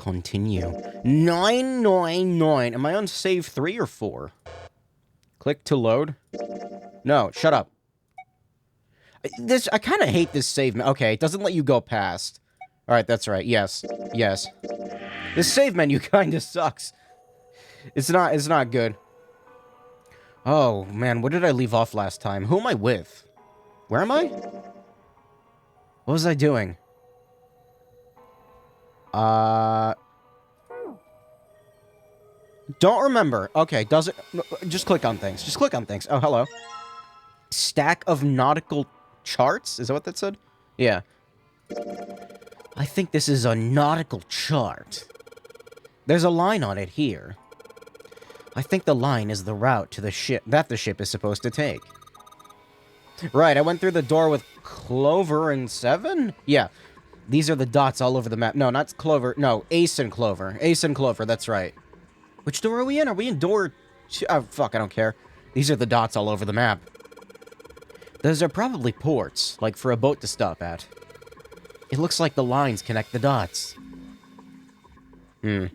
Continue. 999. Am I on save 3 or 4? Click to load. No, shut up. I kind of hate this save. Okay, it doesn't let you go past. Alright, that's right. Yes. Yes. This save menu kind of sucks. It's not good. Oh, man, what did I leave off last time? Who am I with? Where am I? What was I doing? Don't remember. Okay, doesn't... Just click on things. Just click on things. Oh, hello. Stack of nautical charts? Is that what that said? Yeah. I think this is a nautical chart. There's a line on it here. I think the line is the route to the ship that the ship is supposed to take. Right, I went through the door with Clover and 7? Yeah. These are the dots all over the map. No, not Clover. No, Ace and Clover. Ace and Clover, that's right. Which door are we in? Are we in door... Oh, fuck, I don't care. These are the dots all over the map. Those are probably ports, like for a boat to stop at. It looks like the lines connect the dots. How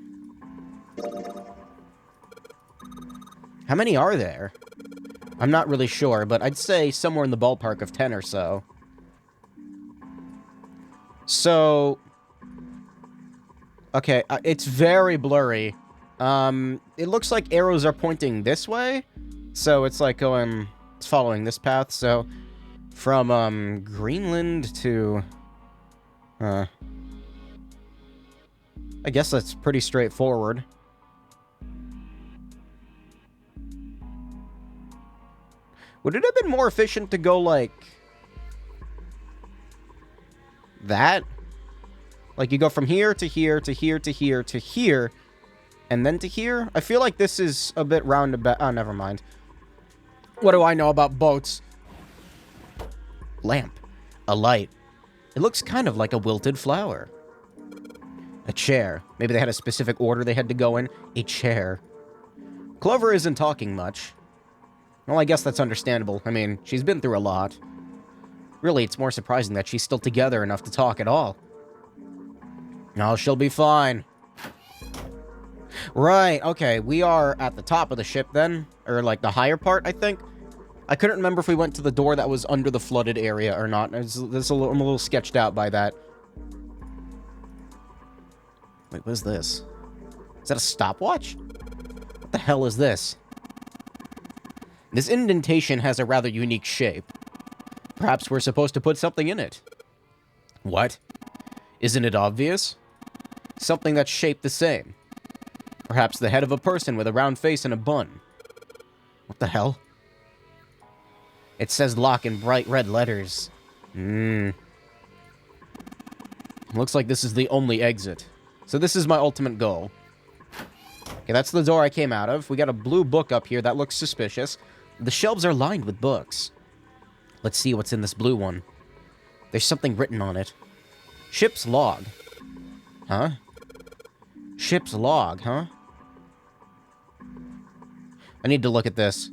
many are there? I'm not really sure, but I'd say somewhere in the ballpark of 10 or so. So... Okay, it's very blurry. It looks like arrows are pointing this way. So it's like going... It's following this path, so... From, Greenland to... I guess that's pretty straightforward. Would it have been more efficient to go, like... that? Like, you go from here to here to here to here to here, and then to here? I feel like this is a bit roundabout. Oh, never mind. What do I know about boats? Lamp. A light. It looks kind of like a wilted flower. A chair. Maybe they had a specific order they had to go in. A chair. Clover isn't talking much. Well, I guess that's understandable. I mean, she's been through a lot. Really, it's more surprising that she's still together enough to talk at all. No, she'll be fine. Right, okay, we are at the top of the ship then. Or, like, the higher part, I think. I couldn't remember if we went to the door that was under the flooded area or not. I'm a little sketched out by that. Wait, what is this? Is that a stopwatch? What the hell is this? This indentation has a rather unique shape. Perhaps we're supposed to put something in it. What? Isn't it obvious? Something that's shaped the same. Perhaps the head of a person with a round face and a bun. What the hell? It says lock in bright red letters. Looks like this is the only exit. So this is my ultimate goal. Okay, that's the door I came out of. We got a blue book up here that looks suspicious. The shelves are lined with books. Let's see what's in this blue one. There's something written on it. Ship's log. Huh? Ship's log, huh? I need to look at this.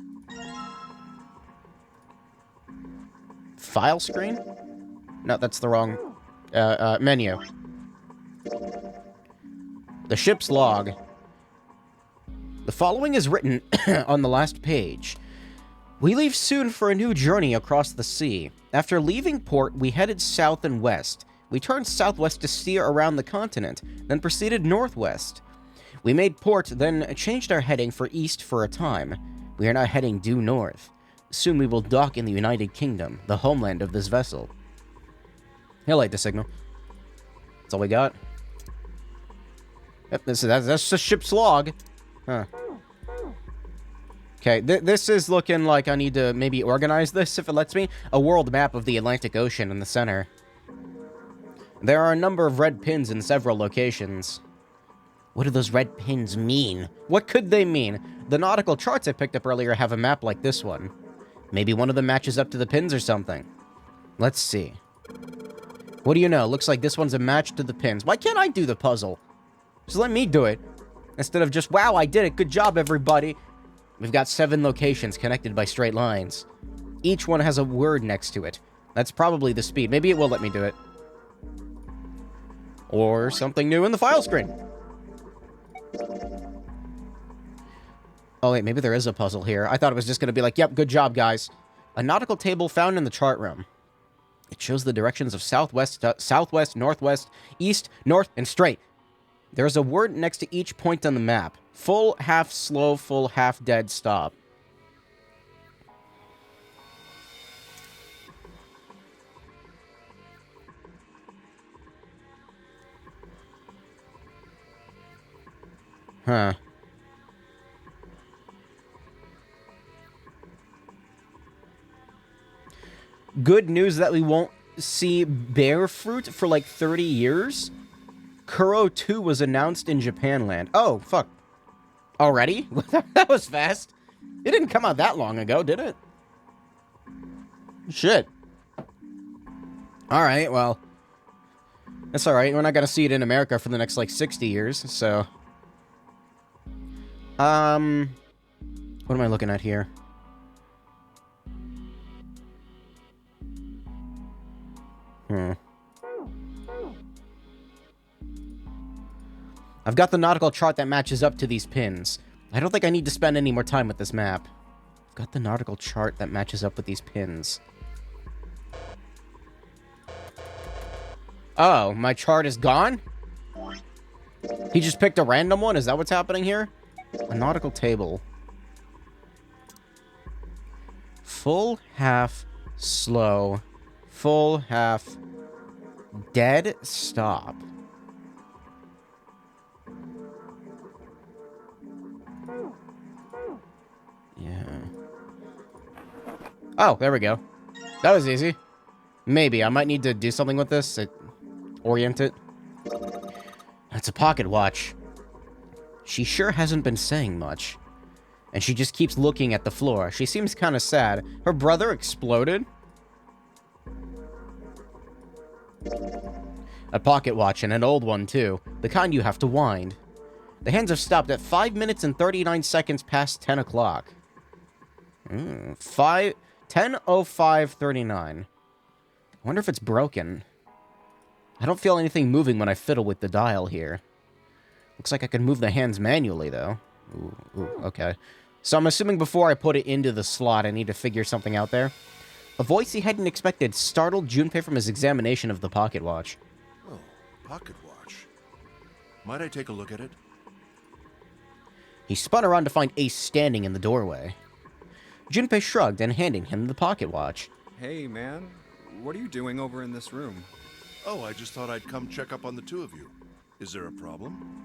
File screen? No, that's the wrong menu. The ship's log. The following is written on the last page. We leave soon for a new journey across the sea. After leaving port, we headed south and west. We turned southwest to steer around the continent, then proceeded northwest. We made port, then changed our heading for east for a time. We are now heading due north. Soon we will dock in the United Kingdom, the homeland of this vessel. Highlight the signal. That's all we got. Yep, that's the ship's log. Huh. Okay, this is looking like I need to maybe organize this, if it lets me. A world map of the Atlantic Ocean in the center. There are a number of red pins in several locations. What do those red pins mean? What could they mean? The nautical charts I picked up earlier have a map like this one. Maybe one of them matches up to the pins or something. Let's see. What do you know? Looks like this one's a match to the pins. Why can't I do the puzzle? Just let me do it. Instead of just, wow, I did it. Good job, everybody. We've got 7 locations connected by straight lines. Each one has a word next to it. That's probably the speed. Maybe it will let me do it. Or something new in the file screen. Oh, wait, maybe there is a puzzle here. I thought it was just going to be like, yep, good job, guys. A nautical table found in the chart room. It shows the directions of southwest, southwest, northwest, east, north, and straight. There's a word next to each point on the map. Full, half, slow, full, half, dead, stop. Huh. Good news that we won't see bear fruit for like 30 years. Kuro 2 was announced in Japanland. Oh, fuck. Already? That was fast. It didn't come out that long ago, did it? Shit. Alright, well. That's alright. We're not gonna see it in America for the next, like, 60 years, so. What am I looking at here? I've got the nautical chart that matches up to these pins. I don't think I need to spend any more time with this map. I've got the nautical chart that matches up with these pins. Oh, my chart is gone? He just picked a random one? Is that what's happening here? A nautical table. Full, half, slow. Full, half, dead, stop. Yeah. Oh, there we go. That was easy. Maybe. I might need to do something with this. Orient it. That's a pocket watch. She sure hasn't been saying much. And she just keeps looking at the floor. She seems kind of sad. Her brother exploded? A pocket watch, and an old one, too. The kind you have to wind. The hands have stopped at 5 minutes and 39 seconds past 10 o'clock. 10:05:39. I wonder if it's broken. I don't feel anything moving when I fiddle with the dial here. Looks like I can move the hands manually, though. Ooh, okay. So I'm assuming before I put it into the slot, I need to figure something out there. A voice he hadn't expected startled Junpei from his examination of the pocket watch. Oh, pocket watch. Might I take a look at it? He spun around to find Ace standing in the doorway. Junpei shrugged and handed him the pocket watch. Hey, man. What are you doing over in this room? Oh, I just thought I'd come check up on the two of you. Is there a problem?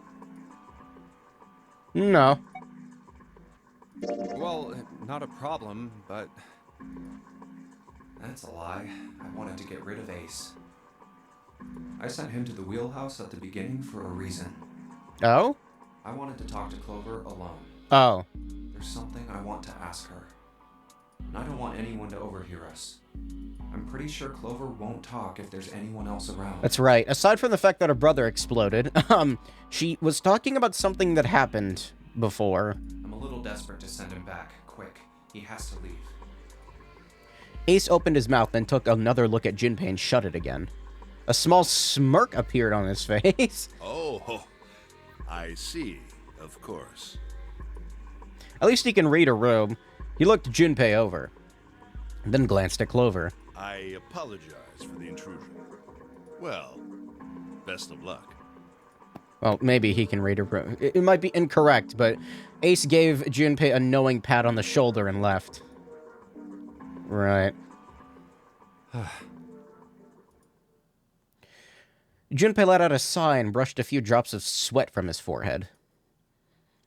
No. Well, not a problem, but... That's a lie. I wanted to get rid of Ace. I sent him to the wheelhouse at the beginning for a reason. Oh? I wanted to talk to Clover alone. Oh. There's something I want to ask her. And I don't want anyone to overhear us. I'm pretty sure Clover won't talk if there's anyone else around. That's right. Aside from the fact that her brother exploded, she was talking about something that happened before. I'm a little desperate to send him back. Quick. He has to leave. Ace opened his mouth, then took another look at Junpei and shut it again. A small smirk appeared on his face. Oh, I see. Of course. At least he can read a room. He looked Junpei over, then glanced at Clover. I apologize for the intrusion. Well, best of luck. Well, maybe he can read a room. It might be incorrect, but Ace gave Junpei a knowing pat on the shoulder and left. Right. Junpei let out a sigh and brushed a few drops of sweat from his forehead.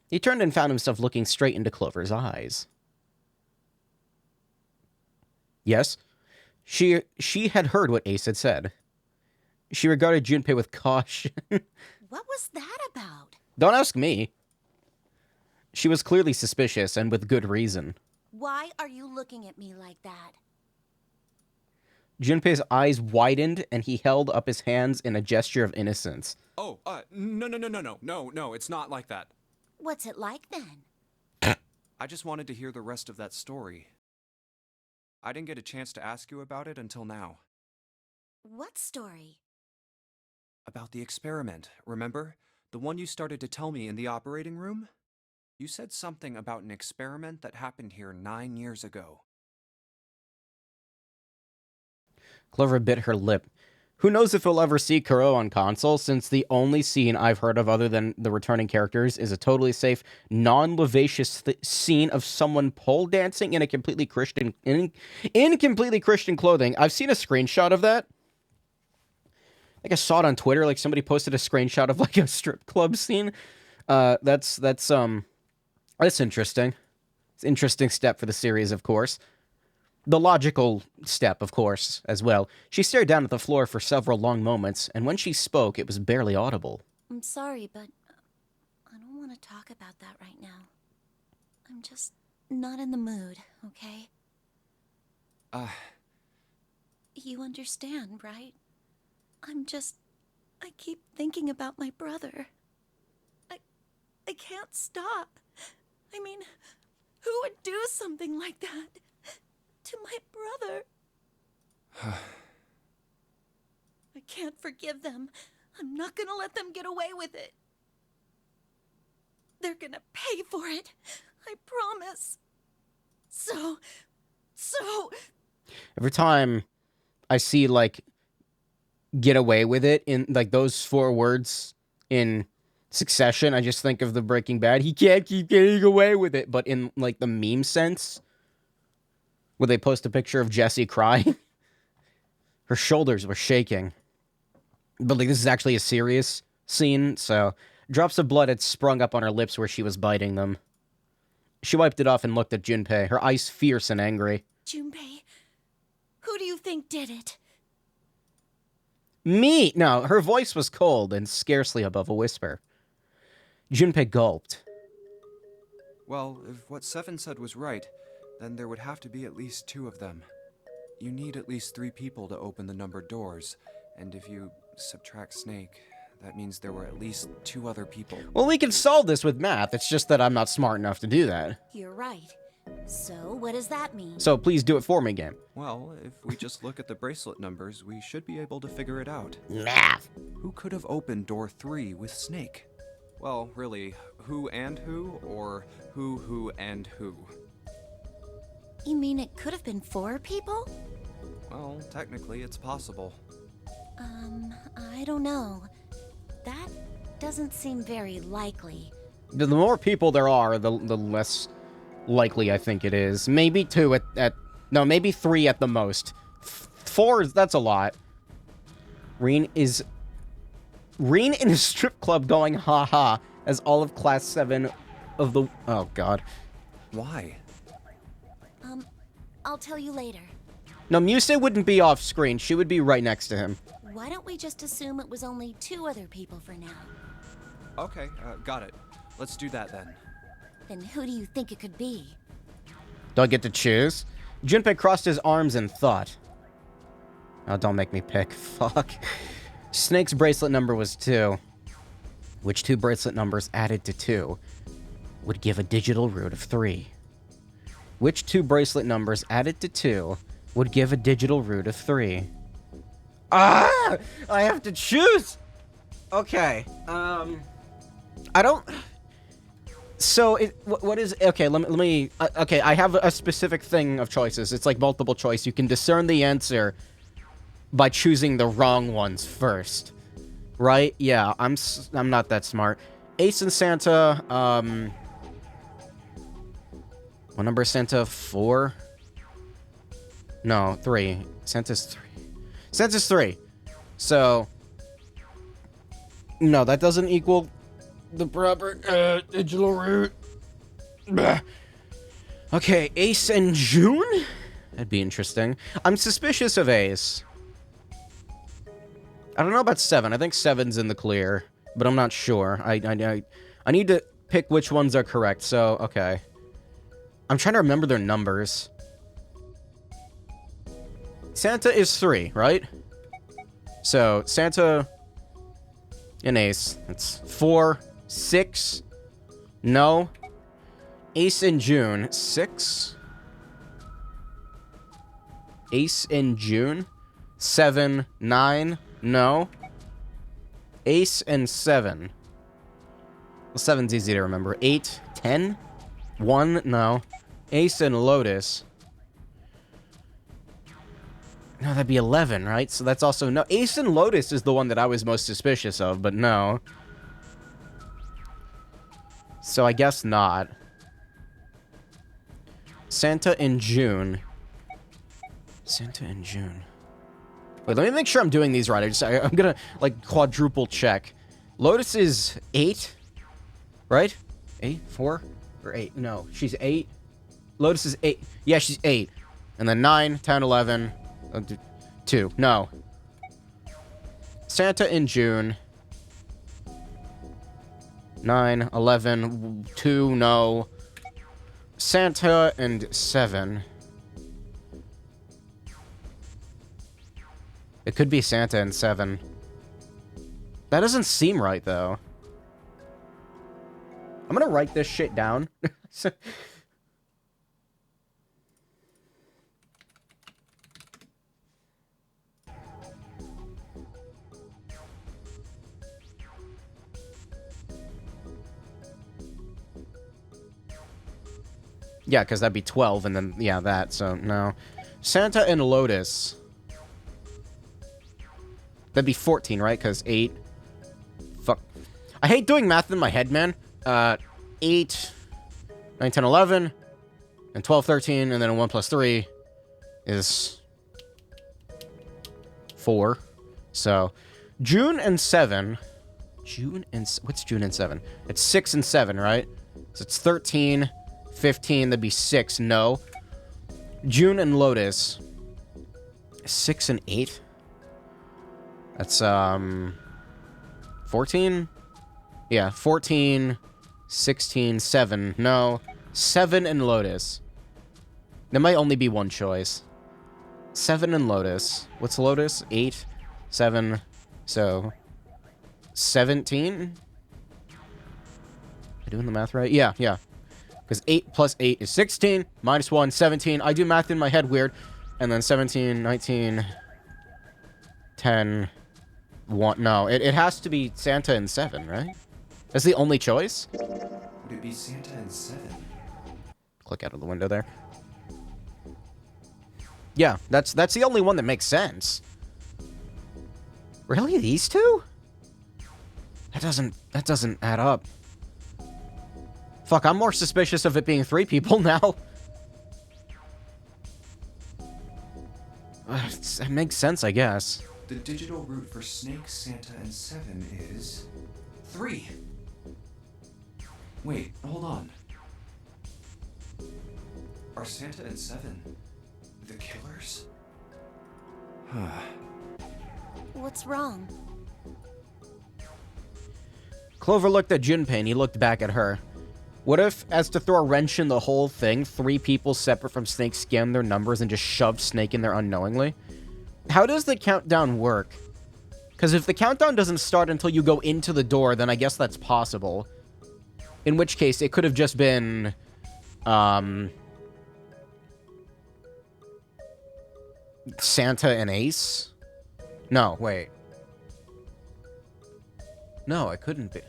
He turned and found himself looking straight into Clover's eyes. Yes, she had heard what Ace had said. She regarded Junpei with caution. What was that about? Don't ask me. She was clearly suspicious, and with good reason. Why are you looking at me like that? Junpei's eyes widened, and he held up his hands in a gesture of innocence. Oh, no, it's not like that. What's it like then? I just wanted to hear the rest of that story. I didn't get a chance to ask you about it until now. What story? About the experiment, remember? The one you started to tell me in the operating room? You said something about an experiment that happened here 9 years ago. Clover bit her lip. Who knows if we'll ever see Kuro on console, since the only scene I've heard of other than the returning characters is a totally safe, non-lavacious scene of someone pole dancing in a completely Christian in completely Christian clothing. I've seen a screenshot of that. I think I saw it on Twitter. Like somebody posted a screenshot of like a strip club scene. That's interesting. It's an interesting step for the series, of course. The logical step, of course, as well. She stared down at the floor for several long moments, and when she spoke, it was barely audible. I'm sorry, but I don't want to talk about that right now. I'm just not in the mood, okay? You understand, right? I keep thinking about my brother. I can't stop. I mean, who would do something like that to my brother? I can't forgive them. I'm not gonna let them get away with it. They're gonna pay for it. I promise. So... Every time I see, like, get away with it in, like, those 4 words in succession, I just think of the Breaking Bad. He can't keep getting away with it. But in, like, the meme sense, where they post a picture of Jessie crying, her shoulders were shaking. But, like, this is actually a serious scene, so drops of blood had sprung up on her lips where she was biting them. She wiped it off and looked at Junpei, her eyes fierce and angry. Junpei, who do you think did it? Me! No, her voice was cold and scarcely above a whisper. Junpei gulped. Well, if what Seven said was right, then there would have to be at least 2 of them. You need at least 3 people to open the numbered doors, and if you subtract Snake, that means there were at least 2 other people. Well, we can solve this with math. It's just that I'm not smart enough to do that. You're right. So, what does that mean? So please do it for me, game. Well, if we just look at the bracelet numbers, we should be able to figure it out. Math! Who could have opened door 3 with Snake? Well, really, who and who, or who and who? You mean it could have been 4 people? Well, technically it's possible. I don't know. That doesn't seem very likely. The more people there are, the less likely I think it is. Maybe 2 no, maybe 3 at the most. 4 that's a lot. Reen in a strip club going ha-ha as all of Class 7 of the... Oh, God. Why? I'll tell you later. No, Muse wouldn't be off screen. She would be right next to him. Why don't we just assume it was only 2 other people for now? Okay, got it. Let's do that then. Then who do you think it could be? Do I get to choose? Junpei crossed his arms in thought. Oh, don't make me pick. Fuck. Snake's bracelet number was 2. Which 2 bracelet numbers added to 2 would give a digital root of 3? Which 2 bracelet numbers added to 2 would give a digital root of 3? Ah! I have to choose! Okay, I don't... So, what is... Okay, let me... Okay, I have a specific thing of choices. It's like multiple choice. You can discern the answer by choosing the wrong ones first. Right? Yeah, I'm not that smart. Ace and Santa, what number is Santa? 4? No, 3. Santa's 3. Santa's 3. So... No, that doesn't equal the proper digital root. Bah. Okay, Ace and June? That'd be interesting. I'm suspicious of Ace. I don't know about 7. I think 7's in the clear, but I'm not sure. I need to pick which ones are correct, so, okay. I'm trying to remember their numbers. Santa is 3, right? So, Santa and Ace. That's 4, 6. No. Ace and June. 6. Ace and June. 7, 9. No. Ace and 7. Well, 7's easy to remember. 8, 10? 1? No. Ace and Lotus. No, that'd be 11, right? So that's also no. Ace and Lotus is the one that I was most suspicious of, but no. So I guess not. Santa in June. Santa in June. Wait, let me make sure I'm doing these right. I'm gonna, like, quadruple check. Lotus is 8, right? 8? 4? Or 8? No, she's 8. Lotus is 8. Yeah, she's 8. And then 9, 10, 11... 2. No. Santa in June. 9, 11, 2, no. Santa and 7. It could be Santa and 7. That doesn't seem right, though. I'm gonna write this shit down. Yeah, because that'd be 12, and then, yeah, that, so, no. Santa and Lotus. That'd be 14, right? Because 8... Fuck. I hate doing math in my head, man. 8, 9, 10, 11, and 12, 13, and then 1 plus 3 is 4. So, June and 7. June and... What's June and 7? It's 6 and 7, right? So it's 13... 15, that'd be 6, no. June and Lotus. 6 and 8? That's, 14? Yeah, 14, 16, 7, no. 7 and Lotus. There might only be one choice. 7 and Lotus. What's Lotus? 8, 7, so... 17? Am I doing the math right? Yeah, yeah. Because 8 plus 8 is 16, minus 1, 17. I do math in my head weird. And then 17, 19, 10, 1. No, it has to be Santa and 7, right? That's the only choice? Would it be Santa and 7? Click out of the window there. Yeah, that's the only one that makes sense. Really? These two? That doesn't add up. Fuck, I'm more suspicious of it being 3 people now. It makes sense, I guess. The digital root for Snake, Santa, and 7 is... 3! Wait, hold on. Are Santa and 7 the killers? What's wrong? Clover looked at Junpei and he looked back at her. What if, as to throw a wrench in the whole thing, 3 people separate from Snake scanned their numbers and just shoved Snake in there unknowingly? How does the countdown work? Because if the countdown doesn't start until you go into the door, then I guess that's possible. In which case, it could have just been... Santa and Ace? No, wait. No, it couldn't be.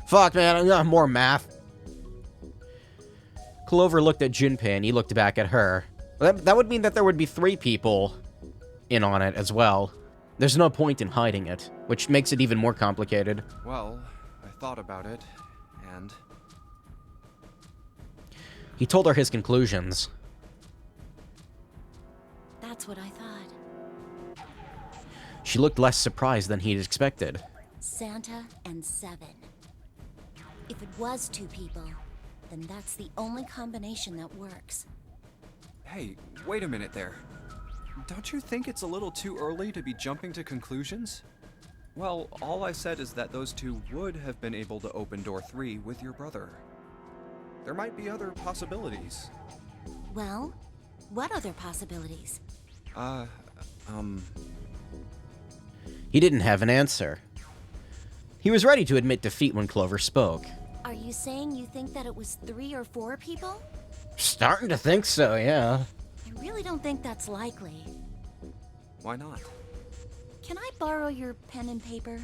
Fuck, man, I got more math. Clover looked at Junpei and he looked back at her. That would mean that there would be 3 people in on it as well. There's no point in hiding it, which makes it even more complicated. Well, I thought about it, and... He told her his conclusions. That's what I thought. She looked less surprised than he'd expected. Santa and 7. If it was 2 people, then that's the only combination that works. Hey, wait a minute there. Don't you think it's a little too early to be jumping to conclusions? Well, all I said is that those 2 would have been able to open door 3 with your brother. There might be other possibilities. Well, what other possibilities? He didn't have an answer. He was ready to admit defeat when Clover spoke. Are you saying you think that it was 3 or 4 people? Starting to think so, yeah. I really don't think that's likely. Why not? Can I borrow your pen and paper?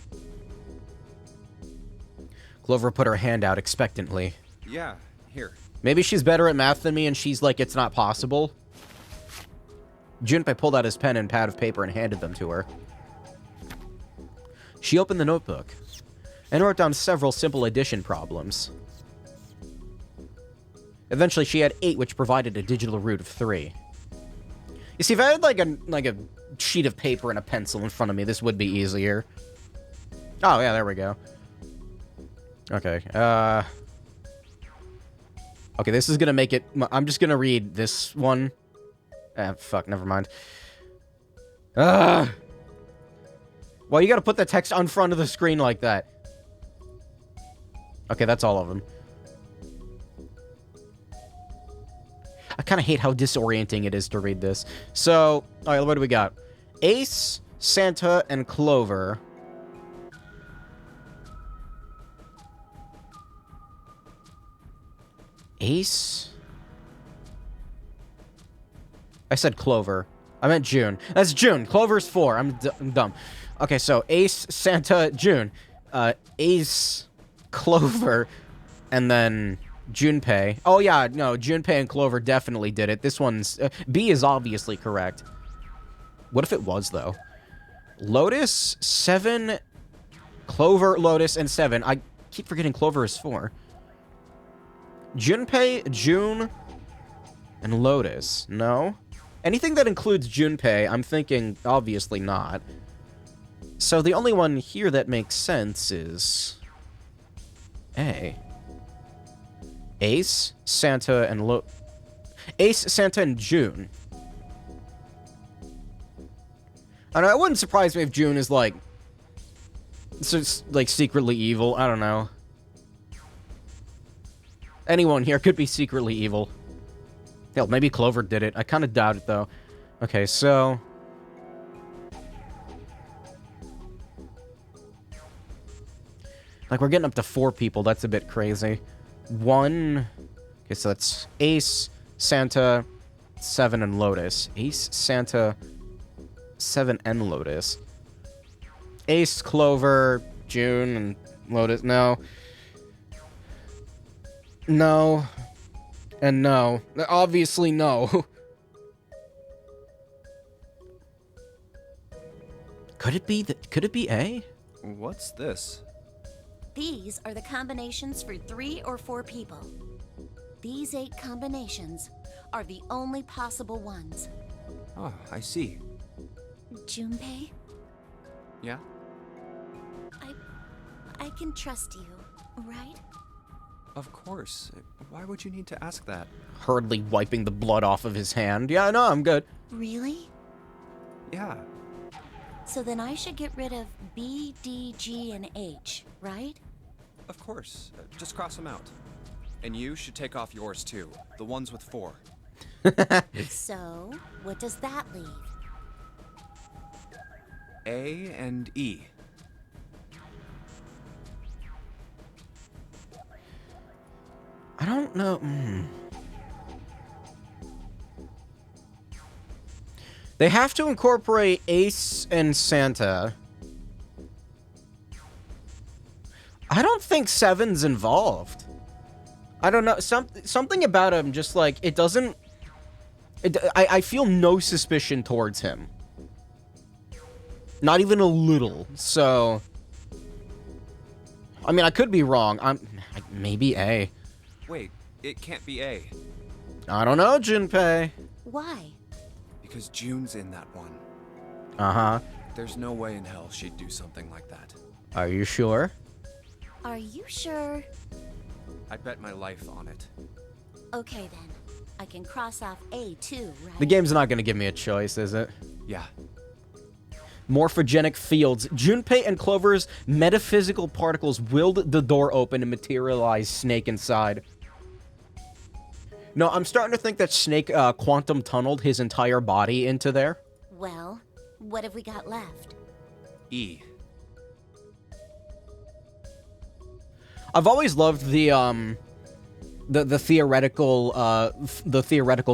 Clover put her hand out expectantly. Yeah, here. Maybe she's better at math than me and she's like, it's not possible. Junpei pulled out his pen and pad of paper and handed them to her. She opened the notebook and wrote down several simple addition problems. Eventually, she had 8, which provided a digital root of 3. You see, if I had like a sheet of paper and a pencil in front of me, this would be easier. Oh, yeah, there we go. Okay, okay, this is gonna make it... I'm just gonna read this one. Fuck, never mind. Well, you gotta put the text on front of the screen like that. Okay, that's all of them. I kind of hate how disorienting it is to read this. So, alright, what do we got? Ace, Santa, and Clover. Ace? I said Clover. I meant June. That's June. Clover's 4. I'm dumb. Okay, so Ace, Santa, June. Ace, Clover, and then Junpei. Oh, yeah, no, Junpei and Clover definitely did it. This one's... B is obviously correct. What if it was, though? Lotus, 7, Clover, Lotus, and 7. I keep forgetting Clover is 4. Junpei, June, and Lotus. No? Anything that includes Junpei, I'm thinking obviously not. So the only one here that makes sense is... A. Ace, Santa, and Ace, Santa, and June. I don't know, it wouldn't surprise me if June is like... like, secretly evil. I don't know. Anyone here could be secretly evil. Hell, maybe Clover did it. I kind of doubt it, though. Okay, so... like, we're getting up to 4 people. That's a bit crazy. 1... okay, so that's Ace, Santa, 7, and Lotus. Ace, Santa, 7, and Lotus. Ace, Clover, June, and Lotus. No. No. And no. Obviously, no. Could it be A? What's this? These are the combinations for 3 or 4 people. These 8 combinations are the only possible ones. Oh, I see. Junpei, Yeah? I can trust you, right? Of course. Why would you need to ask that? Hurriedly wiping the blood off of his hand. Yeah, no, I'm good. Really? Yeah. So then I should get rid of B, D, G, and H, right? Of course. Just cross them out. And you should take off yours too. The ones with 4. So, what does that leave? A and E. I don't know. They have to incorporate Ace and Santa. I don't think 7's involved. I don't know. Something about him just like, it doesn't... I feel no suspicion towards him. Not even a little. So... I mean, I could be wrong. Maybe A. Wait, it can't be A. I don't know, Junpei. Why? Because June's in that one. Uh-huh. There's no way in hell she'd do something like that. Are you sure? Are you sure? I bet my life on it. Okay then. I can cross off A too, right? The game's not going to give me a choice, is it? Yeah. Morphogenic fields. Junpei and Clover's metaphysical particles willed the door open and materialized Snake inside. No, I'm starting to think that Snake quantum tunneled his entire body into there. Well, what have we got left? E. I've always loved the theoretical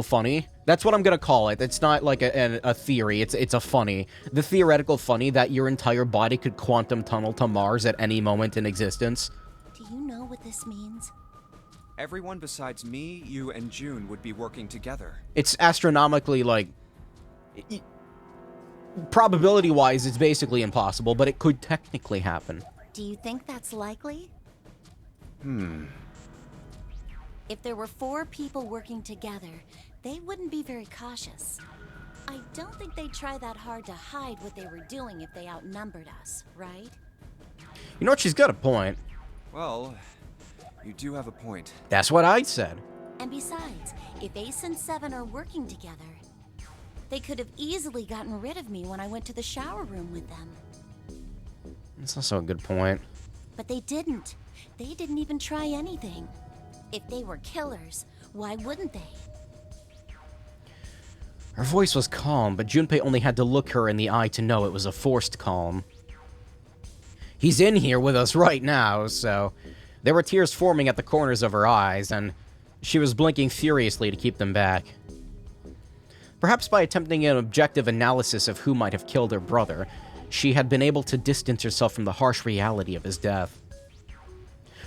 funny. That's what I'm gonna call it. It's not like a theory. It's a funny. The theoretical funny that your entire body could quantum tunnel to Mars at any moment in existence. Do you know what this means? Everyone besides me, you, and June would be working together. It's astronomically, like... Probability-wise, it's basically impossible, but it could technically happen. Do you think that's likely? If there were 4 people working together, they wouldn't be very cautious. I don't think they'd try that hard to hide what they were doing if they outnumbered us, right? You know what? She's got a point. Well, you do have a point. That's what I said. And besides, if Ace and Seven are working together, they could have easily gotten rid of me when I went to the shower room with them. That's also a good point. But they didn't. They didn't even try anything. If they were killers, why wouldn't they? Her voice was calm, but Junpei only had to look her in the eye to know it was a forced calm. He's in here with us right now, so... There were tears forming at the corners of her eyes, and she was blinking furiously to keep them back. Perhaps by attempting an objective analysis of who might have killed her brother, she had been able to distance herself from the harsh reality of his death.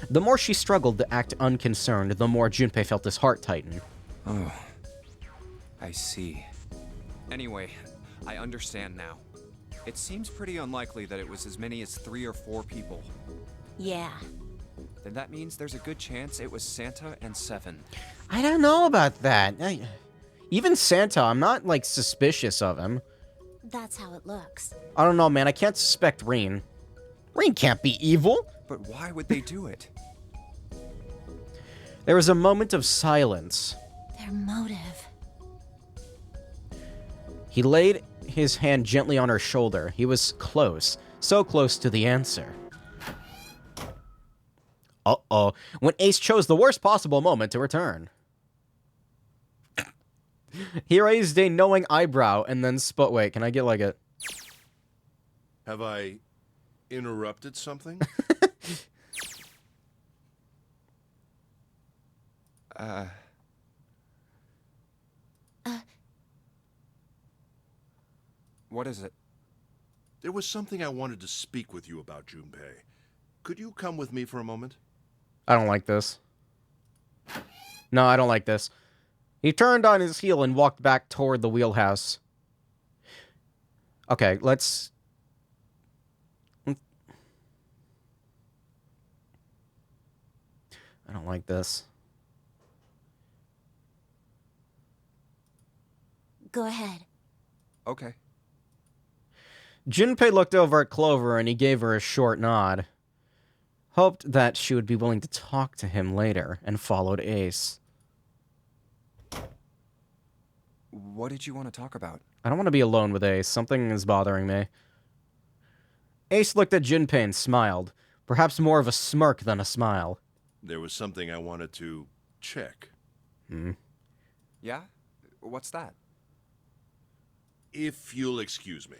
The more she struggled to act unconcerned, the more Junpei felt his heart tighten. Oh, I see. Anyway, I understand now. It seems pretty unlikely that it was as many as 3 or 4 people. Yeah. Then that means there's a good chance it was Santa and Seven. I don't know about that. Even Santa, I'm not, like, suspicious of him. That's how it looks. I don't know, man. I can't suspect Reen. Reen can't be evil. But why would they do it? There was a moment of silence. Their motive. He laid his hand gently on her shoulder. He was close. So close to the answer. Uh-oh. When Ace chose the worst possible moment to return. He raised a knowing eyebrow and then wait, can I get like a... Have I interrupted something? What is it? There was something I wanted to speak with you about, Junpei. Could you come with me for a moment? I don't like this. No, I don't like this. He turned on his heel and walked back toward the wheelhouse. Okay, let's... I don't like this. Go ahead. Okay. Junpei looked over at Clover and he gave her a short nod. Hoped that she would be willing to talk to him later, and followed Ace. What did you want to talk about? I don't want to be alone with Ace. Something is bothering me. Ace looked at Junpei and smiled. Perhaps more of a smirk than a smile. There was something I wanted to check. Yeah? What's that? If you'll excuse me.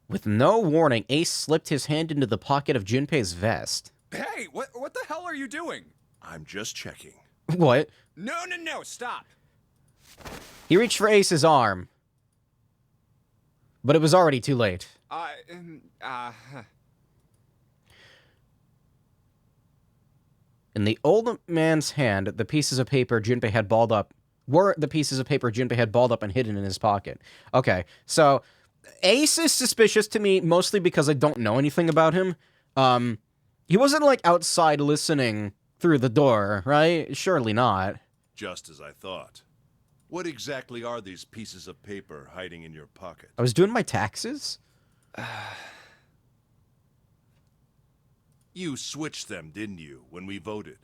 With no warning, Ace slipped his hand into the pocket of Junpei's vest. Hey, what the hell are you doing? I'm just checking. What? No, stop! He reached for Ace's arm. But it was already too late. In the old man's hand, the pieces of paper Junpei had balled up were the pieces of paper Junpei had balled up and hidden in his pocket. Okay, so Ace is suspicious to me mostly because I don't know anything about him. He wasn't, like, outside listening through the door, right? Surely not. Just as I thought. What exactly are these pieces of paper hiding in your pocket? I was doing my taxes? You switched them, didn't you, when we voted?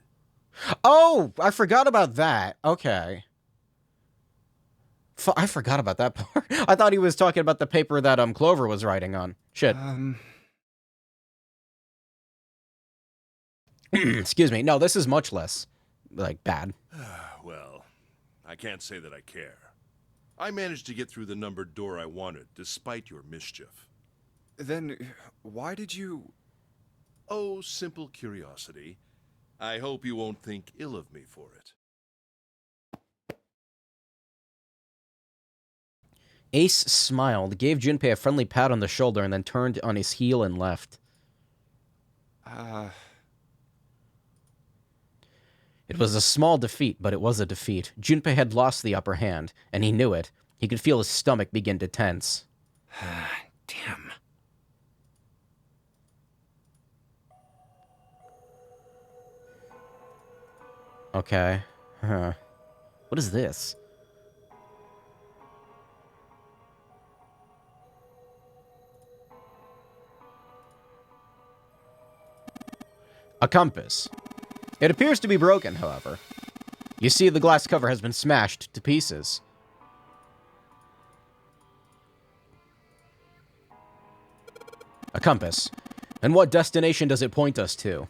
Oh, I forgot about that. Okay. I forgot about that part. I thought he was talking about the paper that Clover was writing on. Shit. Excuse me. No, this is much less, like, bad. Well, I can't say that I care. I managed to get through the numbered door I wanted, despite your mischief. Then, why did you... Oh, simple curiosity. I hope you won't think ill of me for it. Ace smiled, gave Junpei a friendly pat on the shoulder, and then turned on his heel and left. It was a small defeat, but it was a defeat. Junpei had lost the upper hand, and he knew it. He could feel his stomach begin to tense. Damn. Okay. Huh. What is this? A compass. It appears to be broken, however. You see the glass cover has been smashed to pieces. A compass. And what destination does it point us to?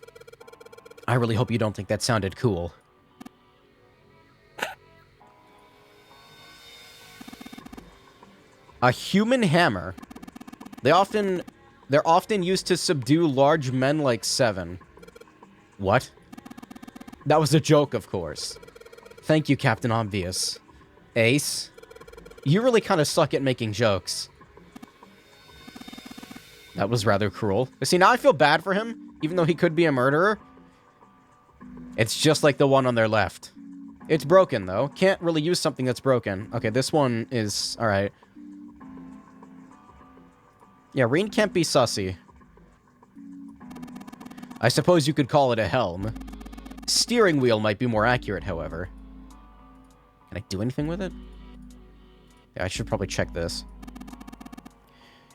I really hope you don't think that sounded cool. A human hammer. They're often used to subdue large men like Seven. What? That was a joke, of course. Thank you, Captain Obvious. Ace, you really kind of suck at making jokes. That was rather cruel. See, now I feel bad for him, even though he could be a murderer. It's just like the one on their left. It's broken, though. Can't really use something that's broken. Okay, this one is... alright. Yeah, Reen can't be sussy. I suppose you could call it a helm. Steering wheel might be more accurate, however. Can I do anything with it? Yeah, I should probably check this.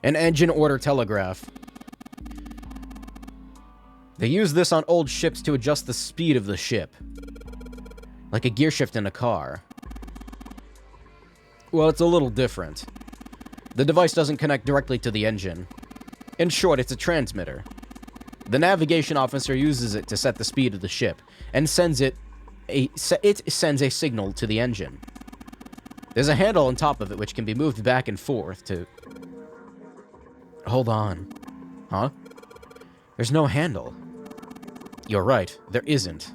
An engine order telegraph. They use this on old ships to adjust the speed of the ship. Like a gear shift in a car. Well, it's a little different. The device doesn't connect directly to the engine. In short, it's a transmitter. The navigation officer uses it to set the speed of the ship, and sends a signal to the engine. There's a handle on top of it which can be moved back and forth to... Hold on. Huh? There's no handle. You're right, there isn't.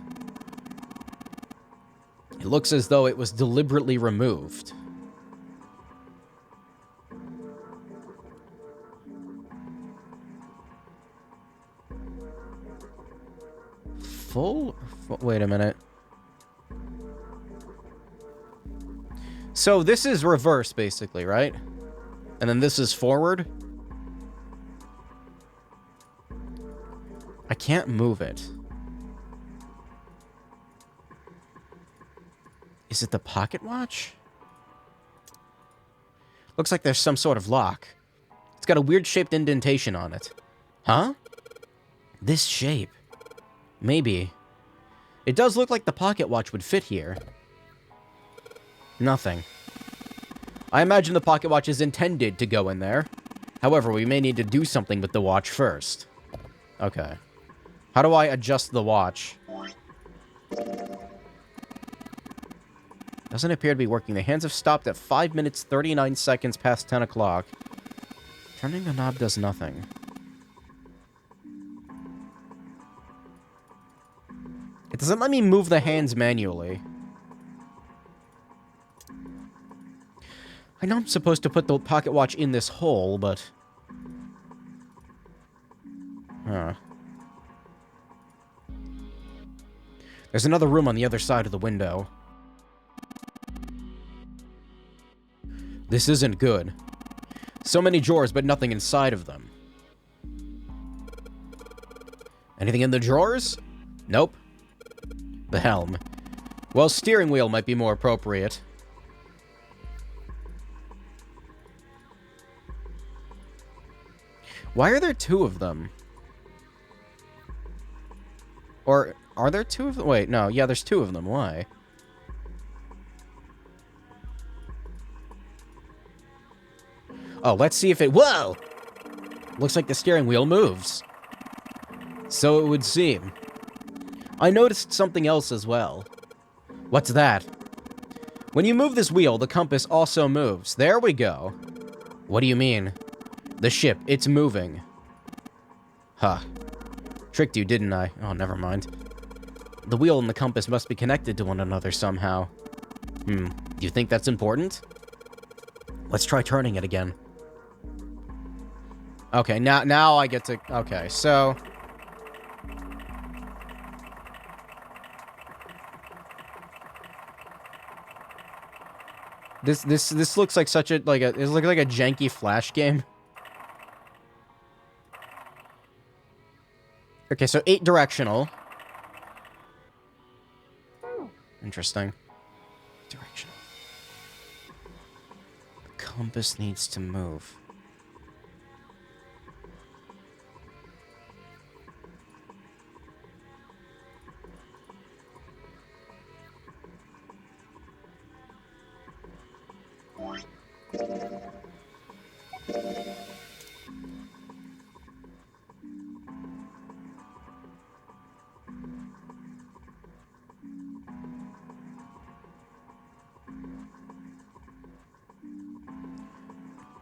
It looks as though it was deliberately removed. Wait a minute. So this is reverse, basically, right? And then this is forward? I can't move it. Is it the pocket watch? Looks like there's some sort of lock. It's got a weird shaped indentation on it. Huh? This shape. Maybe. It does look like the pocket watch would fit here. Nothing. I imagine the pocket watch is intended to go in there. However, we may need to do something with the watch first. Okay. How do I adjust the watch? Doesn't appear to be working. The hands have stopped at 5 minutes 39 seconds past 10 o'clock. Turning the knob does nothing. It doesn't let me move the hands manually. I know I'm supposed to put the pocket watch in this hole, but... Huh. There's another room on the other side of the window. This isn't good. So many drawers, but nothing inside of them. Anything in the drawers? Nope. The helm. Well, steering wheel might be more appropriate. Why are there two of them? Or, are there two of them? Wait, no. Yeah, there's two of them. Why? Oh, let's see if it... Whoa! Looks like the steering wheel moves. So it would seem. I noticed something else as well. What's that? When you move this wheel, the compass also moves. There we go. What do you mean? The ship, it's moving. Huh. Tricked you, didn't I? Oh, never mind. The wheel and the compass must be connected to one another somehow. Do you think that's important? Let's try turning it again. Okay, now I get to... Okay, so... This looks like such a it looks like a janky Flash game. Okay, so 8 directional. Interesting. Directional. The compass needs to move.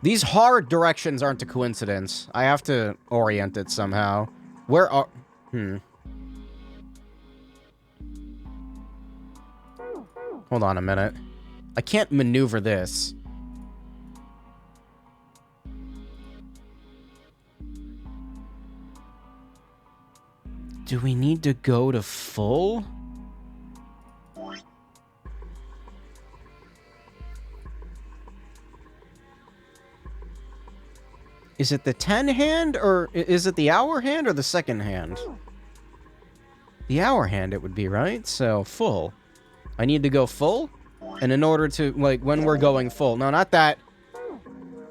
These hard directions aren't a coincidence. I have to orient it somehow. Where are... Hold on a minute. I can't maneuver this. Do we need to go to full? Is it the 10 hand, or is it the hour hand, or the second hand? The hour hand it would be, right? So, full. I need to go full? And in order to, like, when we're going full... No, not that.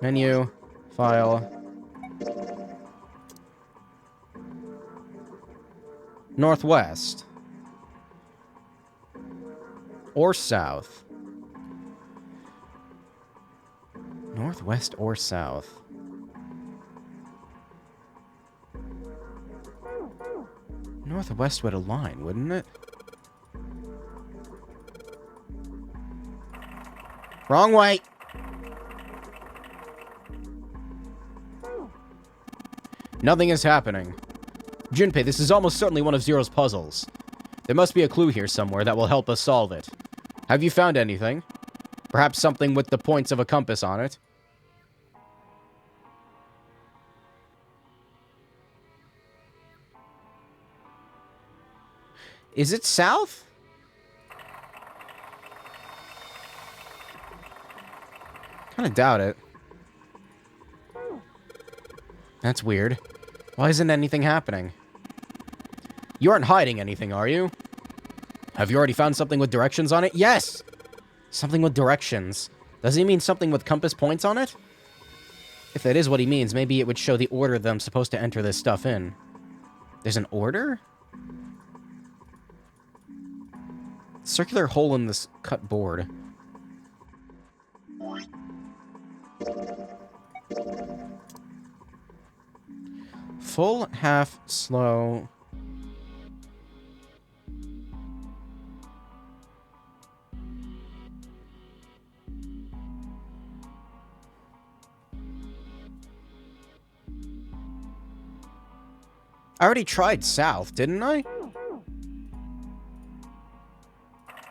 Menu. File. Northwest. Or south. Northwest or south. Northwest would align, wouldn't it? Wrong way! Nothing is happening. Junpei, this is almost certainly one of Zero's puzzles. There must be a clue here somewhere that will help us solve it. Have you found anything? Perhaps something with the points of a compass on it? Is it south? Kinda doubt it. That's weird. Why isn't anything happening? You aren't hiding anything, are you? Have you already found something with directions on it? Yes! Something with directions. Does he mean something with compass points on it? If that is what he means, maybe it would show the order that I'm supposed to enter this stuff in. There's an order? Circular hole in this cut board. Full, half, slow. I already tried south, didn't I?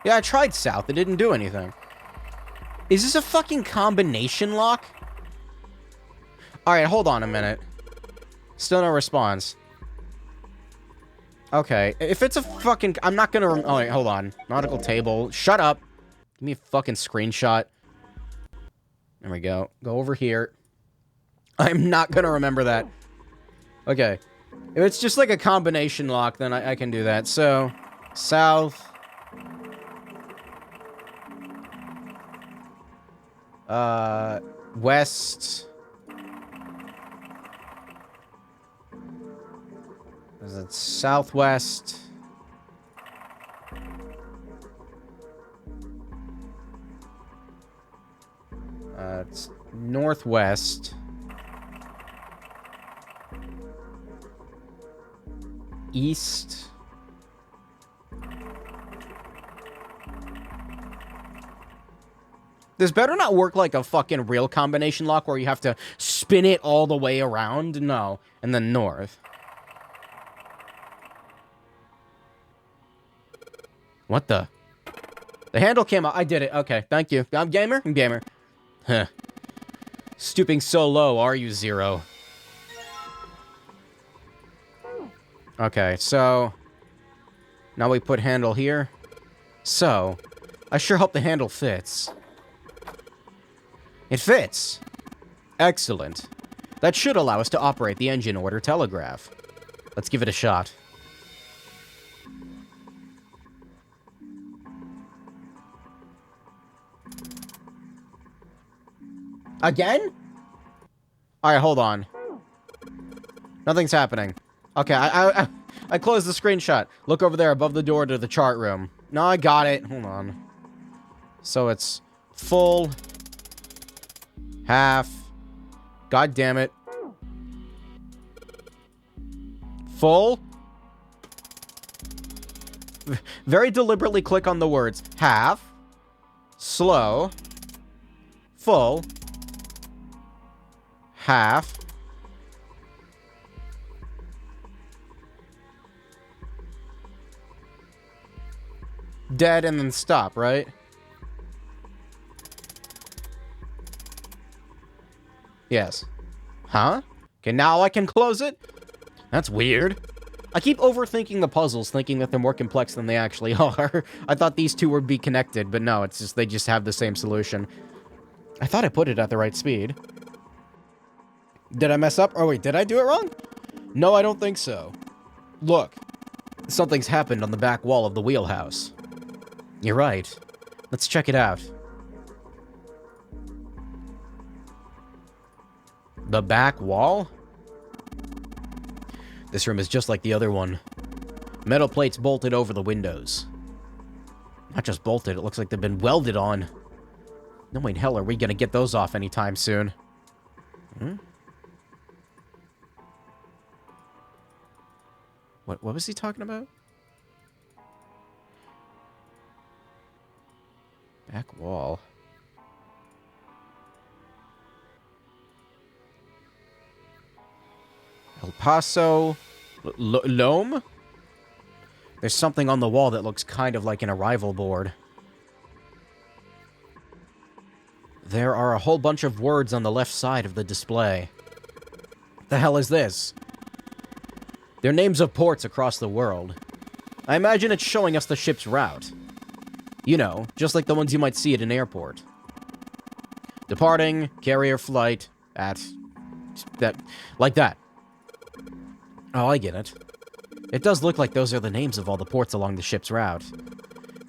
Yeah, I tried south. It didn't do anything. Is this a fucking combination lock? Alright, hold on a minute. Still no response. Okay, if it's a fucking... I'm not gonna... Oh, wait, hold on. Nautical table. Shut up. Give me a fucking screenshot. There we go. Go over here. I'm not gonna remember that. Okay. If it's just like a combination lock, then I can do that. So, south... west. Is it southwest? It's northwest. East. This better not work like a fucking real combination lock where you have to spin it all the way around. No. And then north. What the? The handle came out. I did it. Okay, thank you. I'm gamer? I'm gamer. Huh. Stooping so low, are you, Zero? Okay, so... Now we put handle here. So, I sure hope the handle fits. It fits. Excellent. That should allow us to operate the engine order telegraph. Let's give it a shot. Again? Alright, hold on. Nothing's happening. Okay, I closed the screenshot. Look over there above the door to the chart room. No, I got it. Hold on. So it's full, half, god damn it, full. Very deliberately click on the words half, slow, full, half, dead, and then stop, right? Yes. Huh? Okay, now I can close it? That's weird. I keep overthinking the puzzles, thinking that they're more complex than they actually are. I thought these two would be connected, but no, it's just they just have the same solution. I thought I put it at the right speed. Did I mess up? Oh wait, did I do it wrong? No, I don't think so. Look. Something's happened on the back wall of the wheelhouse. You're right. Let's check it out. The back wall? This room is just like the other one. Metal plates bolted over the windows. Not just bolted, it looks like they've been welded on. No way in hell are we gonna get those off anytime soon. Hmm? What was he talking about? Back wall. El Paso... Loam? There's something on the wall that looks kind of like an arrival board. There are a whole bunch of words on the left side of the display. The hell is this? They're names of ports across the world. I imagine it's showing us the ship's route. You know, just like the ones you might see at an airport. Departing, carrier flight, at... that... like that. Oh, I get it. It does look like those are the names of all the ports along the ship's route.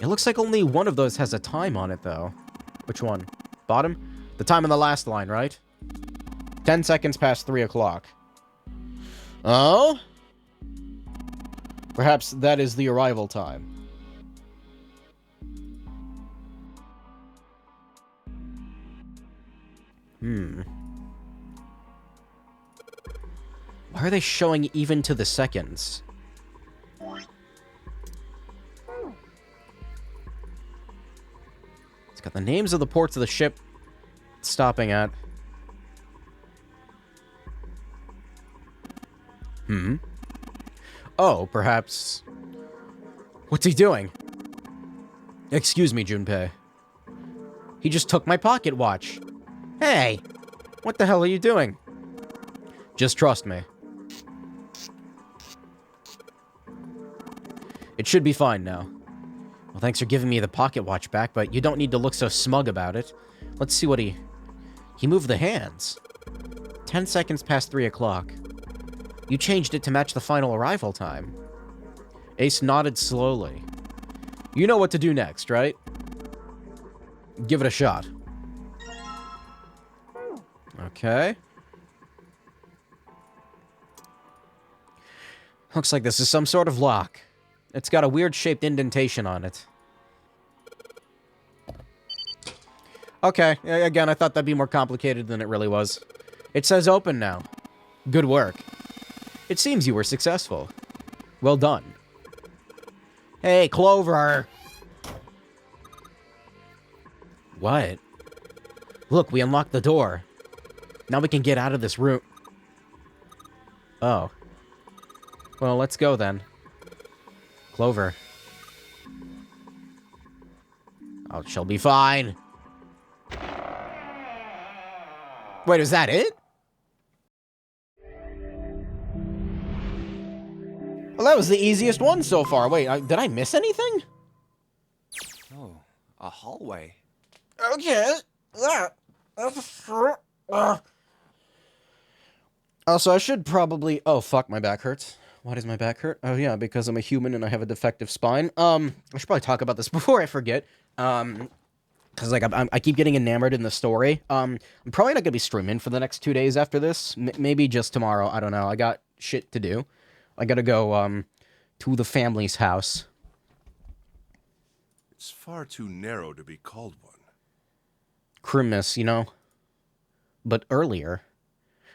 It looks like only one of those has a time on it, though. Which one? Bottom? The time on the last line, right? 10 seconds past 3 o'clock. Oh? Perhaps that is the arrival time. Why are they showing even to the seconds? It's got the names of the ports of the ship stopping at. Oh, perhaps... What's he doing? Excuse me, Junpei. He just took my pocket watch. Hey! What the hell are you doing? Just trust me. It should be fine now. Well, thanks for giving me the pocket watch back, but you don't need to look so smug about it. Let's see what he moved the hands. 10 seconds past 3 o'clock. You changed it to match the final arrival time. Ace nodded slowly. You know what to do next, right? Give it a shot. Okay. Looks like this is some sort of lock. It's got a weird-shaped indentation on it. Okay, again, I thought that'd be more complicated than it really was. It says open now. Good work. It seems you were successful. Well done. Hey, Clover! What? Look, we unlocked the door. Now we can get out of this room. Oh. Well, let's go then. Clover. Oh, she'll be fine. Wait, is that it? Well, that was the easiest one so far. Wait, did I miss anything? Oh, a hallway. Okay. Also, I should probably... Oh, fuck, my back hurts. Why does my back hurt? Oh, yeah, because I'm a human and I have a defective spine. I should probably talk about this before I forget. Because, like, I keep getting enamored in the story. I'm probably not going to be streaming for the next 2 days after this. Maybe just tomorrow. I don't know. I got shit to do. I gotta go, to the family's house. It's far too narrow to be called one. Christmas, you know? But earlier.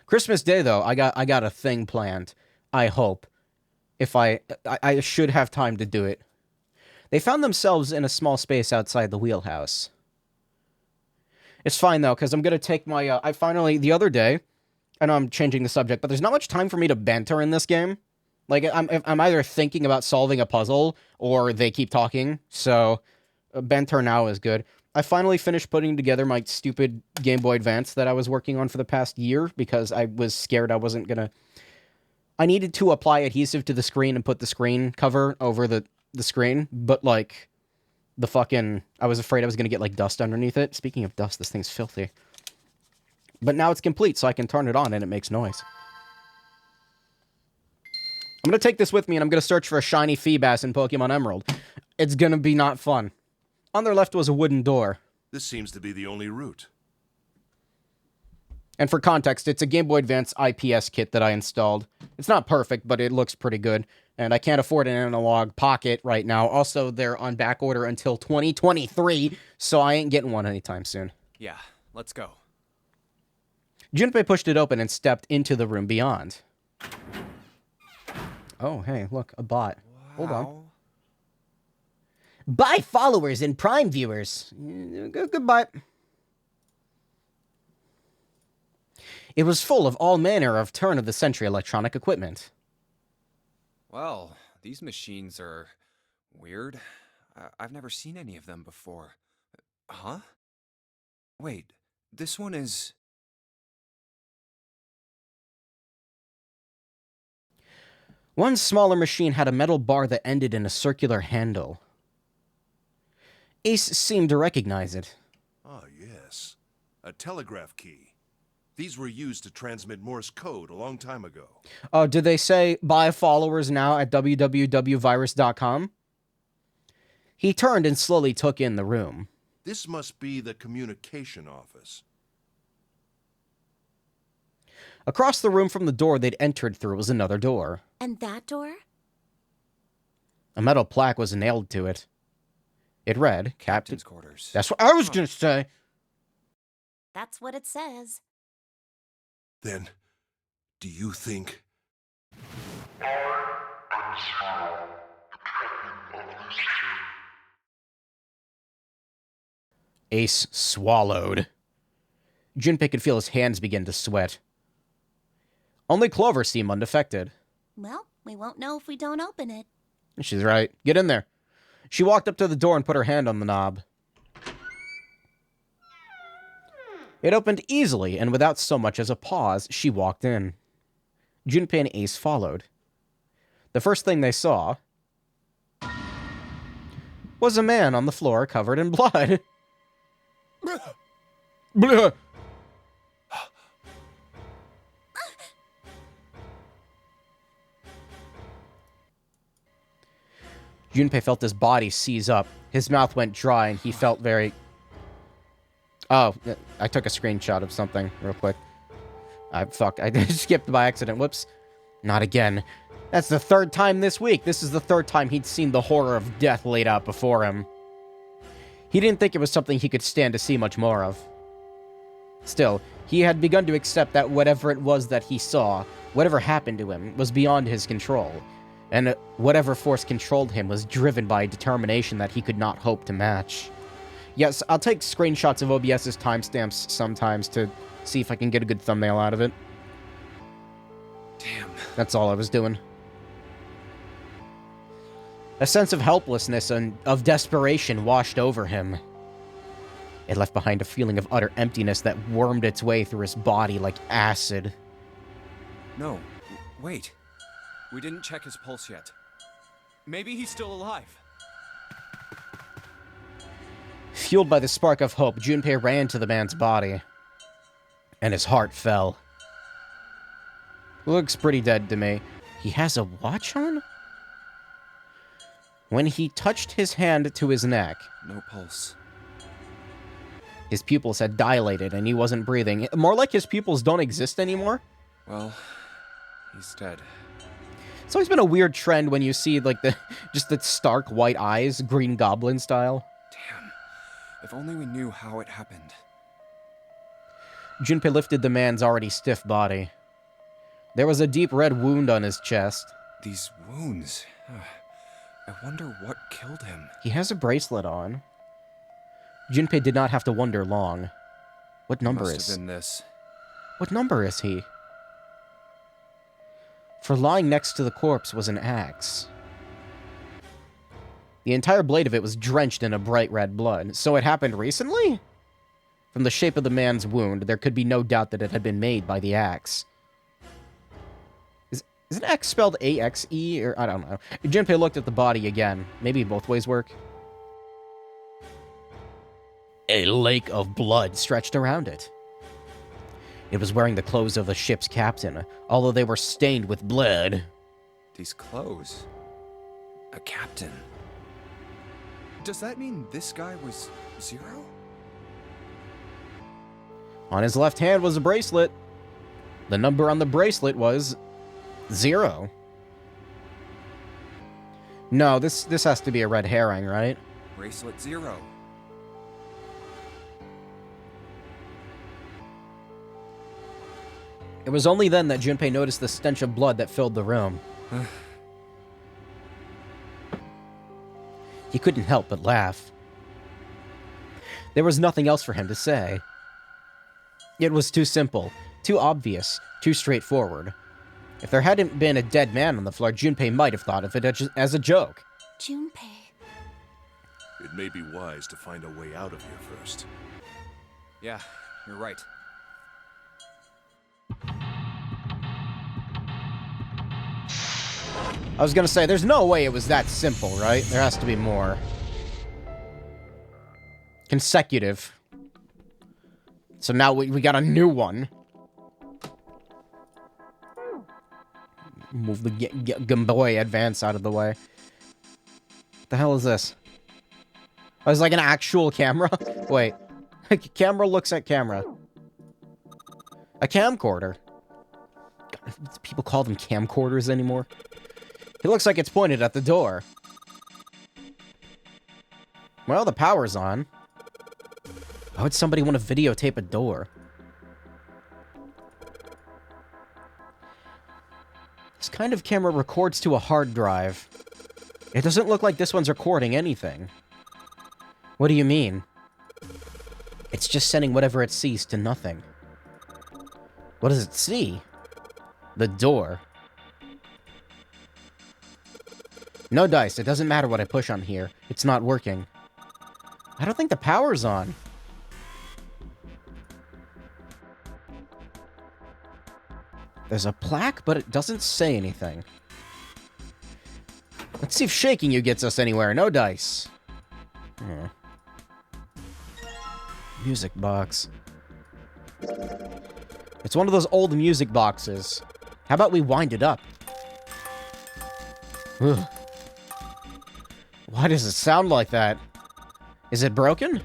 Christmas Day, though, I got a thing planned. I hope. If I should have time to do it. They found themselves in a small space outside the wheelhouse. It's fine, though, because I'm going to take my... I finally, the other day... I know I'm changing the subject, but there's not much time for me to banter in this game. Like, I'm either thinking about solving a puzzle, or they keep talking, so... banter now is good. I finally finished putting together my stupid Game Boy Advance that I was working on for the past year, because I was scared I wasn't going to... I needed to apply adhesive to the screen and put the screen cover over the screen, but, like, the fucking... I was afraid I was going to get, like, dust underneath it. Speaking of dust, this thing's filthy. But now it's complete, so I can turn it on and it makes noise. I'm going to take this with me, and I'm going to search for a shiny Feebas in Pokemon Emerald. It's going to be not fun. On their left was a wooden door. This seems to be the only route. And for context, it's a Game Boy Advance IPS kit that I installed. It's not perfect, but it looks pretty good. And I can't afford an analog pocket right now. Also, they're on back order until 2023, so I ain't getting one anytime soon. Yeah, let's go. Junpei pushed it open and stepped into the room beyond. Oh, hey, look, a bot. Wow. Hold on. Bye, followers and Prime viewers. Goodbye. It was full of all manner of turn-of-the-century electronic equipment. Well, these machines are weird. I've never seen any of them before. Huh? Wait, this one is... One smaller machine had a metal bar that ended in a circular handle. Ace seemed to recognize it. Ah, yes. A telegraph key. These were used to transmit Morse code a long time ago. Did they say, buy followers now at www.virus.com? He turned and slowly took in the room. This must be the communication office. Across the room from the door they'd entered through was another door. And that door? A metal plaque was nailed to it. It read, Captain's quarters. That's what I was gonna say. That's what it says. Then, do you think... Ace swallowed. Junpei could feel his hands begin to sweat. Only Clover seemed undefected. Well, we won't know if we don't open it. She's right. Get in there. She walked up to the door and put her hand on the knob. It opened easily, and without so much as a pause, she walked in. Junpei and Ace followed. The first thing they saw was a man on the floor covered in blood. Blah. Junpei felt his body seize up. His mouth went dry, and he felt very... Oh, I took a screenshot of something real quick. I skipped by accident. Whoops. Not again. That's the third time this week. This is the third time he'd seen the horror of death laid out before him. He didn't think it was something he could stand to see much more of. Still, he had begun to accept that whatever it was that he saw, whatever happened to him, was beyond his control. And whatever force controlled him was driven by a determination that he could not hope to match. Yes, I'll take screenshots of OBS's timestamps sometimes to see if I can get a good thumbnail out of it. Damn. That's all I was doing. A sense of helplessness and of desperation washed over him. It left behind a feeling of utter emptiness that wormed its way through his body like acid. No, wait. We didn't check his pulse yet. Maybe he's still alive. Fueled by the spark of hope, Junpei ran to the man's body. And his heart fell. Looks pretty dead to me. He has a watch on? When he touched his hand to his neck, No pulse. his pupils had dilated and he wasn't breathing. More like his pupils don't exist anymore. Well, he's dead. It's always been a weird trend when you see, like, just the stark white eyes, Green Goblin style. Damn. If only we knew how it happened. Junpei lifted the man's already stiff body. There was a deep red wound on his chest. These wounds. I wonder what killed him. He has a bracelet on. Junpei did not have to wonder long. What number Must is... have been this. What number is he? For lying next to the corpse was an axe. The entire blade of it was drenched in a bright red blood. So it happened recently? From the shape of the man's wound, there could be no doubt that it had been made by the axe. Is an X spelled A-X-E? Or I don't know. Junpei looked at the body again. Maybe both ways work. A lake of blood stretched around it. It was wearing the clothes of the ship's captain, although they were stained with blood. These clothes. A captain. Does that mean this guy was 0? On his left hand was a bracelet. The number on the bracelet was 0. No, this has to be a red herring, right? Bracelet 0. It was only then that Junpei noticed the stench of blood that filled the room. He couldn't help but laugh. There was nothing else for him to say. It was too simple, too obvious, too straightforward. If there hadn't been a dead man on the floor, Junpei might have thought of it as a joke. Junpei. It may be wise to find a way out of here first. Yeah, you're right. I was gonna say, there's no way it was that simple, right? There has to be more. Consecutive. So now we got a new one. Move the Game Boy Advance out of the way. What the hell is this? Oh, it's like an actual camera? Wait. Camera looks at camera. A camcorder. God, people call them camcorders anymore? It looks like it's pointed at the door. Well, the power's on. Why would somebody want to videotape a door? This kind of camera records to a hard drive. It doesn't look like this one's recording anything. What do you mean? It's just sending whatever it sees to nothing. What does it see? The door. No dice. It doesn't matter what I push on here. It's not working. I don't think the power's on. There's a plaque, but it doesn't say anything. Let's see if shaking you gets us anywhere. No dice. Oh. Music box. It's one of those old music boxes. How about we wind it up? Ugh. Why does it sound like that? Is it broken?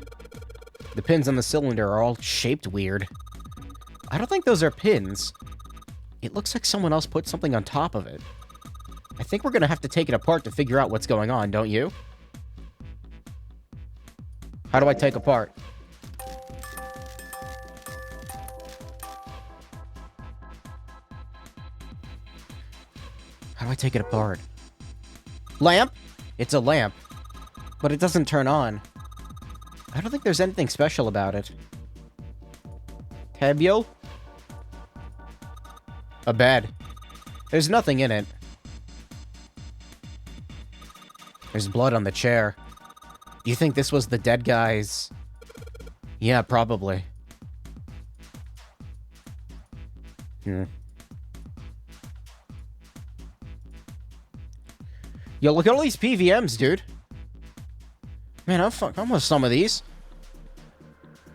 The pins on the cylinder are all shaped weird. I don't think those are pins. It looks like someone else put something on top of it. I think we're gonna have to take it apart to figure out what's going on, don't you? How do I take apart? How do I take it apart? Lamp? It's a lamp. But it doesn't turn on. I don't think there's anything special about it. Table? A bed. There's nothing in it. There's blood on the chair. Do you think this was the dead guy's... Yeah, probably. Yo, look at all these PVMs, dude. Man, I'm with some of these.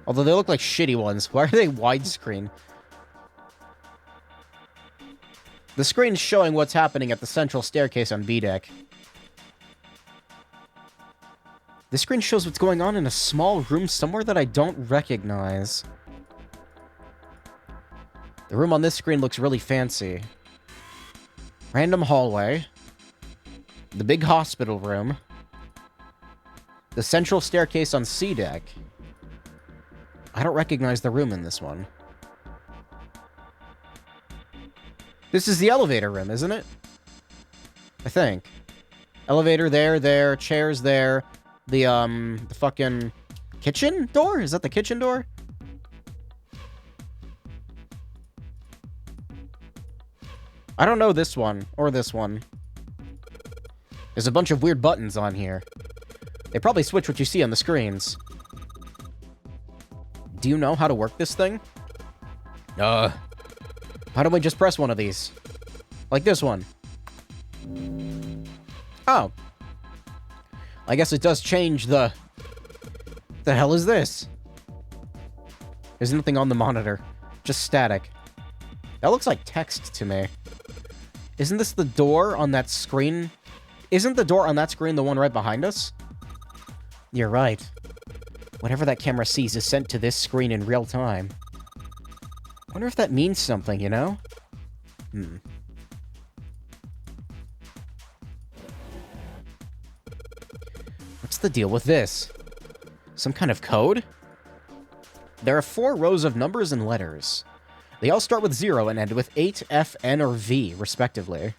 Although they look like shitty ones. Why are they widescreen? The screen's showing what's happening at the central staircase on B deck. This screen shows what's going on in a small room somewhere that I don't recognize. The room on this screen looks really fancy. Random hallway. The big hospital room. The central staircase on C deck. I don't recognize the room in this one. This is the elevator room, isn't it? I think. Elevator there, chairs there. The fucking kitchen door? Is that the kitchen door? I don't know this one, or this one. There's a bunch of weird buttons on here. They probably switch what you see on the screens. Do you know how to work this thing? Why don't we just press one of these? Like this one. Oh. I guess it does change the... The hell is this? There's nothing on the monitor. Just static. That looks like text to me. Isn't this the door on that screen? Isn't the door on that screen the one right behind us? You're right. Whatever that camera sees is sent to this screen in real time. Wonder if that means something, you know? What's the deal with this? Some kind of code? There are 4 rows of numbers and letters. They all start with 0 and end with 8, F, N, or V, respectively.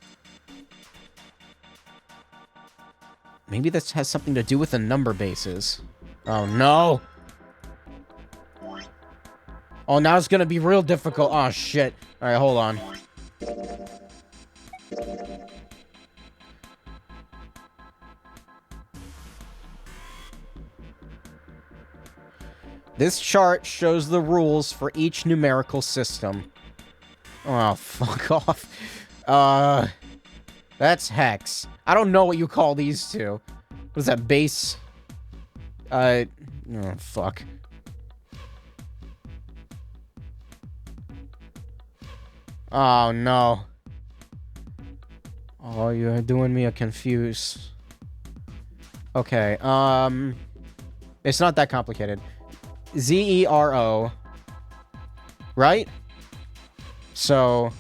Maybe this has something to do with the number bases. Oh, no! Oh, now it's gonna be real difficult. Oh, shit. Alright, hold on. This chart shows the rules for each numerical system. Oh, fuck off. That's hex. I don't know what you call these two. What is that, base? Oh, fuck. Oh, no. Oh, you're doing me a confuse. Okay, it's not that complicated. Z-E-R-O. Right? So...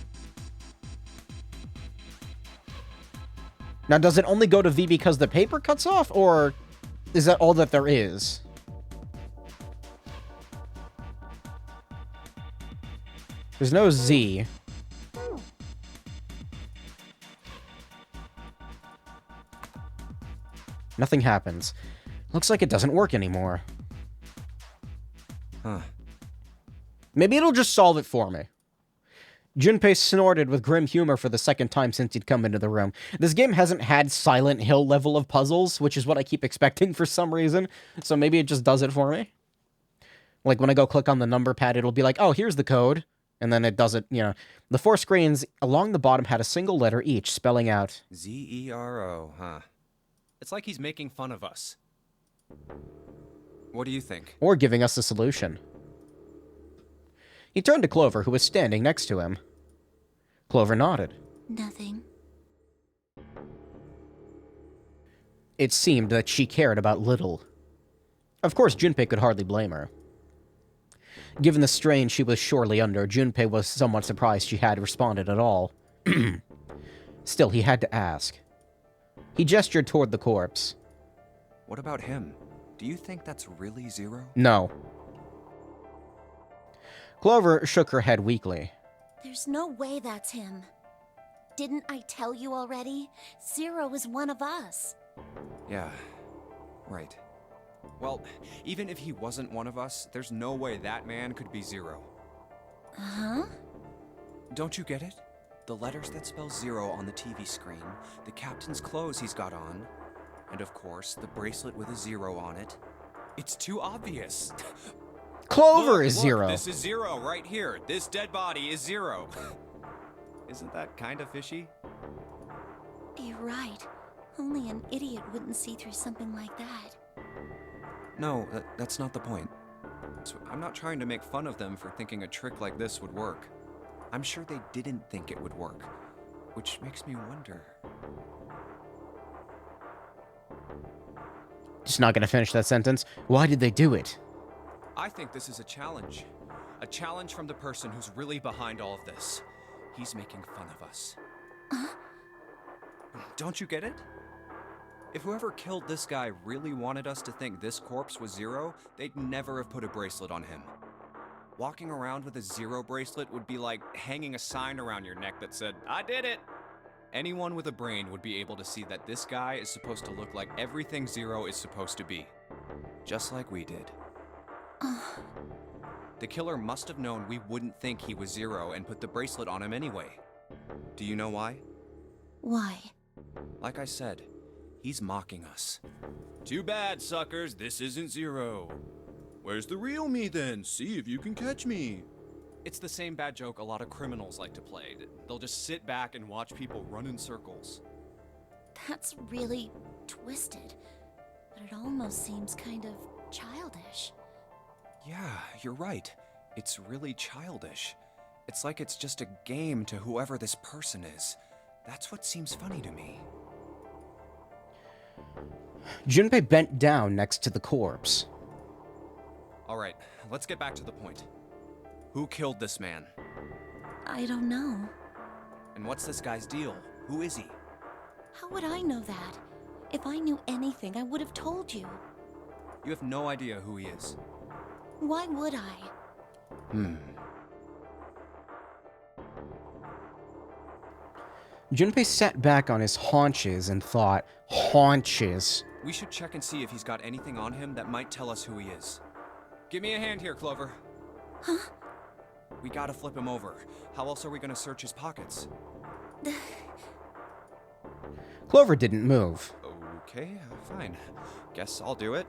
Now, does it only go to V because the paper cuts off, or is that all that there is? There's no Z. Nothing happens. Looks like it doesn't work anymore. Huh. Maybe it'll just solve it for me. Junpei snorted with grim humor for the second time since he'd come into the room. This game hasn't had Silent Hill level of puzzles, which is what I keep expecting for some reason, so maybe it just does it for me. Like, when I go click on the number pad, it'll be like, oh, here's the code, and then it does it, you know. The 4 screens along the bottom had a single letter each, spelling out... Z-E-R-O, huh? It's like he's making fun of us. What do you think? Or giving us a solution. He turned to Clover, who was standing next to him. Clover nodded. Nothing. It seemed that she cared about little. Of course, Junpei could hardly blame her. Given the strain she was surely under, Junpei was somewhat surprised she had responded at all. Still, he had to ask. He gestured toward the corpse. What about him? Do you think that's really 0? No. Clover shook her head weakly. There's no way that's him. Didn't I tell you already? 0 is one of us. Yeah, right. Well, even if he wasn't one of us, there's no way that man could be 0. Huh? Don't you get it? The letters that spell 0 on the TV screen, the captain's clothes he's got on, and of course, the bracelet with a 0 on it. It's too obvious. Clover is Look, 0. This is 0 right here. This dead body is 0. Isn't that kind of fishy? You're right. Only an idiot wouldn't see through something like that. No, that's not the point. experts. I'm not trying to make fun of them for thinking a trick like this would work. I'm sure they didn't think it would work, which makes me wonder. Just not gonna finish that sentence. Why did they do it? I think this is a challenge. A challenge from the person who's really behind all of this. He's making fun of us. Don't you get it? If whoever killed this guy really wanted us to think this corpse was Zero, they'd never have put a bracelet on him. Walking around with a Zero bracelet would be like hanging a sign around your neck that said, "I did it!" Anyone with a brain would be able to see that this guy is supposed to look like everything Zero is supposed to be. Just like we did. The killer must have known we wouldn't think he was Zero and put the bracelet on him anyway. Do you know why? Why? Like I said, he's mocking us. Too bad, suckers, this isn't Zero. Where's the real me then? See if you can catch me. It's the same bad joke a lot of criminals like to play. They'll just sit back and watch people run in circles. That's really twisted, but it almost seems kind of childish. Yeah, you're right. It's really childish. It's like it's just a game to whoever this person is. That's what seems funny to me. Junpei bent down next to the corpse. Alright, let's get back to the point. Who killed this man? I don't know. And what's this guy's deal? Who is he? How would I know that? If I knew anything, I would have told you. You have no idea who he is. Why would I? Junpei sat back on his haunches and thought, haunches. We should check and see if he's got anything on him that might tell us who he is. Give me a hand here, Clover. Huh? We gotta flip him over. How else are we gonna search his pockets? Clover didn't move. Okay, fine. Guess I'll do it.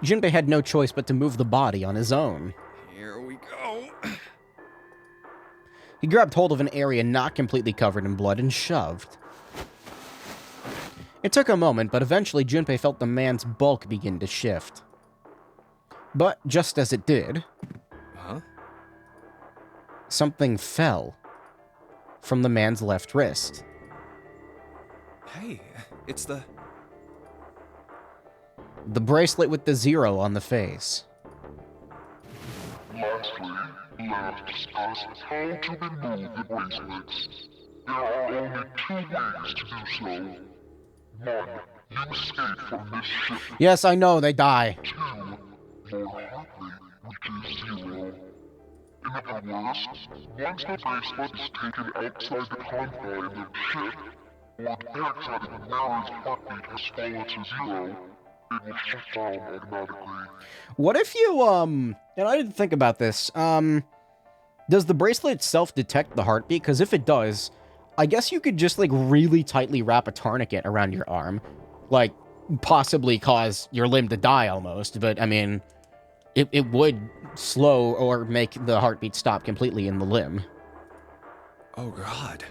Junpei had no choice but to move the body on his own. Here we go. He grabbed hold of an area not completely covered in blood and shoved. It took a moment, but eventually Junpei felt the man's bulk begin to shift. But just as it did, Huh? something fell from the man's left wrist. Hey, it's the... The bracelet with the 0 on the face. Lastly, let us discuss how to remove the bracelets. There are only 2 ways to do so. 1. You escape from this ship. Yes, I know, they die. 2. More hardly, which is 0. In other words, once the bracelet is taken outside the confine of the ship, or detects that the Mary's heartbeat has fallen to 0, it will shut down automatically. What if you, and I didn't think about this, does the bracelet itself detect the heartbeat? Because if it does, I guess you could just, like, really tightly wrap a tourniquet around your arm. Like, possibly cause your limb to die almost, but, I mean, it would slow or make the heartbeat stop completely in the limb. Oh god.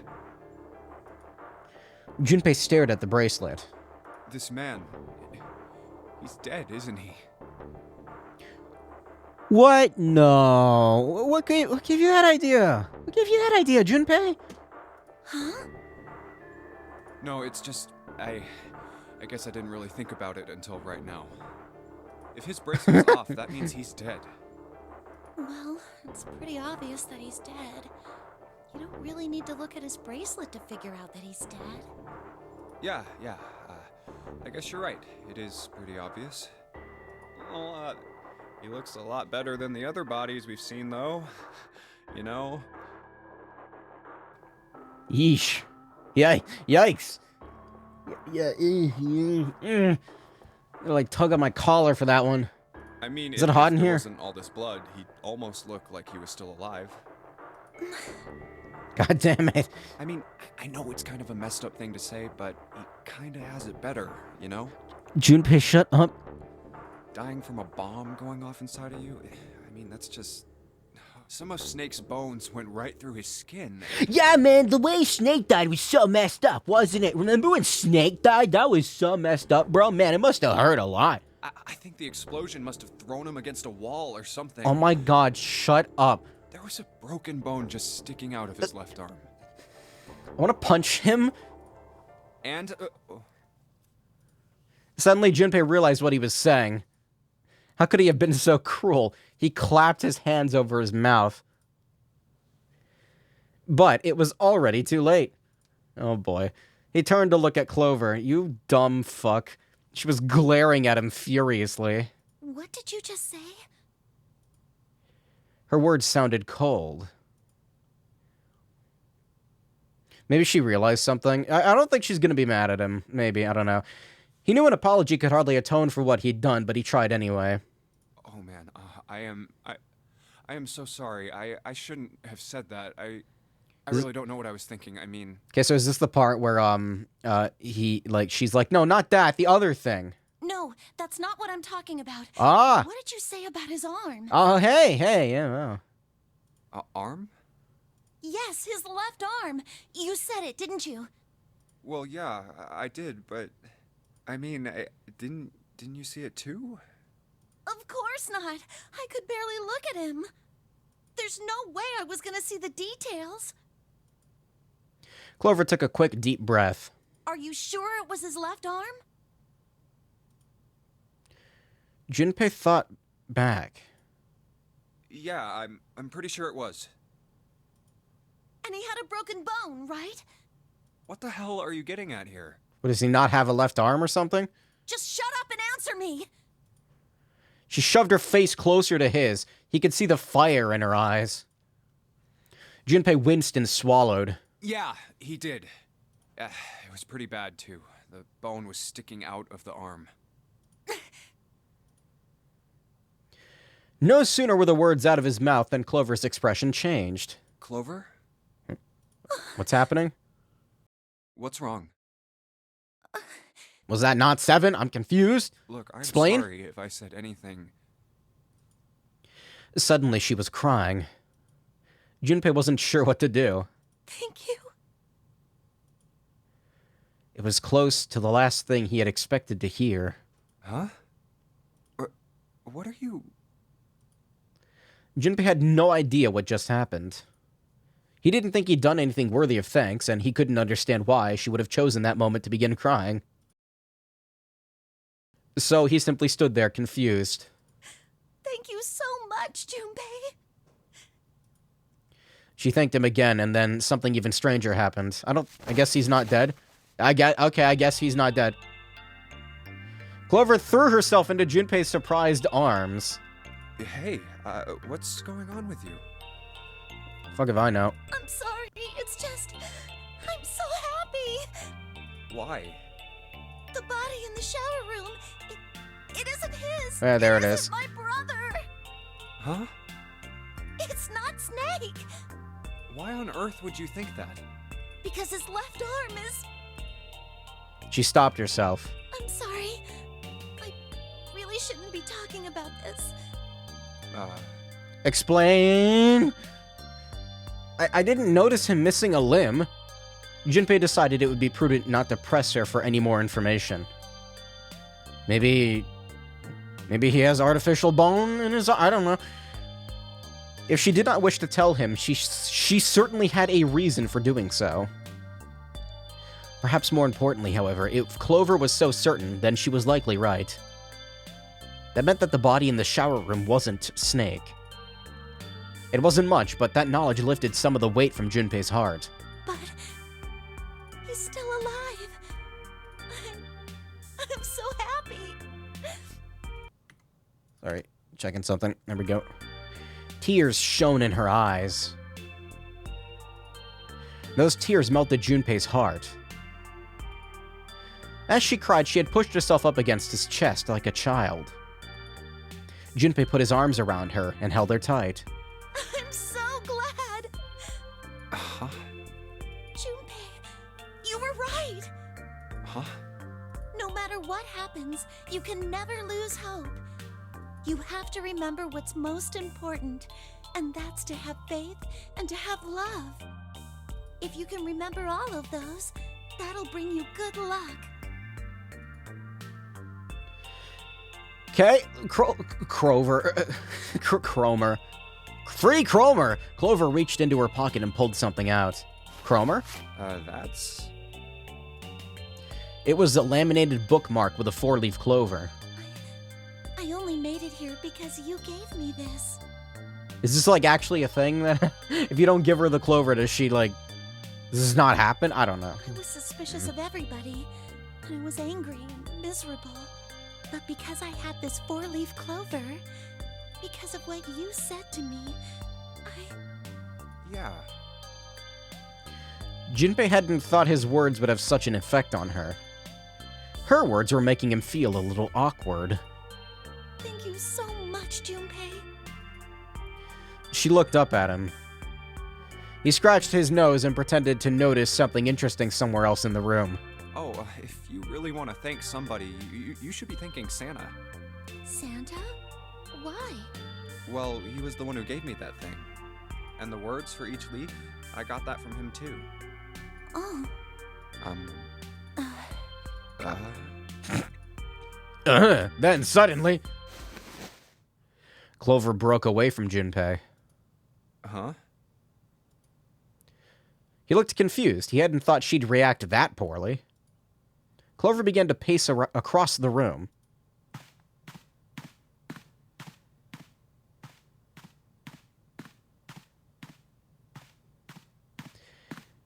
Junpei stared at the bracelet. This man... He's dead, isn't he? What? No. What gave you that idea? What gave you that idea, Junpei? Huh? No, it's just... I guess I didn't really think about it until right now. If his bracelet's off, that means he's dead. Well, it's pretty obvious that he's dead. You don't really need to look at his bracelet to figure out that he's dead. Yeah. I guess you're right. It is pretty obvious. Well, he looks a lot better than the other bodies we've seen, though. You know? Yeesh. Yikes. Like, tug on my collar for that one. I mean, Is it hot in if there here? wasn't all this blood, he'd almost look like he was still alive. God damn it. I mean, I know it's kind of a messed up thing to say, but he kinda has it better, you know? Junpei, shut up. Dying from a bomb going off inside of you? I mean, that's just... Some of Snake's bones went right through his skin. Yeah, man, the way Snake died was so messed up, wasn't it? Remember when Snake died? That was so messed up, bro. Man, it must have hurt a lot. I think the explosion must have thrown him against a wall or something. Oh my god, shut up. There was a broken bone just sticking out of his left arm. I want to punch him. And, Suddenly, Junpei realized what he was saying. How could he have been so cruel? He clapped his hands over his mouth. But it was already too late. Oh boy. He turned to look at Clover. You dumb fuck. She was glaring at him furiously. What did you just say? Her words sounded cold. Maybe she realized something. I don't think she's gonna be mad at him. Maybe, I don't know. He knew an apology could hardly atone for what he'd done, but he tried anyway. oh man, I am so sorry. I shouldn't have said that. I really don't know what I was thinking. I mean... Okay, so is this the part where, she's like, no, not that, the other thing. No, that's not what I'm talking about. Ah! What did you say about his arm? Oh, hey, yeah, wow. Arm? Yes, his left arm. You said it, didn't you? Well, yeah, I did, but... I mean, didn't you see it too? Of course not. I could barely look at him. There's no way I was gonna see the details. Clover took a quick, deep breath. Are you sure it was his left arm? Junpei thought back. Yeah, I'm pretty sure it was. And he had a broken bone, right? What the hell are you getting at here? What, does he not have a left arm or something? Just shut up and answer me! She shoved her face closer to his. He could see the fire in her eyes. Junpei winced and swallowed. Yeah, he did. It was pretty bad, too. The bone was sticking out of the arm. No sooner were the words out of his mouth than Clover's expression changed. Clover? What's happening? What's wrong? Was that not 7? I'm confused. Look, I'm Explain? sorry if I said anything. Suddenly, she was crying. Junpei wasn't sure what to do. Thank you. It was close to the last thing he had expected to hear. Huh? What are you... Junpei had no idea what just happened. He didn't think he'd done anything worthy of thanks, and he couldn't understand why she would have chosen that moment to begin crying. So he simply stood there, confused. Thank you so much, Junpei. She thanked him again, and then something even stranger happened. I guess he's not dead. I guess he's not dead. Clover threw herself into Junpei's surprised arms. Hey, what's going on with you? Fuck if I know. I'm sorry, it's just... I'm so happy! Why? The body in the shower room, it isn't his! Yeah, there it isn't is. My brother! Huh? It's not Snake! Why on earth would you think that? Because his left arm is... She stopped herself. I'm sorry. I really shouldn't be talking about this. Explain! I didn't notice him missing a limb. Junpei decided it would be prudent not to press her for any more information. Maybe he has artificial bone in his... I don't know. If she did not wish to tell him, she certainly had a reason for doing so. Perhaps more importantly, however, if Clover was so certain, then she was likely right. That meant that the body in the shower room wasn't Snake. It wasn't much, but that knowledge lifted some of the weight from Junpei's heart. But... he's still alive. I'm so happy. Sorry, checking something. There we go. Tears shone in her eyes. Those tears melted Junpei's heart. As she cried, she had pushed herself up against his chest like a child. Junpei put his arms around her and held her tight. I'm so glad. Huh? Junpei, you were right. Huh? No matter what happens, you can never lose hope. You have to remember what's most important, and that's to have faith and to have love. If you can remember all of those, that'll bring you good luck. Okay, Crover. Cromer. Free Cromer! Clover reached into her pocket and pulled something out. Cromer? That's... It was a laminated bookmark with a 4-leaf clover. I only made it here because you gave me this. Is this, like, actually a thing that if you don't give her the clover, does she, like, does this not happen? I don't know. I was suspicious of everybody, and I was angry and miserable. But because I had this 4-leaf clover, because of what you said to me, Yeah. Junpei hadn't thought his words would have such an effect on her. Her words were making him feel a little awkward. Thank you so much, Junpei. She looked up at him. He scratched his nose and pretended to notice something interesting somewhere else in the room. Oh, if you really want to thank somebody, you should be thanking Santa. Santa? Why? Well, he was the one who gave me that thing. And the words for each leaf, I got that from him too. Oh. Then suddenly... Clover broke away from Junpei. Huh? He looked confused. He hadn't thought she'd react that poorly. Clover began to pace across the room.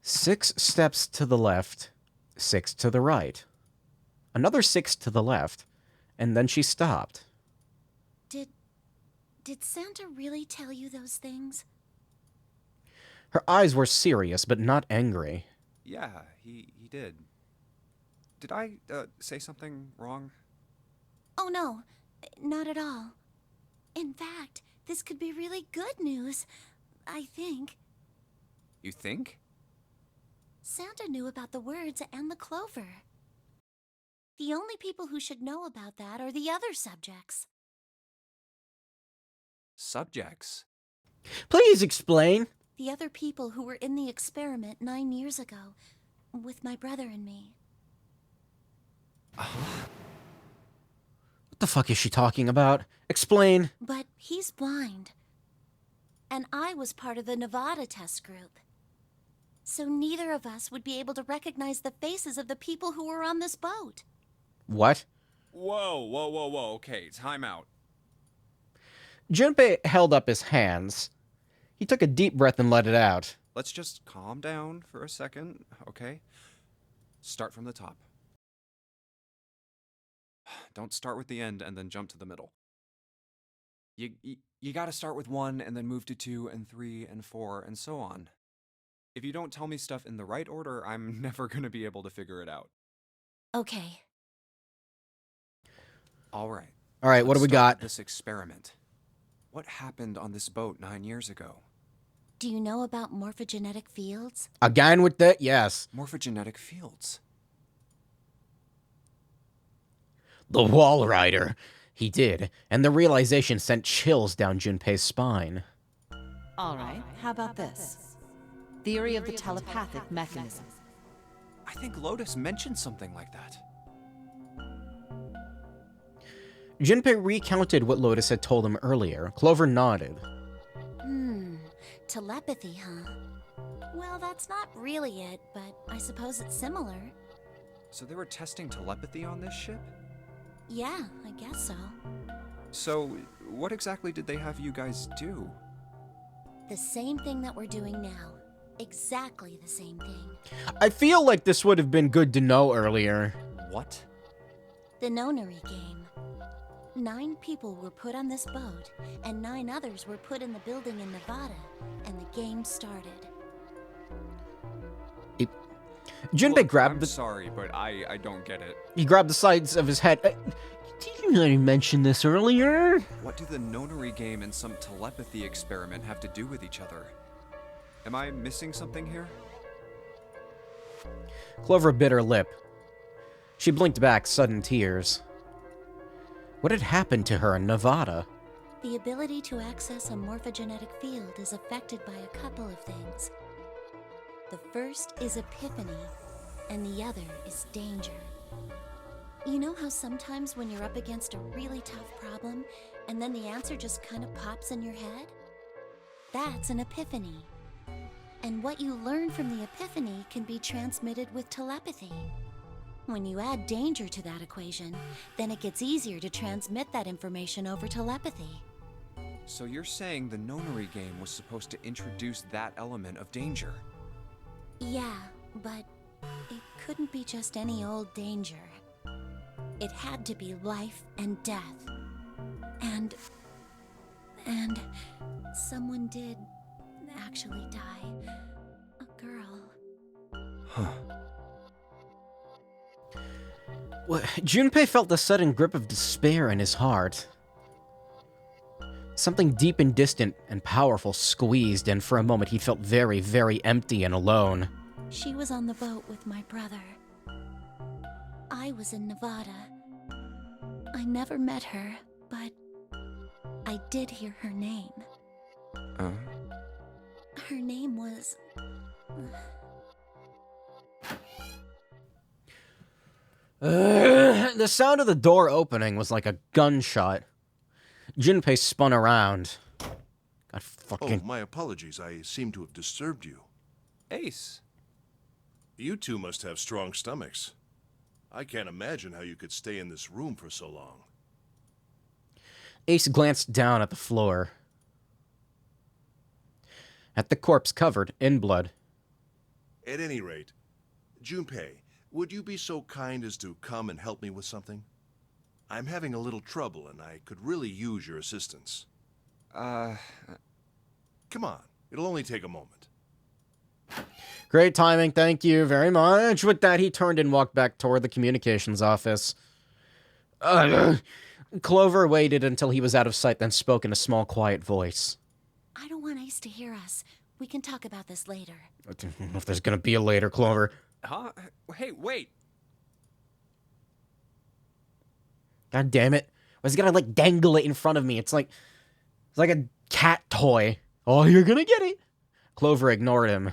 Six steps to the left, 6 to the right. Another 6 to the left, and then she stopped. Did Santa really tell you those things? Her eyes were serious, but not angry. Yeah, he did. Did I, say something wrong? Oh no, not at all. In fact, this could be really good news, I think. You think? Santa knew about the words and the clover. The only people who should know about that are the other subjects. Subjects? Please explain. The other people who were in the experiment 9 years ago, with my brother and me. What the fuck is she talking about? Explain. But he's blind. And I was part of the Nevada test group. So neither of us would be able to recognize the faces of the people who were on this boat. What? Whoa, okay, time out. Junpei held up his hands. He took a deep breath and let it out. Let's just calm down for a second, okay? Start from the top. Don't start with the end and then jump to the middle. You gotta start with 1 and then move to 2 and 3 and 4 and so on. If you don't tell me stuff in the right order, I'm never gonna be able to figure it out. Okay. All right. All right, what do we Let's start got? with this experiment. What happened on this boat 9 years ago? Do you know about morphogenetic fields? Again with that? Yes. Morphogenetic fields. The Wall Rider. He did, and the realization sent chills down Junpei's spine. All right, how about this? Theory of the telepathic mechanism. I think Lotus mentioned something like that. Junpei recounted what Lotus had told him earlier. Clover nodded. Telepathy, huh? Well, that's not really it, but I suppose it's similar. So they were testing telepathy on this ship? Yeah, I guess so. So, what exactly did they have you guys do? The same thing that we're doing now. Exactly the same thing. I feel like this would have been good to know earlier. What? The nonary game. 9 people were put on this boat, and 9 others were put in the building in Nevada, and the game started. Junpei Look, grabbed I'm the... sorry, but I don't get it. He grabbed the sides of his head. Did you not mention this earlier? What do the nonary game and some telepathy experiment have to do with each other? Am I missing something here? Clover bit her lip. She blinked back, sudden tears. What had happened to her in Nevada? The ability to access a morphogenetic field is affected by a couple of things. The first is epiphany, and the other is danger. You know how sometimes when you're up against a really tough problem, and then the answer just kind of pops in your head? That's an epiphany. And what you learn from the epiphany can be transmitted with telepathy. When you add danger to that equation, then it gets easier to transmit that information over telepathy. So you're saying the nonary game was supposed to introduce that element of danger? Yeah, but it couldn't be just any old danger. It had to be life and death. And someone did actually die. A girl. Huh. Junpei felt the sudden grip of despair in his heart. Something deep and distant and powerful squeezed, and for a moment he felt very, very empty and alone. She was on the boat with my brother. I was in Nevada. I never met her, but I did hear her name. Her name was... The sound of the door opening was like a gunshot. Junpei spun around. God fucking... Oh, my apologies. I seem to have disturbed you. Ace. You two must have strong stomachs. I can't imagine how you could stay in this room for so long. Ace glanced down at the floor. At the corpse covered in blood. At any rate, Junpei, would you be so kind as to come and help me with something? I'm having a little trouble, and I could really use your assistance. Come on. It'll only take a moment. Great timing, thank you very much. With that, he turned and walked back toward the communications office. Clover waited until he was out of sight, then spoke in a small, quiet voice. I don't want Ace to hear us. We can talk about this later. If there's gonna be a later, Clover. Huh? Hey, wait! God damn it. Why's he gotta, like, dangle it in front of me? It's like a cat toy. Oh, you're gonna get it. Clover ignored him.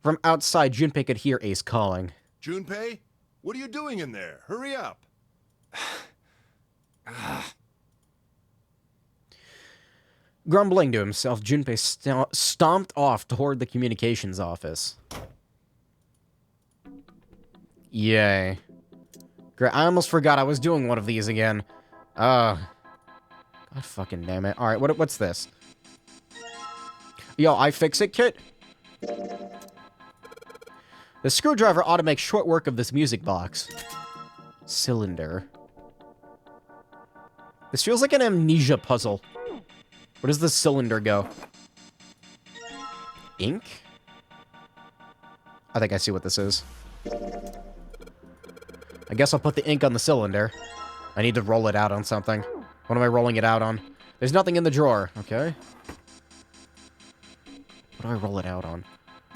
From outside, Junpei could hear Ace calling. Junpei? What are you doing in there? Hurry up. Grumbling to himself, Junpei stomped off toward the communications office. Yay. Great. I almost forgot I was doing one of these again. God fucking damn it. Alright, what's this? Yo, iFixit kit? The screwdriver ought to make short work of this music box. Cylinder. This feels like an amnesia puzzle. Where does the cylinder go? Ink? I think I see what this is. I guess I'll put the ink on the cylinder. I need to roll it out on something. What am I rolling it out on? There's nothing in the drawer. Okay. What do I roll it out on?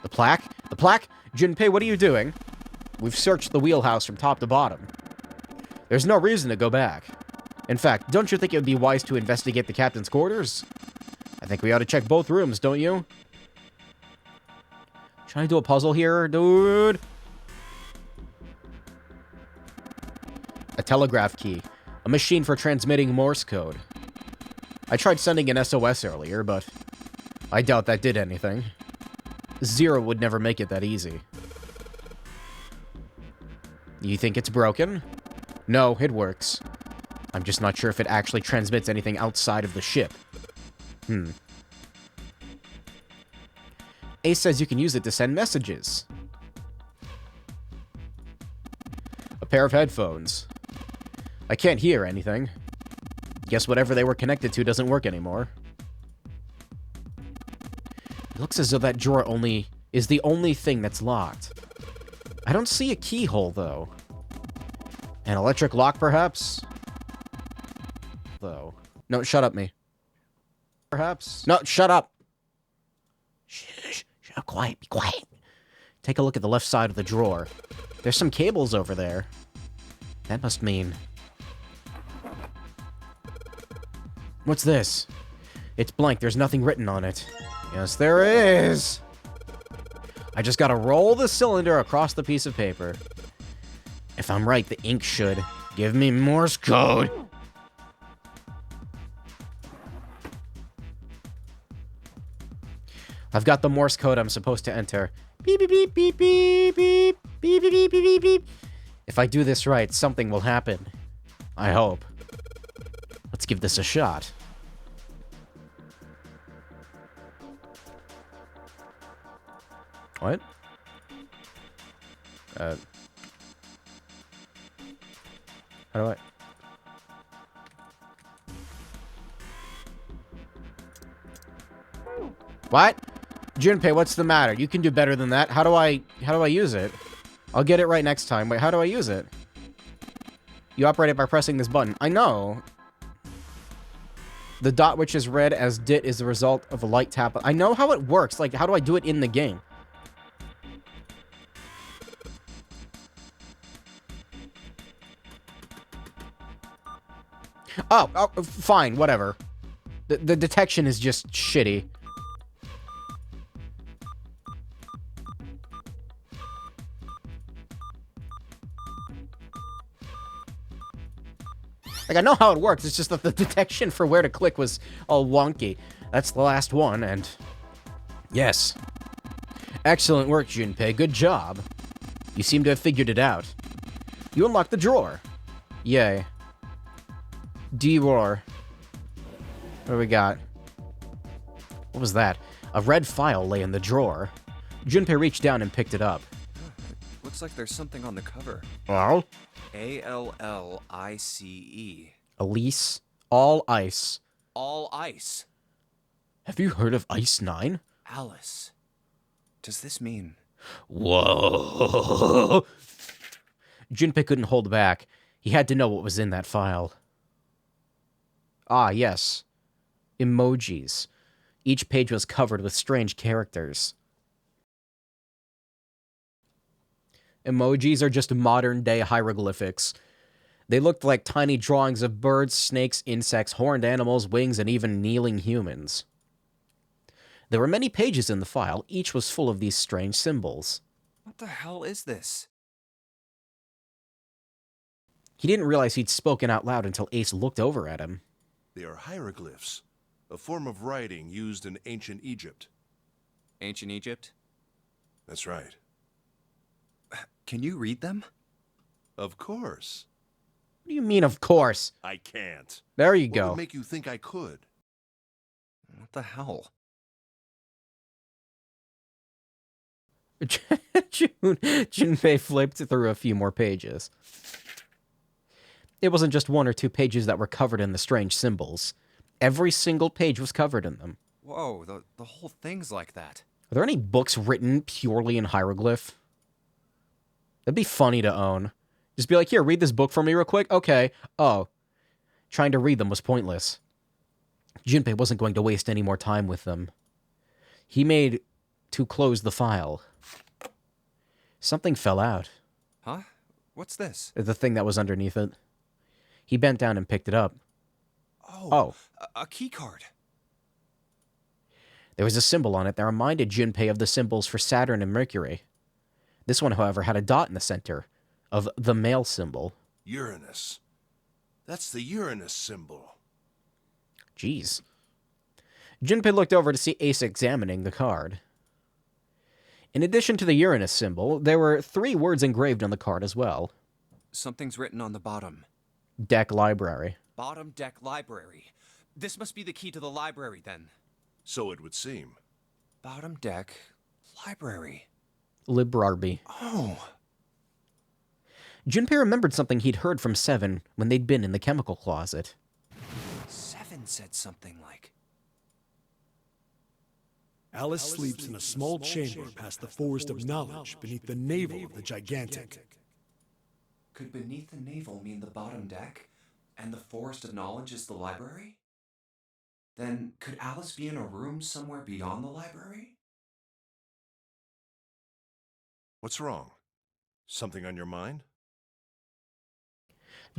The plaque? The plaque? Junpei, what are you doing? We've searched the wheelhouse from top to bottom. There's no reason to go back. In fact, don't you think it would be wise to investigate the captain's quarters? I think we ought to check both rooms, don't you? Trying to do a puzzle here, dude. A telegraph key. A machine for transmitting Morse code. I tried sending an SOS earlier, but I doubt that did anything. Zero would never make it that easy. You think it's broken? No, it works. I'm just not sure if it actually transmits anything outside of the ship. Ace says you can use it to send messages. A pair of headphones. I can't hear anything. Guess whatever they were connected to doesn't work anymore. It looks as though that drawer is the only thing that's locked. I don't see a keyhole, though. An electric lock, perhaps? Though. No, shut up, me. Perhaps? No, shut up! Shh, shut up, quiet, be quiet. Take a look at the left side of the drawer. There's some cables over there. That must mean... What's this? It's blank, there's nothing written on it. Yes, there is! I just gotta roll the cylinder across the piece of paper. If I'm right, the ink should give me Morse code. I've got the Morse code I'm supposed to enter. Beep, beep, beep, beep, beep, beep, beep, beep, beep, beep, beep. If I do this right, something will happen. I hope. Let's give this a shot. What? How do I... What? Junpei, what's the matter? You can do better than that. How do I use it? I'll get it right next time. Wait, how do I use it? You operate it by pressing this button. I know. The dot which is read as dit is the result of a light tap. I know how it works. Like, how do I do it in the game? Oh, fine, whatever. The detection is just shitty. Like, I know how it works, it's just that the detection for where to click was all wonky. That's the last one, and... Yes. Excellent work, Junpei. Good job. You seem to have figured it out. You unlocked the drawer. Yay. D-roar. What do we got? What was that? A red file lay in the drawer. Junpei reached down and picked it up. Looks like there's something on the cover. Well? A-L-L-I-C-E. Elise. All ice. All ice. Have you heard of Ice 9? Alice. Does this mean... Whoa. Junpei couldn't hold back. He had to know what was in that file. Ah, yes. Emojis. Each page was covered with strange characters. Emojis are just modern-day hieroglyphics. They looked like tiny drawings of birds, snakes, insects, horned animals, wings, and even kneeling humans. There were many pages in the file. Each was full of these strange symbols. What the hell is this? He didn't realize he'd spoken out loud until Ace looked over at him. They are hieroglyphs, a form of writing used in ancient Egypt. Ancient Egypt? That's right. Can you read them? Of course. What do you mean, of course? I can't. There you What go. would make you think I could? What the hell? Junpei flipped through a few more pages. It wasn't just one or two pages that were covered in the strange symbols. Every single page was covered in them. Whoa, the whole thing's like that. Are there any books written purely in hieroglyph? That'd be funny to own. Just be like, here, read this book for me real quick. Okay. Oh. Trying to read them was pointless. Junpei wasn't going to waste any more time with them. He made to close the file. Something fell out. Huh? What's this? The thing that was underneath it. He bent down and picked it up. Oh. A key card. There was a symbol on it that reminded Junpei of the symbols for Saturn and Mercury. This one, however, had a dot in the center of the male symbol. Uranus. That's the Uranus symbol. Jeez. Junpei looked over to see Ace examining the card. In addition to the Uranus symbol, there were 3 words engraved on the card as well. Something's written on the bottom. Deck library. Bottom deck library. This must be the key to the library, then. So it would seem. Bottom deck library. Librarby. Oh. Junpei remembered something he'd heard from Seven when they'd been in the chemical closet. Seven said something like... Alice sleeps in a small chamber past the Forest of Knowledge beneath the navel of the Gigantic. Could beneath the navel mean the bottom deck, and the Forest of Knowledge is the library? Then could Alice be in a room somewhere beyond the library? What's wrong? Something on your mind?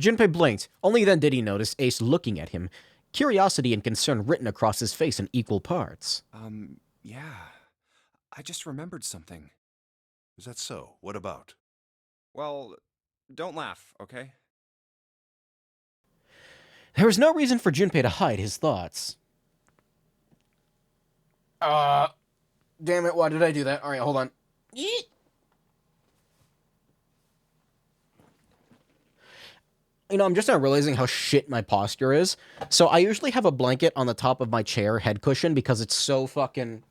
Junpei blinked. Only then did he notice Ace looking at him, curiosity and concern written across his face in equal parts. Yeah. I just remembered something. Is that so? What about? Well, don't laugh, okay? There was no reason for Junpei to hide his thoughts. Damn it, why did I do that? Alright, hold on. Yeet. You know, I'm just now realizing how shit my posture is. So I usually have a blanket on the top of my chair head cushion because it's so fucking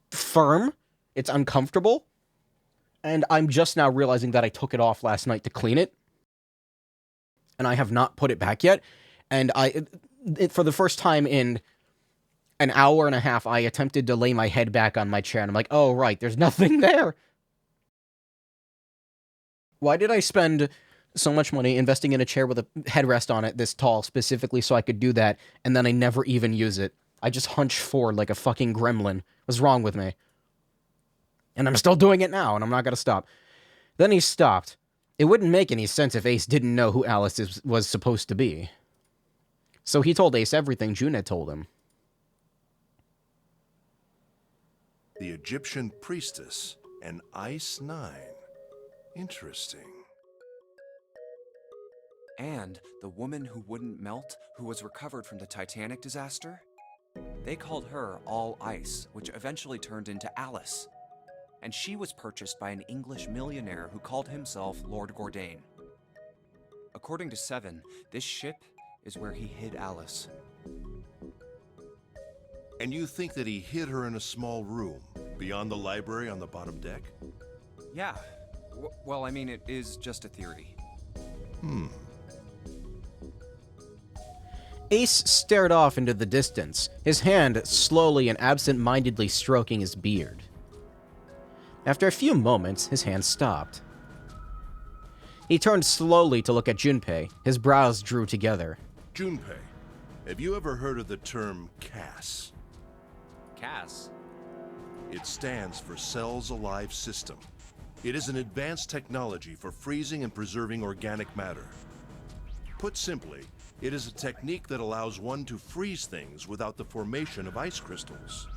firm. It's uncomfortable. And I'm just now realizing that I took it off last night to clean it. And I have not put it back yet. And for the first time in an hour and a half, I attempted to lay my head back on my chair. And I'm like, oh, right, there's nothing there. Why did I spend so much money investing in a chair with a headrest on it this tall specifically so I could do that, and then I never even use it? I just hunch forward like a fucking gremlin. What's wrong with me? And I'm still doing it now, and I'm not gonna stop. Then he stopped. It wouldn't make any sense if Ace didn't know who Alice was supposed to be. So he told Ace everything June had told him. The Egyptian priestess, an Ice 9. Interesting. And the woman who wouldn't melt, who was recovered from the Titanic disaster? They called her All Ice, which eventually turned into Alice. And she was purchased by an English millionaire who called himself Lord Gordain. According to Seven, this ship is where he hid Alice. And you think that he hid her in a small room, beyond the library on the bottom deck? Yeah. Well, I mean, it is just a theory. Ace stared off into the distance, his hand slowly and absent-mindedly stroking his beard. After a few moments, his hand stopped. He turned slowly to look at Junpei. His brows drew together. Junpei, have you ever heard of the term CAS? Cass? It stands for Cells Alive System. It is an advanced technology for freezing and preserving organic matter. Put simply, it is a technique that allows one to freeze things without the formation of ice crystals.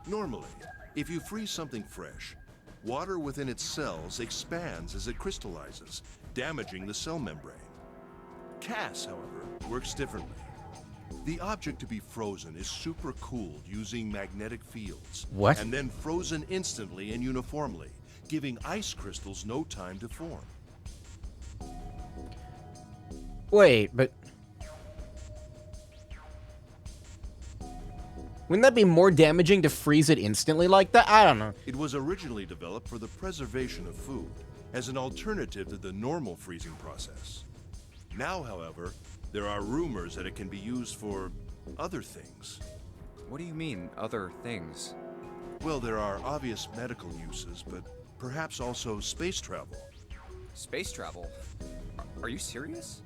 Normally, if you freeze something fresh, water within its cells expands as it crystallizes, damaging the cell membrane. CAS, however, works differently. The object to be frozen is supercooled using magnetic fields. What? And then frozen instantly and uniformly, giving ice crystals no time to form. Wait, but... wouldn't that be more damaging to freeze it instantly like that? I don't know. It was originally developed for the preservation of food, as an alternative to the normal freezing process. Now, however, there are rumors that it can be used for other things. What do you mean, other things? Well, there are obvious medical uses, but perhaps also space travel. Space travel? Are you serious?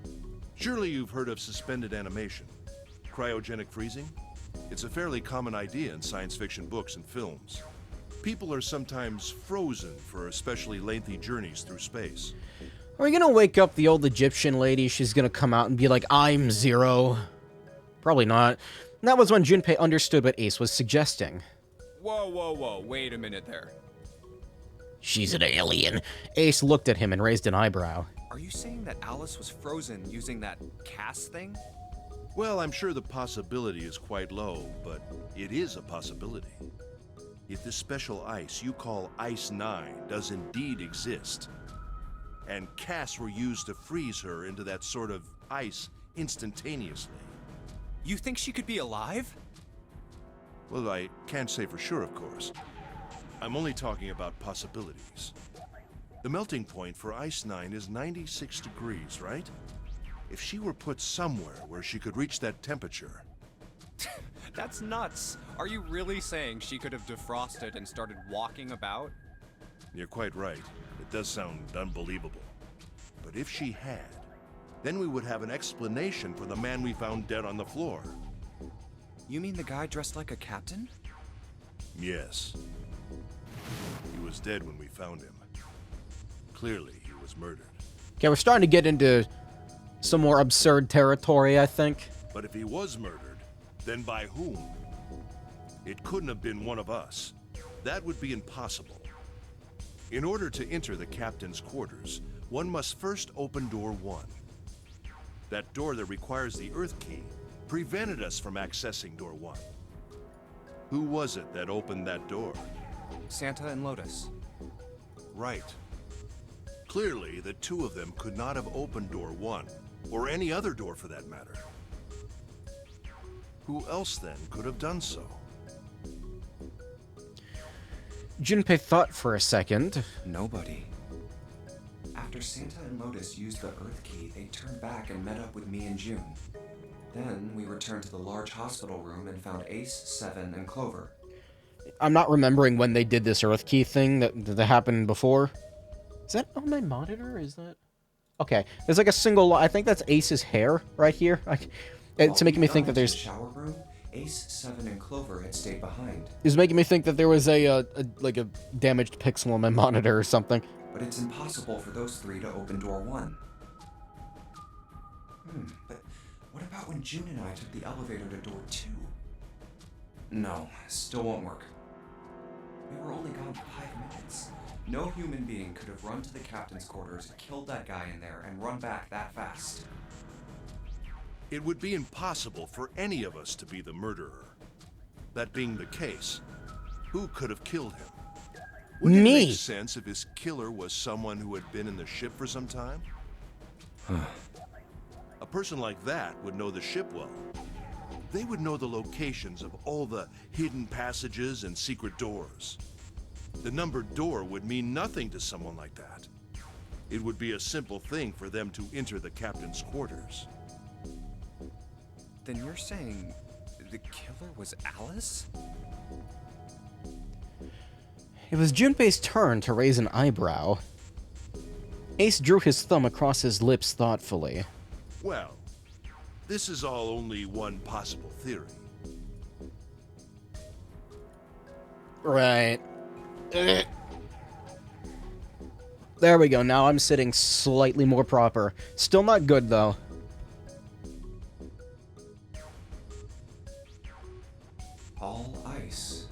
Surely you've heard of suspended animation. Cryogenic freezing? It's a fairly common idea in science fiction books and films. People are sometimes frozen for especially lengthy journeys through space. Are we gonna wake up the old Egyptian lady? She's gonna come out and be like, I'm Zero. Probably not. That was when Junpei understood what Ace was suggesting. Whoa, wait a minute there. She's an alien. Ace looked at him and raised an eyebrow. Are you saying that Alice was frozen using that CAS thing? Well, I'm sure the possibility is quite low, but it is a possibility. If this special ice you call Ice 9 does indeed exist, and CAS were used to freeze her into that sort of ice instantaneously. You think she could be alive? Well, I can't say for sure, of course. I'm only talking about possibilities. The melting point for Ice 9 is 96 degrees, right? If she were put somewhere where she could reach that temperature... That's nuts. Are you really saying she could have defrosted and started walking about? You're quite right. It does sound unbelievable. But if she had, then we would have an explanation for the man we found dead on the floor. You mean the guy dressed like a captain? Yes. He was dead when we found him. Clearly, he was murdered. Okay, we're starting to get into some more absurd territory, I think. But if he was murdered, then by whom? It couldn't have been one of us. That would be impossible. In order to enter the captain's quarters, one must first open door 1. That door that requires the Earth key prevented us from accessing door 1. Who was it that opened that door? Santa and Lotus. Right. Clearly, the two of them could not have opened door 1, or any other door for that matter. Who else then could have done so? Junpei thought for a second. Nobody. After Santa and Lotus used the Earth key, they turned back and met up with me and June. Then we returned to the large hospital room and found Ace, Seven, and Clover. I'm not remembering when they did this Earth key thing that happened before. Is that on my monitor? Is that... Okay, there's like a single... I think that's Ace's hair right here. It's making me think that there's... The shower room, Ace, Seven, and Clover had stayed behind. It's making me think that there was a damaged pixel on my monitor or something. But it's impossible for those three to open door 1. But what about when June and I took the elevator to door 2? No, still won't work. We were only gone 5 minutes. No human being could have run to the captain's quarters, killed that guy in there, and run back that fast. It would be impossible for any of us to be the murderer. That being the case, who could have killed him? Wouldn't it make sense if his killer was someone who had been in the ship for some time? A person like that would know the ship well. They would know the locations of all the hidden passages and secret doors. The numbered door would mean nothing to someone like that. It would be a simple thing for them to enter the captain's quarters. Then you're saying the killer was Alice? It was Junpei's turn to raise an eyebrow. Ace drew his thumb across his lips thoughtfully. Well, this is all only one possible theory. Right. There we go. Now I'm sitting slightly more proper. Still not good, though. All ice,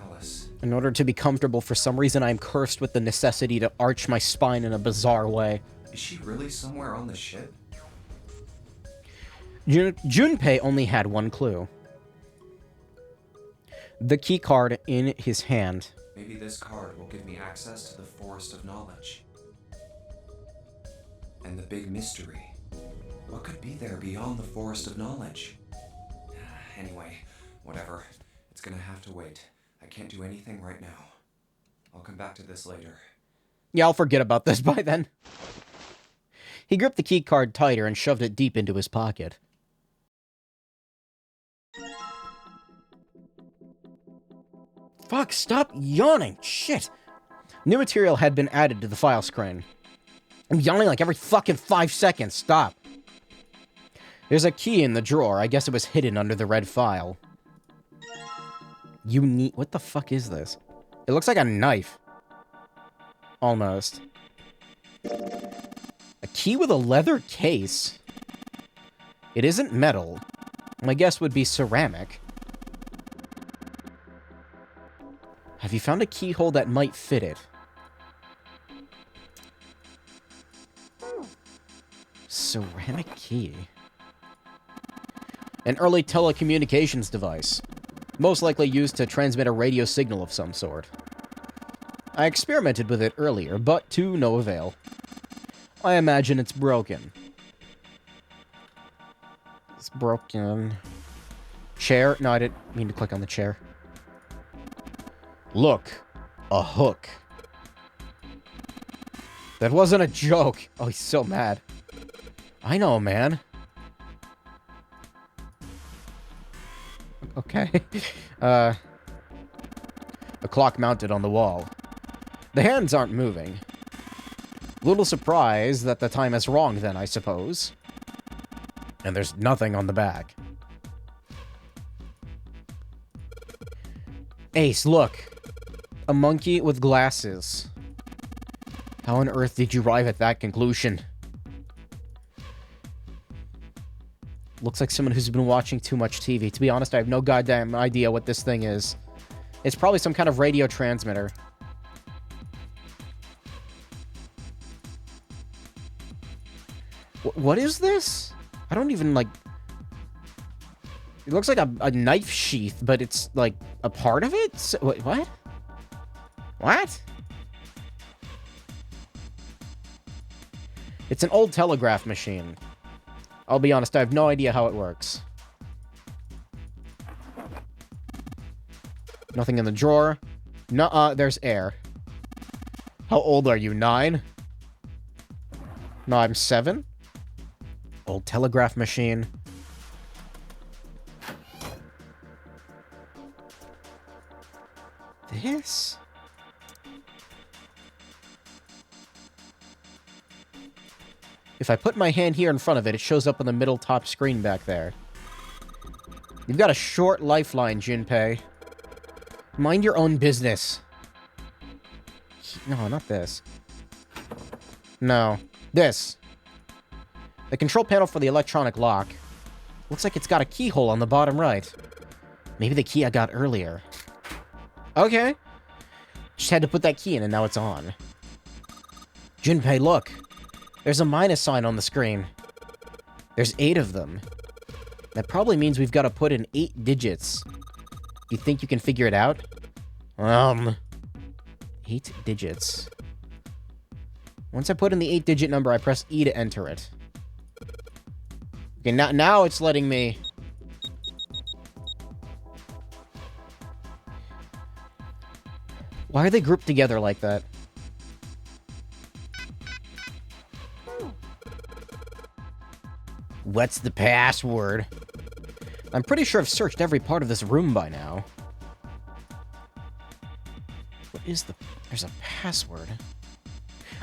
Alice. In order to be comfortable, for some reason I'm cursed with the necessity to arch my spine in a bizarre way. Is she really somewhere on the ship? Junpei only had one clue. The key card in his hand. Maybe this card will give me access to the Forest of Knowledge. And the big mystery. What could be there beyond the Forest of Knowledge? Anyway, whatever. It's gonna have to wait. I can't do anything right now. I'll come back to this later. Yeah, I'll forget about this by then. He gripped the key card tighter and shoved it deep into his pocket. Fuck, stop yawning! Shit! New material had been added to the file screen. I'm yawning like every fucking 5 seconds. Stop. There's a key in the drawer. I guess it was hidden under the red file. What the fuck is this? It looks like a knife. Almost. A key with a leather case? It isn't metal. My guess would be ceramic. Have you found a keyhole that might fit it? Ceramic key. An early telecommunications device. Most likely used to transmit a radio signal of some sort. I experimented with it earlier, but to no avail. I imagine it's broken. It's broken. Chair? No, I didn't mean to click on the chair. Look. A hook. That wasn't a joke. Oh, he's so mad. I know, man. Okay. A clock mounted on the wall. The hands aren't moving. Little surprised that the time is wrong then, I suppose. And there's nothing on the back. Ace, look. A monkey with glasses. How on earth did you arrive at that conclusion? Looks like someone who's been watching too much TV. To be honest, I have no goddamn idea what this thing is. It's probably some kind of radio transmitter. What is this? I don't even, like... It looks like a knife sheath, but it's, like, a part of it? So, wait, what? What? It's an old telegraph machine. I'll be honest, I have no idea how it works. Nothing in the drawer. Nuh-uh, there's air. How old are you, 9? No, I'm 7. Old telegraph machine. This? If I put my hand here in front of it, it shows up on the middle top screen back there. You've got a short lifeline, Junpei. Mind your own business. No, not this. No. This. The control panel for the electronic lock. Looks like it's got a keyhole on the bottom right. Maybe the key I got earlier. Okay. Just had to put that key in and now it's on. Junpei, look. There's a minus sign on the screen. There's 8 of them. That probably means we've got to put in 8 digits. You think you can figure it out? 8 digits. Once I put in the 8-digit number, I press E to enter it. Okay, now it's letting me... Why are they grouped together like that? What's the password? I'm pretty sure I've searched every part of this room by now. What is the... There's a password.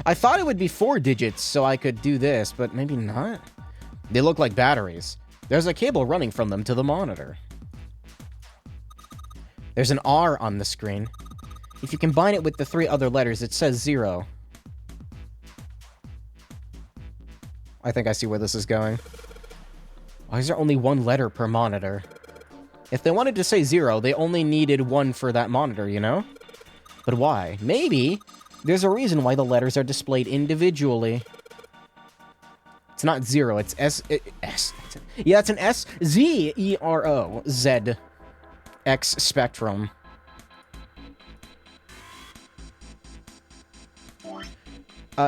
I thought it would be 4 digits so I could do this, but maybe not. They look like batteries. There's a cable running from them to the monitor. There's an R on the screen. If you combine it with the 3 other letters, it says 0. I think I see where this is going. Why is there only 1 letter per monitor? If they wanted to say 0, they only needed 1 for that monitor, you know? But why? Maybe there's a reason why the letters are displayed individually. It's not 0, it's S. Yeah, it's an S-Z-E-R-O. Z. X spectrum.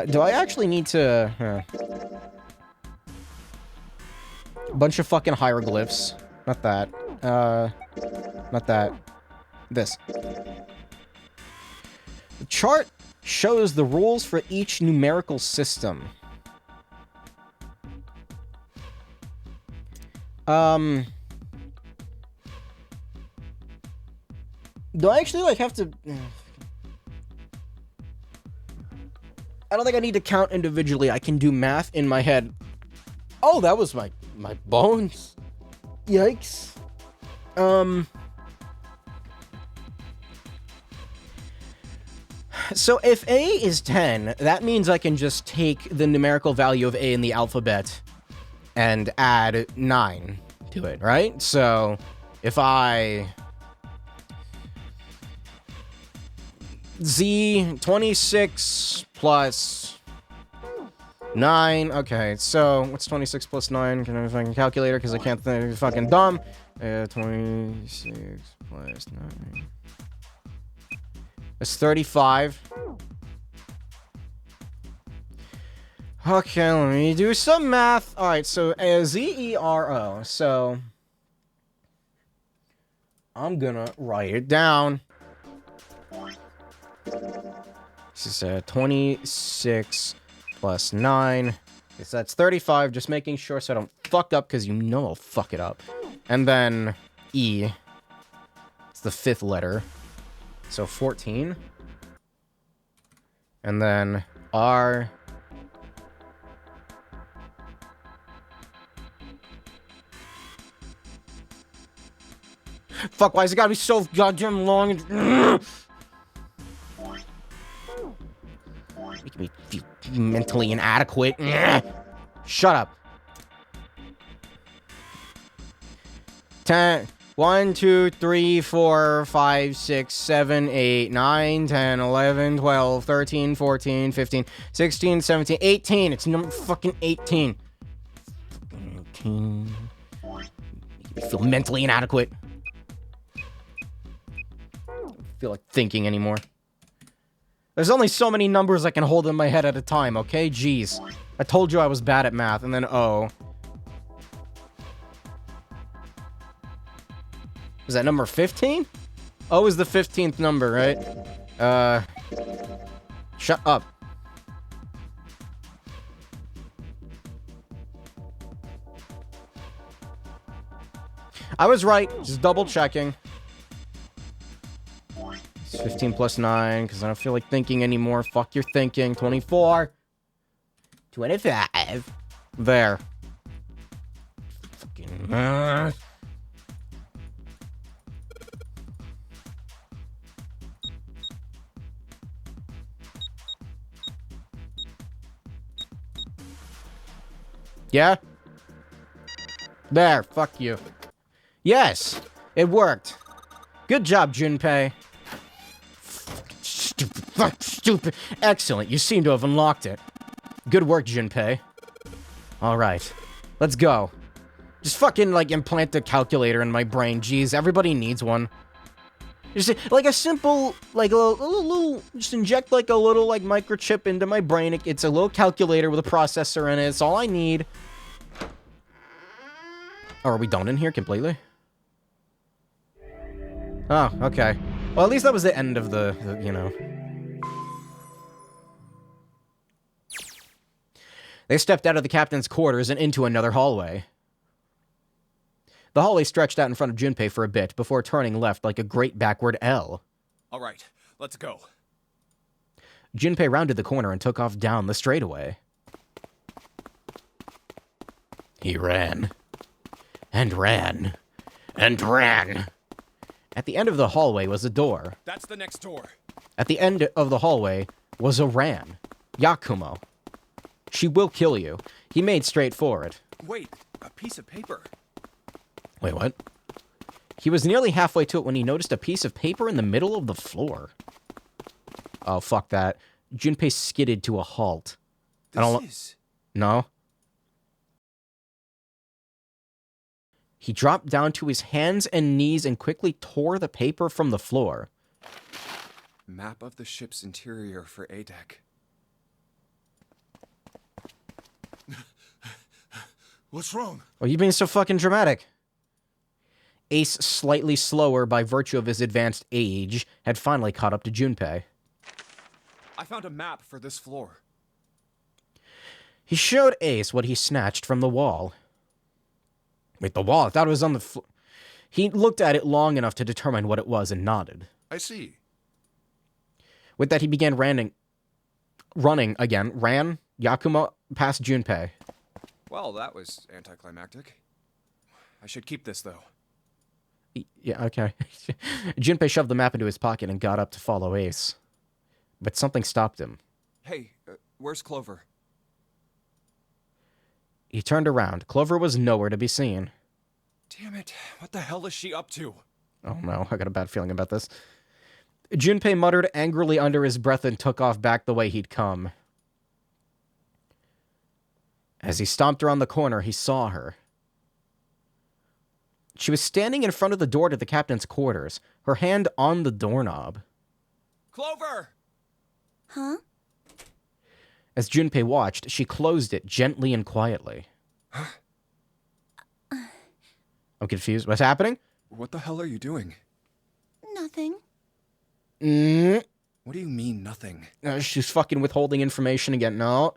Do I actually need to... Bunch of fucking hieroglyphs. Not that. Not that. This. The chart shows the rules for each numerical system. Do I actually, like, have to... I don't think I need to count individually. I can do math in my head. Oh, that was my bones. Yikes. So if A is 10, that means I can just take the numerical value of A in the alphabet and add 9 to it, right? So if I... Z 26 plus 9. Okay, so what's 26 plus 9? Can I find a calculator? Because I can't think. Fucking dumb. 26 plus 9. That's 35. Okay, let me do some math. Alright, so Z-E-R-O. So I'm gonna write it down. This is 26 plus 9. So that's 35. Just making sure so I don't fuck up, because you know I'll fuck it up. And then E. It's the 5th letter. So 14. And then R. Fuck, why is it gotta be so goddamn long? Making me feel mentally inadequate. Shut up. 10. 1, 2, 3, 4, 5, 6, 7, 8, 9, 10, 11, 12, 13, 14, 15, 16, 17, 18. It's number fucking 18. 14. I feel mentally inadequate. I don't feel like thinking anymore. There's only so many numbers I can hold in my head at a time, okay? Jeez. I told you I was bad at math, and then O. Is that number 15? O is the 15th number, right? Shut up. I was right, just double checking. It's 15 plus 9, because I don't feel like thinking anymore. Fuck your thinking. 24. 25. There. Fucking... Yeah? There, fuck you. Yes, it worked. Good job, Junpei. Stupid. Excellent, you seem to have unlocked it. Good work, Junpei. Alright, let's go. Just fucking, like, implant a calculator in my brain. Jeez, everybody needs one. Just, like, a simple, like, a little, just inject, like, a little, like, microchip into my brain. It's a little calculator with a processor in it. It's all I need. Oh, are we done in here completely? Oh, okay. Well, at least that was the end of the you know. They stepped out of the captain's quarters and into another hallway. The hallway stretched out in front of Junpei for a bit before turning left like a great backward L. All right, let's go. Junpei rounded the corner and took off down the straightaway. He ran. And ran. And ran. At the end of the hallway was a door. That's the next door. At the end of the hallway was a Ran. Yakumo. She will kill you. He made straight for it. Wait, a piece of paper. Wait, what? He was nearly halfway to it when he noticed a piece of paper in the middle of the floor. Oh, fuck that. Junpei skidded to a halt. No. He dropped down to his hands and knees and quickly tore the paper from the floor. Map of the ship's interior for A-Deck. What's wrong? Why are you being so fucking dramatic? Ace, slightly slower by virtue of his advanced age, had finally caught up to Junpei. I found a map for this floor. He showed Ace what he snatched from the wall. Wait, the wall? I thought it was on the floor. He looked at it long enough to determine what it was and nodded. I see. With that, he began running again. Ran Yakumo past Junpei. Well, that was anticlimactic. I should keep this, though. Yeah, okay. Junpei shoved the map into his pocket and got up to follow Ace. But something stopped him. Hey, where's Clover? He turned around. Clover was nowhere to be seen. Damn it, what the hell is she up to? Oh no, I got a bad feeling about this. Junpei muttered angrily under his breath and took off back the way he'd come. As he stomped around the corner, he saw her. She was standing in front of the door to the captain's quarters, her hand on the doorknob. Clover! Huh? As Junpei watched, she closed it gently and quietly. I'm confused. What's happening? What the hell are you doing? Nothing. What do you mean, nothing? She's fucking withholding information again. No.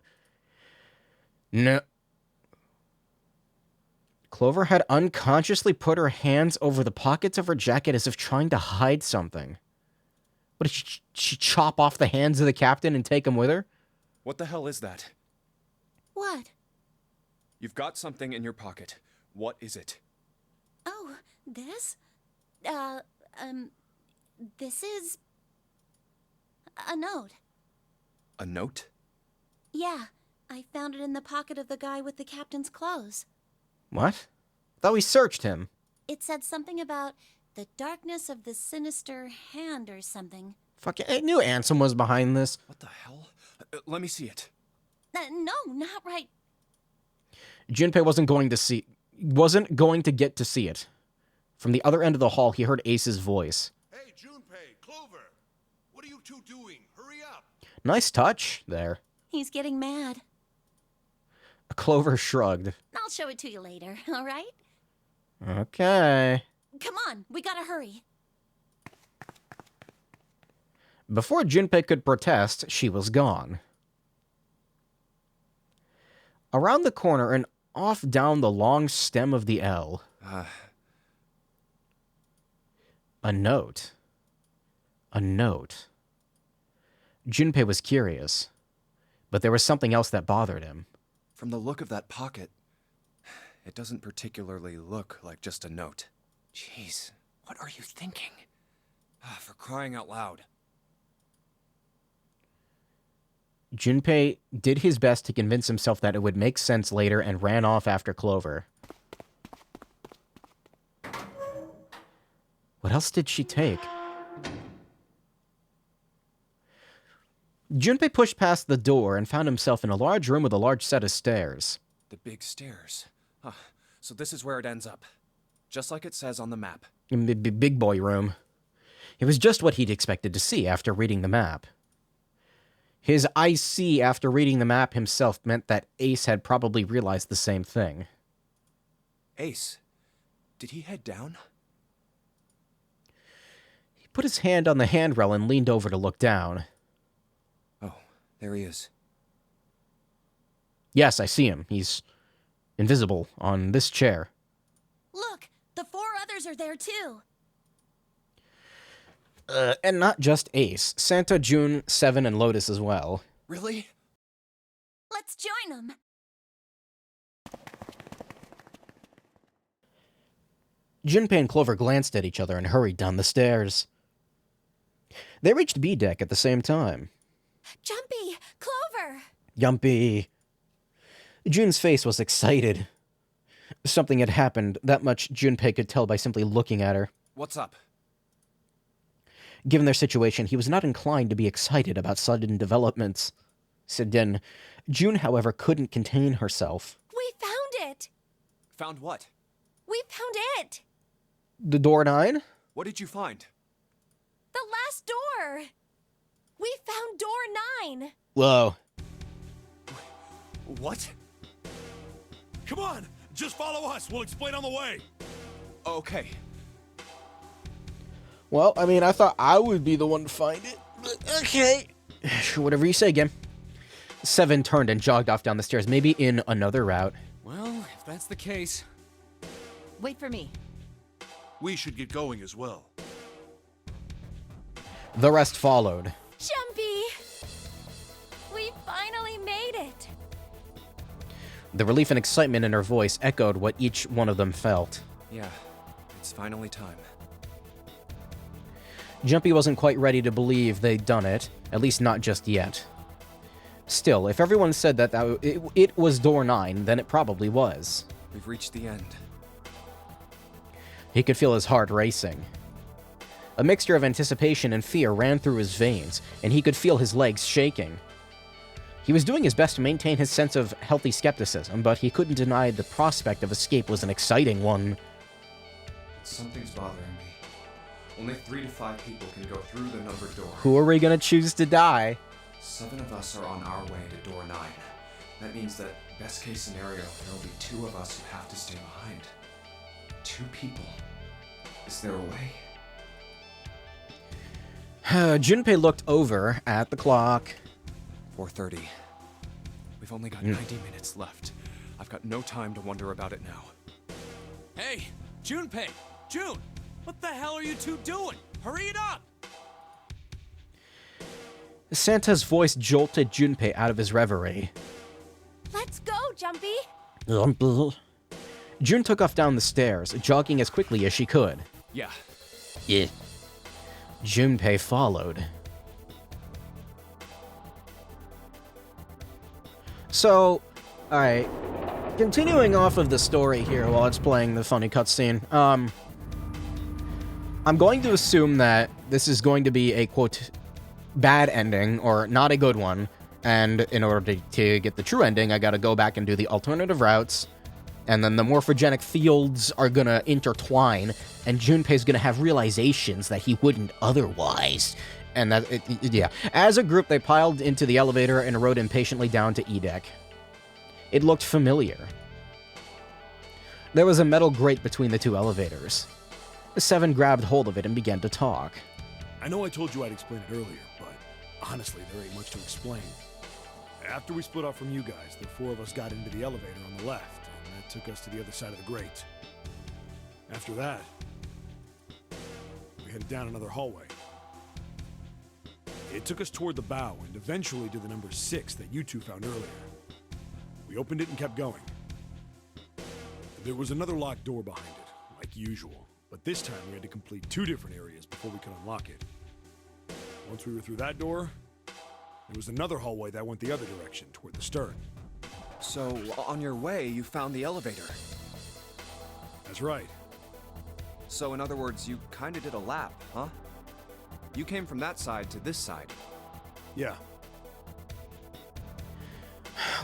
Clover had unconsciously put her hands over the pockets of her jacket as if trying to hide something. What, did she chop off the hands of the captain and take them with her? What the hell is that? What? You've got something in your pocket. What is it? Oh, this? This is... a note. A note? Yeah, I found it in the pocket of the guy with the captain's clothes. What? Thought we searched him. It said something about the darkness of the sinister hand or something. Fuck, I knew Ansem was behind this. What the hell? Let me see it. No, not right. Junpei wasn't going to get to see it. From the other end of the hall, he heard Ace's voice. Hey, Junpei, Clover! What are you two doing? Hurry up! Nice touch there. He's getting mad. Clover shrugged. I'll show it to you later, all right? Okay. Come on, we gotta hurry. Before Junpei could protest, she was gone. Around the corner and off down the long stem of the L. A note. A note. Junpei was curious, but there was something else that bothered him. From the look of that pocket, it doesn't particularly look like just a note. Jeez, what are you thinking? For crying out loud. Junpei did his best to convince himself that it would make sense later and ran off after Clover. What else did she take? Junpei pushed past the door and found himself in a large room with a large set of stairs. The big stairs. So this is where it ends up. Just like it says on the map. Big boy room. It was just what he'd expected to see after reading the map. His I see after reading the map himself meant that Ace had probably realized the same thing. Ace, did he head down? He put his hand on the handrail and leaned over to look down. Oh, there he is. Yes, I see him. He's invisible on this chair. Look, the 4 others are there too. And not just Ace. Santa, June, Seven, and Lotus as well. Really? Let's join them. Junpei and Clover glanced at each other and hurried down the stairs. They reached B deck at the same time. Jumpy, Clover. Yumpy. June's face was excited. Something had happened. That much Junpei could tell by simply looking at her. What's up? Given their situation, he was not inclined to be excited about sudden developments. Then, June, however, couldn't contain herself. We found it. Found what? We found it. The door 9? What did you find? The last door. We found door 9. Whoa. What? Come on! Just follow us! We'll explain on the way! Okay. Well, I mean, I thought I would be the one to find it, but okay. Sure, whatever you say, Gim. Seven turned and jogged off down the stairs, maybe in another route. Well, if that's the case... Wait for me. We should get going as well. The rest followed. Jumpy. We finally made it. The relief and excitement in her voice echoed what each one of them felt. Yeah, it's finally time. Jumpy wasn't quite ready to believe they'd done it, at least not just yet. Still, if everyone said that it was door 9, then it probably was. We've reached the end. He could feel his heart racing. A mixture of anticipation and fear ran through his veins, and he could feel his legs shaking. He was doing his best to maintain his sense of healthy skepticism, but he couldn't deny the prospect of escape was an exciting one. Something's bothering me. Only 3 to 5 people can go through the numbered door. Who are we gonna choose to die? 7 of us are on our way to door 9. That means that, best case scenario, there will be 2 of us who have to stay behind. 2 people. Is there a way? Junpei looked over at the clock. 4:30. We've only got 90 minutes left. I've got no time to wonder about it now. Hey, Junpei! June! What the hell are you two doing? Hurry it up! Santa's voice jolted Junpei out of his reverie. Let's go, Jumpy. June took off down the stairs, jogging as quickly as she could. Yeah. Junpei followed. So, alright. Continuing off of the story here while it's playing the funny cutscene, I'm going to assume that this is going to be a, quote, bad ending, or not a good one, And in order to get the true ending, I gotta go back and do the alternative routes, and then the morphogenic fields are gonna intertwine, and Junpei's gonna have realizations that he wouldn't otherwise. And yeah. As a group, they piled into the elevator and rode impatiently down to E-Deck. It looked familiar. There was a metal grate between the two elevators. The Seven grabbed hold of it and began to talk. I know I told you I'd explain it earlier, but honestly, there ain't much to explain. After we split off from you guys, the four of us got into the elevator on the left, and that took us to the other side of the grate. After that, we headed down another hallway. It took us toward the bow, and eventually to the number 6 that you two found earlier. We opened it and kept going. There was another locked door behind it, like usual, but this time we had to complete 2 different areas before we could unlock it. Once we were through that door, there was another hallway that went the other direction, toward the stern. So, on your way, you found the elevator. That's right. So, in other words, you kinda did a lap, huh? You came from that side to this side. Yeah.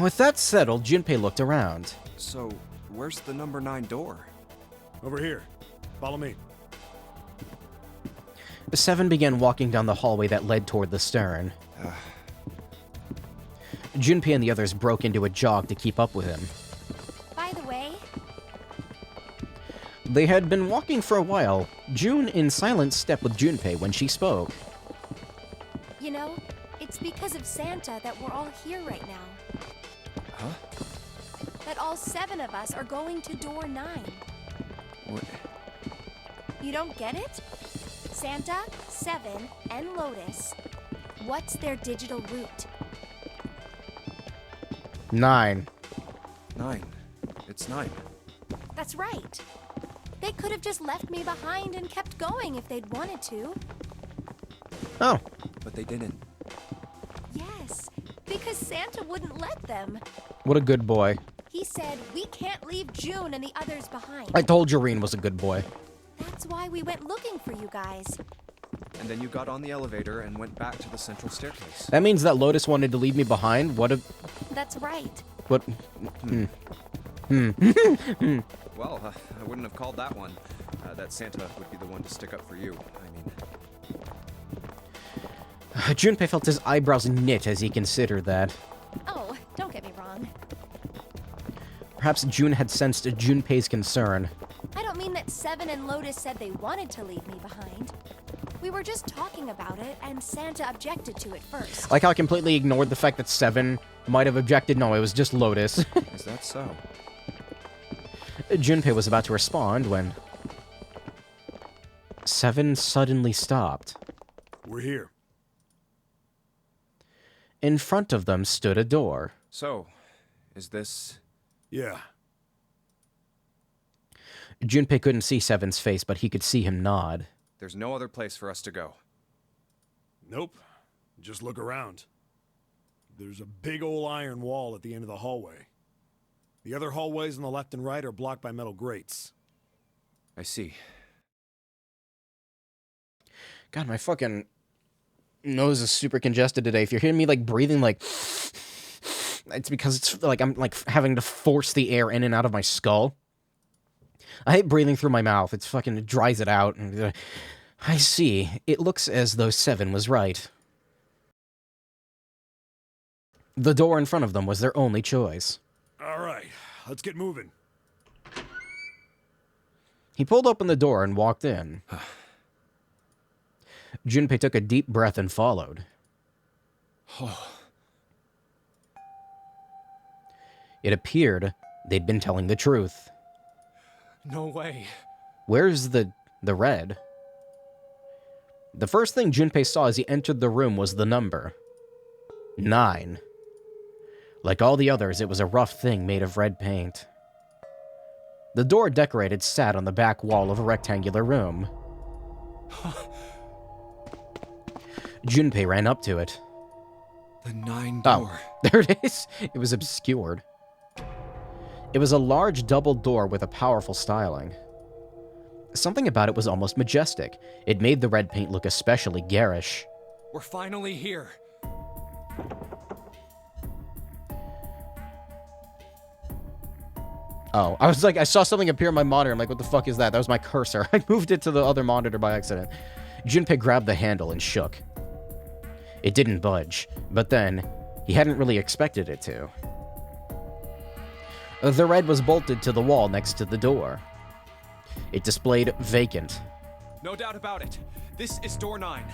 With that settled, Junpei looked around. So, where's the number 9 door? Over here. Follow me. The Seven began walking down the hallway that led toward the stern. Junpei and the others broke into a jog to keep up with him. By the way, They had been walking for a while, June in silent step with Junpei when she spoke. you know, it's because of Santa that we're all here right now. Huh? That all 7 of us are going to door 9. What? You don't get it? Santa, 7, and Lotus. What's their digital route? 9. 9. It's 9. That's right. They could have just left me behind and kept going if they'd wanted to. Oh, But they didn't. Yes, because Santa wouldn't let them. what a good boy. He said, we can't leave June and the others behind. I told Jareen was a good boy. That's why we went looking for you guys. And then you got on the elevator and went back to the central staircase. That means that Lotus wanted to leave me behind? What a... That's right. What... Well, I wouldn't have called that one. That Santa would be the one to stick up for you. I mean... Junpei felt his eyebrows knit as he considered that. Oh, don't get me wrong. Perhaps June had sensed Junpei's concern. I don't mean that 7 and Lotus said they wanted to leave me behind. We were just talking about it, and Santa objected to it first. I like how I completely ignored the fact that 7 might have objected. No, it was just Lotus. Is that so? Junpei was about to respond when 7 suddenly stopped. We're here. In front of them stood a door. So, is this... Yeah. Junpei couldn't see 7's face, but he could see him nod. There's no other place for us to go. Nope. Just look around. There's a big old iron wall at the end of the hallway. The other hallways on the left and right are blocked by metal grates. I see. God, my fucking nose is super congested today. If you're hearing me, like, breathing, like... It's because it's, like, I'm, like, having to force the air in and out of my skull. I hate breathing through my mouth. It's fucking... It dries it out. I see. It looks as though 7 was right. The door in front of them was their only choice. All right, let's get moving. He pulled open the door and walked in. Junpei took a deep breath and followed. It appeared they'd been telling the truth. No way. Where's the red? The first thing Junpei saw as he entered the room was the number. 9. Like all the others, it was a rough thing made of red paint. The door decorated sat on the back wall of a rectangular room. Junpei ran up to it. The 9 door. Oh, there it is. It was obscured. It was a large double door with a powerful styling. Something about it was almost majestic. It made the red paint look especially garish. We're finally here. Oh, I was like, I saw something appear on my monitor. I'm like, what the fuck is that? That was my cursor. I moved it to the other monitor by accident. Junpei grabbed the handle and shook. It didn't budge, but then, he hadn't really expected it to. The red was bolted to the wall next to the door. It displayed vacant. No doubt about it. This is door 9.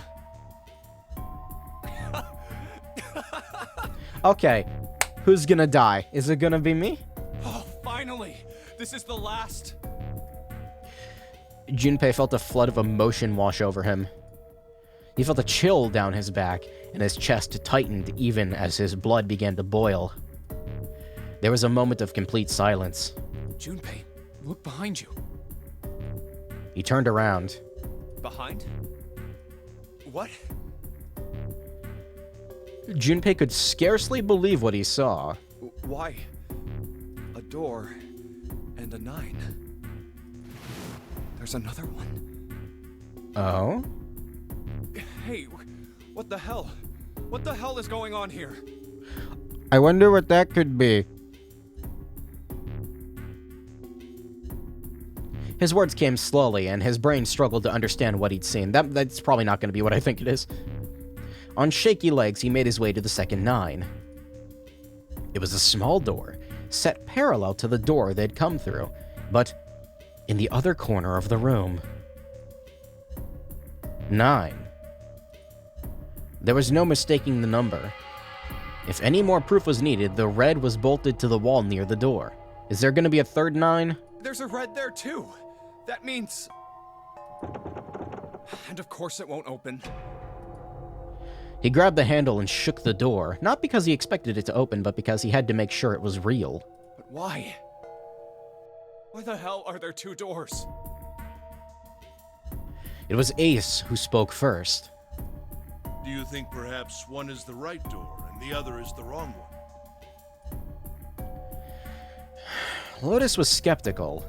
Okay, who's gonna die? Is it gonna be me? Oh, finally! This is the last. Junpei felt a flood of emotion wash over him. He felt a chill down his back, and his chest tightened even as his blood began to boil. There was a moment of complete silence. Junpei, look behind you. He turned around. Behind? What? Junpei could scarcely believe what he saw. Why? A door and a 9. There's another one. Oh? Hey, what the hell? What the hell is going on here? I wonder what that could be. His words came slowly, and his brain struggled to understand what he'd seen. That's probably not going to be what I think it is. On shaky legs, he made his way to the second 9. It was a small door, set parallel to the door they'd come through, but in the other corner of the room. 9. There was no mistaking the number. If any more proof was needed, the red was bolted to the wall near the door. Is there going to be a third 9? There's a red there too. That means... And of course it won't open. He grabbed the handle and shook the door, not because he expected it to open, but because he had to make sure it was real. But why? Why the hell are there 2 doors? It was Ace who spoke first. Do you think perhaps one is the right door and the other is the wrong one? Lotus was skeptical.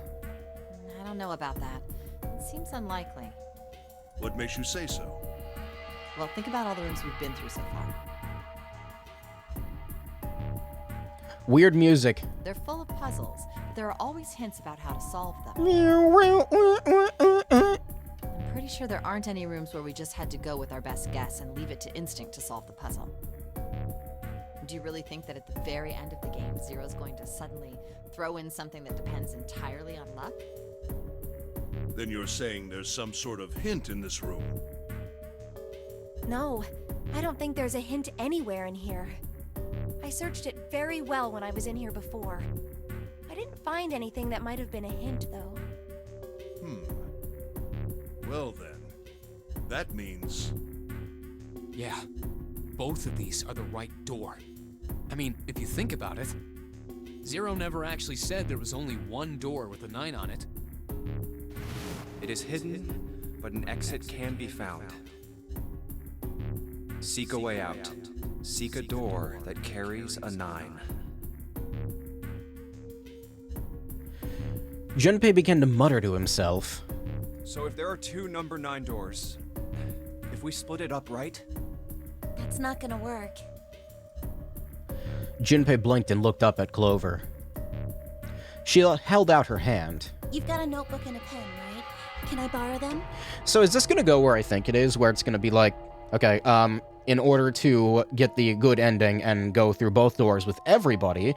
I don't know about that. It seems unlikely. What makes you say so? Well, think about all the rooms we've been through so far. Weird music. They're full of puzzles, but there are always hints about how to solve them. I'm pretty sure there aren't any rooms where we just had to go with our best guess and leave it to instinct to solve the puzzle. Do you really think that at the very end of the game, Zero's going to suddenly throw in something that depends entirely on luck? Then you're saying there's some sort of hint in this room. No, I don't think there's a hint anywhere in here. I searched it very well when I was in here before. I didn't find anything that might have been a hint, though. Well then, that means... Yeah, both of these are the right door. I mean, if you think about it, Zero never actually said there was only one door with a 9 on it. It is hidden, but an exit can be found. Seek a way out. Seek a door that carries a 9. Junpei began to mutter to himself. So if there are 2 number 9 doors, if we split it up right? That's not gonna work. Junpei blinked and looked up at Clover. She held out her hand. You've got a notebook and a pen, right? Can I borrow them? So is this going to go where I think it is, where it's going to be like, okay, in order to get the good ending and go through both doors with everybody,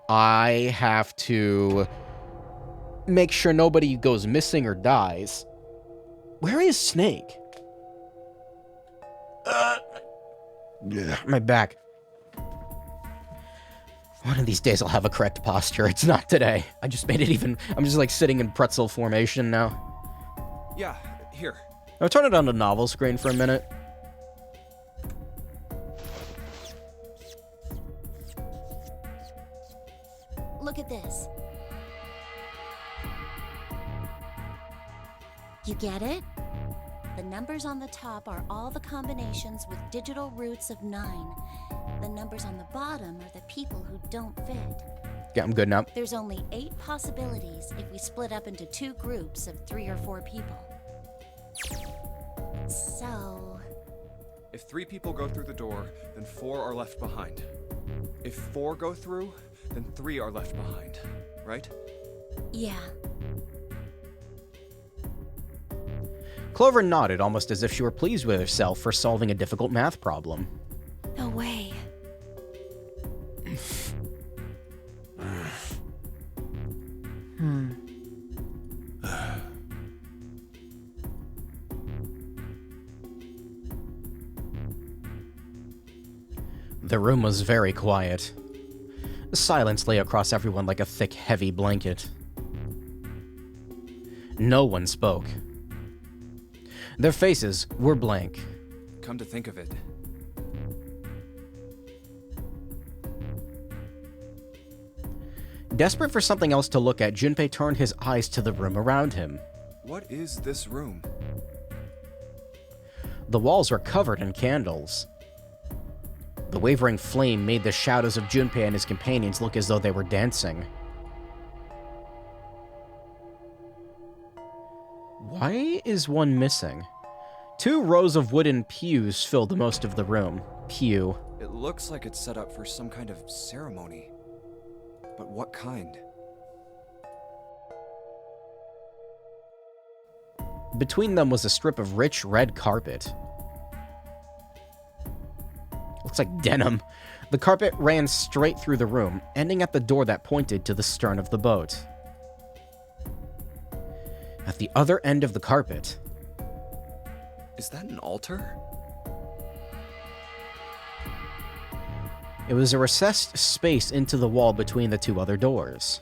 I have to make sure nobody goes missing or dies. Where is Snake? My back. One of these days I'll have a correct posture. It's not today. I just made it even... I'm just like sitting in pretzel formation now. Yeah, here. I'll turn it on the novel screen for a minute. Look at this. You get it? The numbers on the top are all the combinations with digital roots of 9. The numbers on the bottom are the people who don't fit. Yeah, I'm good now. There's only 8 possibilities if we split up into 2 groups of 3 or 4 people. So... If 3 people go through the door, then 4 are left behind. If 4 go through, then 3 are left behind, right? Yeah. Clover nodded, almost as if she were pleased with herself for solving a difficult math problem. No way. The room was very quiet. Silence lay across everyone like a thick, heavy blanket. No one spoke. Their faces were blank. Come to think of it, Desperate for something else to look at, Junpei turned his eyes to the room around him. what is this room? The walls were covered in candles. The wavering flame made the shadows of Junpei and his companions look as though they were dancing. Why is one missing? 2 rows of wooden pews filled most of the room. Pew. It looks like it's set up for some kind of ceremony. But what kind? Between them was a strip of rich red carpet. Looks like denim. The carpet ran straight through the room, ending at the door that pointed to the stern of the boat. At the other end of the carpet, Is that an altar? it was a recessed space into the wall between the 2 other doors.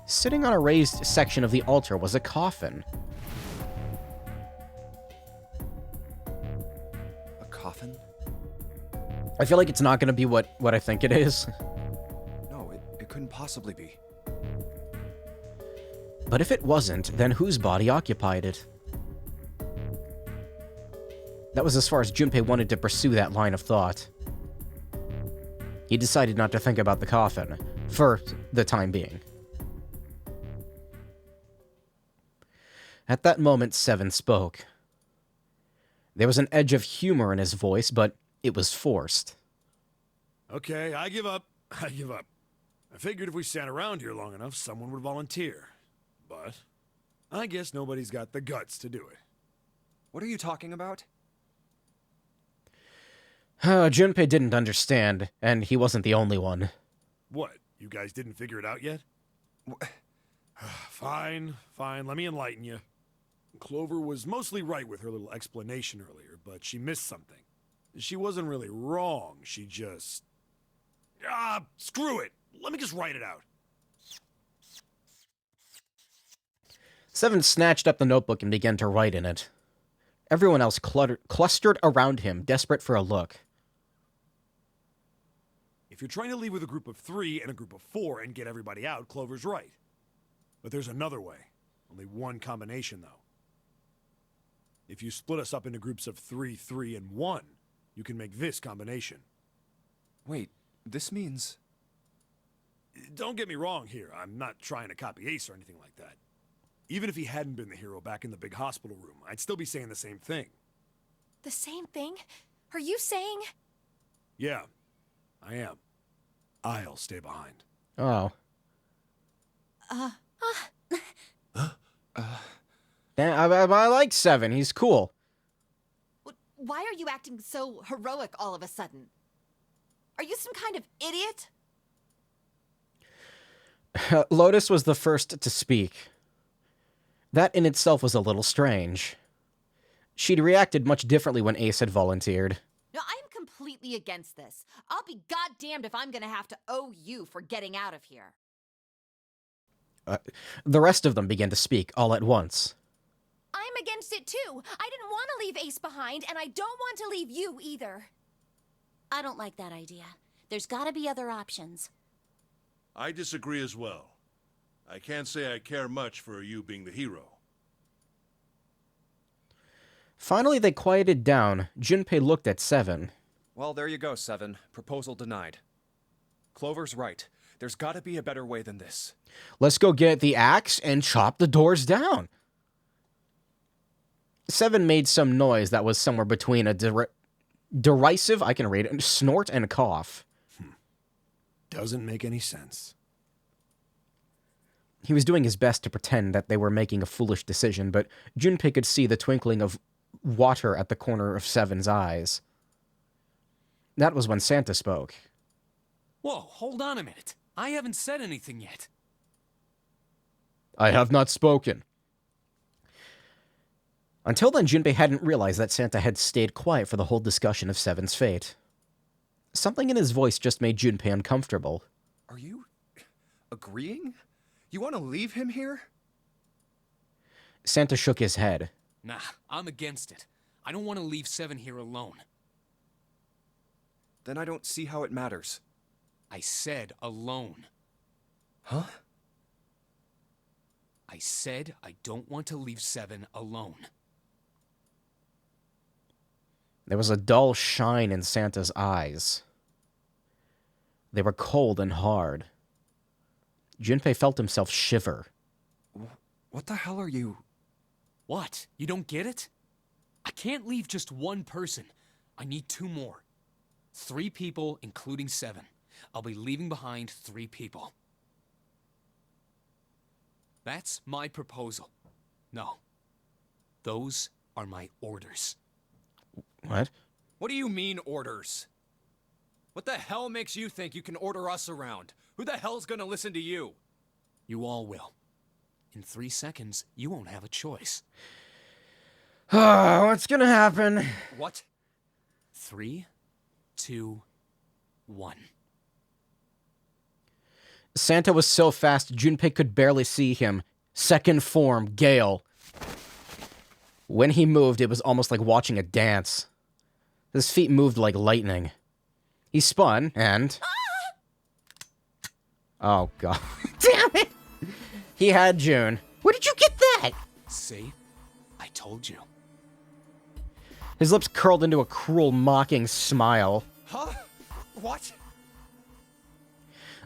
Sitting on a raised section of the altar was a coffin. A coffin? I feel like it's not going to be what I think it is. No, it couldn't possibly be. But if it wasn't, then whose body occupied it? That was as far as Junpei wanted to pursue that line of thought. He decided not to think about the coffin, for the time being. At that moment, Seven spoke. There was an edge of humor in his voice, but it was forced. Okay, I give up. I give up. I figured if we sat around here long enough, someone would volunteer. But I guess nobody's got the guts to do it. What are you talking about? Junpei didn't understand, and he wasn't the only one. What? You guys didn't figure it out yet? Fine, let me enlighten you. Clover was mostly right with her little explanation earlier, but she missed something. She wasn't really wrong, she just... screw it! Let me just write it out. Seven snatched up the notebook and began to write in it. Everyone else clustered around him, desperate for a look. If you're trying to leave with a group of 3 and a group of 4 and get everybody out, Clover's right. But there's another way. Only one combination, though. If you split us up into groups of 3, 3, and 1, you can make this combination. Wait, this means... Don't get me wrong here. I'm not trying to copy Ace or anything like that. Even if he hadn't been the hero back in the big hospital room, I'd still be saying the same thing. The same thing? Are you saying? Yeah, I am. I'll stay behind. Oh. I like Seven. He's cool. Why are you acting so heroic all of a sudden? Are you some kind of idiot? Lotus was the first to speak. That in itself was a little strange. She'd reacted much differently when Ace had volunteered. No, I'm completely against this. I'll be goddamned if I'm gonna have to owe you for getting out of here. The rest of them began to speak all at once. I'm against it too. I didn't want to leave Ace behind, and I don't want to leave you either. I don't like that idea. There's gotta be other options. I disagree as well. I can't say I care much for you being the hero. Finally, they quieted down. Junpei looked at Seven. Well, there you go, Seven. Proposal denied. Clover's right. There's gotta be a better way than this. Let's go get the axe and chop the doors down. Seven made some noise that was somewhere between a derisive, I can read it, snort and a cough. Doesn't make any sense. He was doing his best to pretend that they were making a foolish decision, but Junpei could see the twinkling of water at the corner of Seven's eyes. That was when Santa spoke. Whoa, hold on a minute. I haven't said anything yet. I have not spoken. Until then, Junpei hadn't realized that Santa had stayed quiet for the whole discussion of Seven's fate. Something in his voice just made Junpei uncomfortable. Are you agreeing? You want to leave him here? Santa shook his head. Nah, I'm against it. I don't want to leave Seven here alone. Then I don't see how it matters. I said alone. Huh? I said I don't want to leave Seven alone. There was a dull shine in Santa's eyes. They were cold and hard. Junpei felt himself shiver. What the hell are you... What? You don't get it? I can't leave just one person. I need 2 more. 3 people, including Seven. I'll be leaving behind 3 people. That's my proposal. No. Those are my orders. What? What do you mean, orders? What the hell makes you think you can order us around? Who the hell's gonna listen to you? You all will. In 3 seconds, you won't have a choice. What's gonna happen? What? 3, 2, 1. Santa was so fast, Junpei could barely see him. Second form, Gale. When he moved, it was almost like watching a dance. His feet moved like lightning. He spun, and... Oh, God. Damn it! He had June. Where did you get that? See? I told you. His lips curled into a cruel, mocking smile. Huh? What?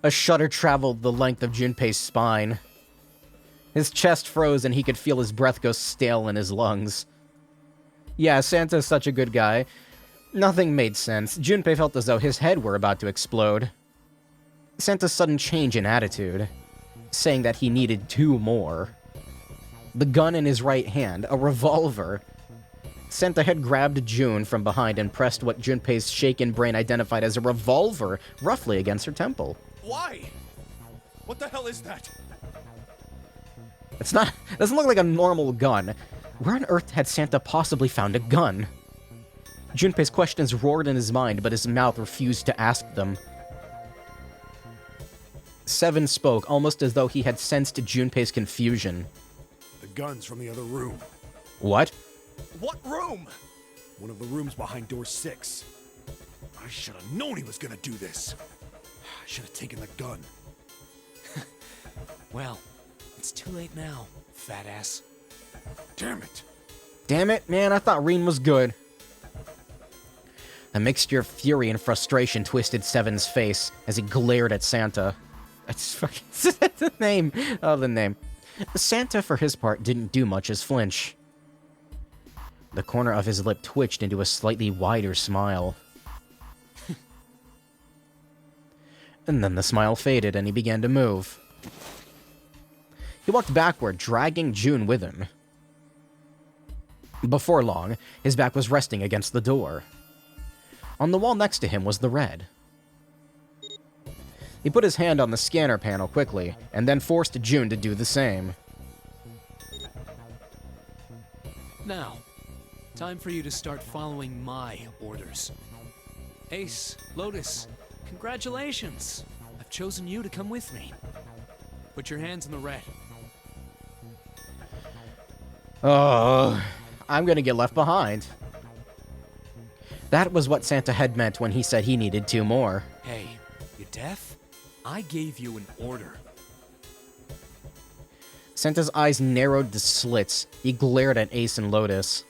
A shudder traveled the length of Junpei's spine. His chest froze and he could feel his breath go stale in his lungs. Yeah, Santa's such a good guy. Nothing made sense. Junpei felt as though his head were about to explode. Santa's sudden change in attitude, saying that he needed 2 more. The gun in his right hand, a revolver. Santa had grabbed June from behind and pressed what Junpei's shaken brain identified as a revolver roughly against her temple. Why? What the hell is that? It's not... It doesn't look like a normal gun. Where on earth had Santa possibly found a gun? Junpei's questions roared in his mind, but his mouth refused to ask them. Seven spoke, almost as though he had sensed Junpei's confusion. The gun's from the other room. What? What room? One of the rooms behind door 6. I should have known he was gonna do this. I should have taken the gun. Well, it's too late now, fat ass. Damn it. Damn it, man, I thought Reen was good. A mixture of fury and frustration twisted Seven's face as he glared at Santa. That's fucking the name. Oh, the name. Santa, for his part, didn't do much as flinch. The corner of his lip twitched into a slightly wider smile. And then the smile faded and he began to move. He walked backward, dragging June with him. Before long, his back was resting against the door. On the wall next to him was the red. He put his hand on the scanner panel quickly, and then forced June to do the same. Now, time for you to start following my orders. Ace, Lotus, congratulations! I've chosen you to come with me. Put your hands in the red. Oh, I'm gonna get left behind. That was what Santa had meant when he said he needed 2 more. Hey, you deaf? I gave you an order. Santa's eyes narrowed to slits. He glared at Ace and Lotus.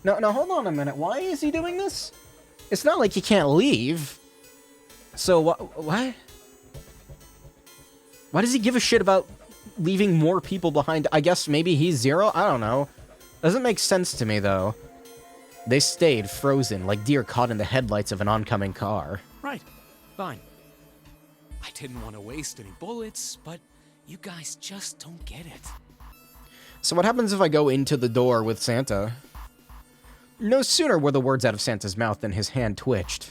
No, hold on a minute. Why is he doing this? It's not like he can't leave. So, what? Why does he give a shit about leaving more people behind? I guess maybe he's Zero? I don't know. Doesn't make sense to me, though. They stayed frozen, like deer caught in the headlights of an oncoming car. Right. Fine. I didn't want to waste any bullets, but you guys just don't get it. So what happens if I go into the door with Santa? No sooner were the words out of Santa's mouth than his hand twitched.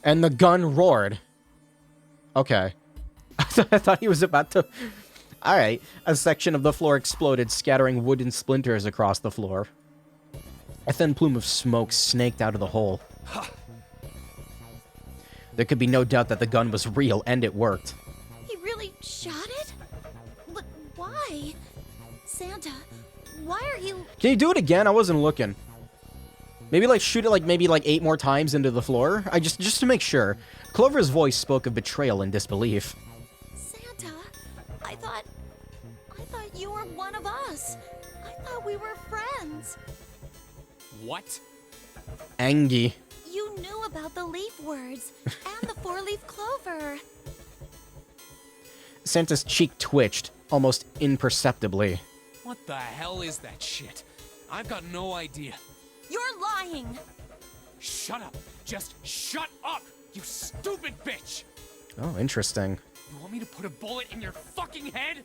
And the gun roared. Okay. I thought he was about to... Alright. A section of the floor exploded, scattering wooden splinters across the floor. A thin plume of smoke snaked out of the hole. There could be no doubt that the gun was real, and it worked. He really shot it? But why? Santa, why are you... Can you do it again? I wasn't looking. Maybe, like, shoot it, like, maybe, like, 8 more times into the floor? Just to make sure. Clover's voice spoke of betrayal and disbelief. Santa, I thought you were one of us. I thought we were friends. What? Angie. You knew about the leaf words and the four-leaf clover. Santa's cheek twitched, almost imperceptibly. What the hell is that shit? I've got no idea. You're lying. Shut up. Just shut up, you stupid bitch! Oh, interesting. You want me to put a bullet in your fucking head?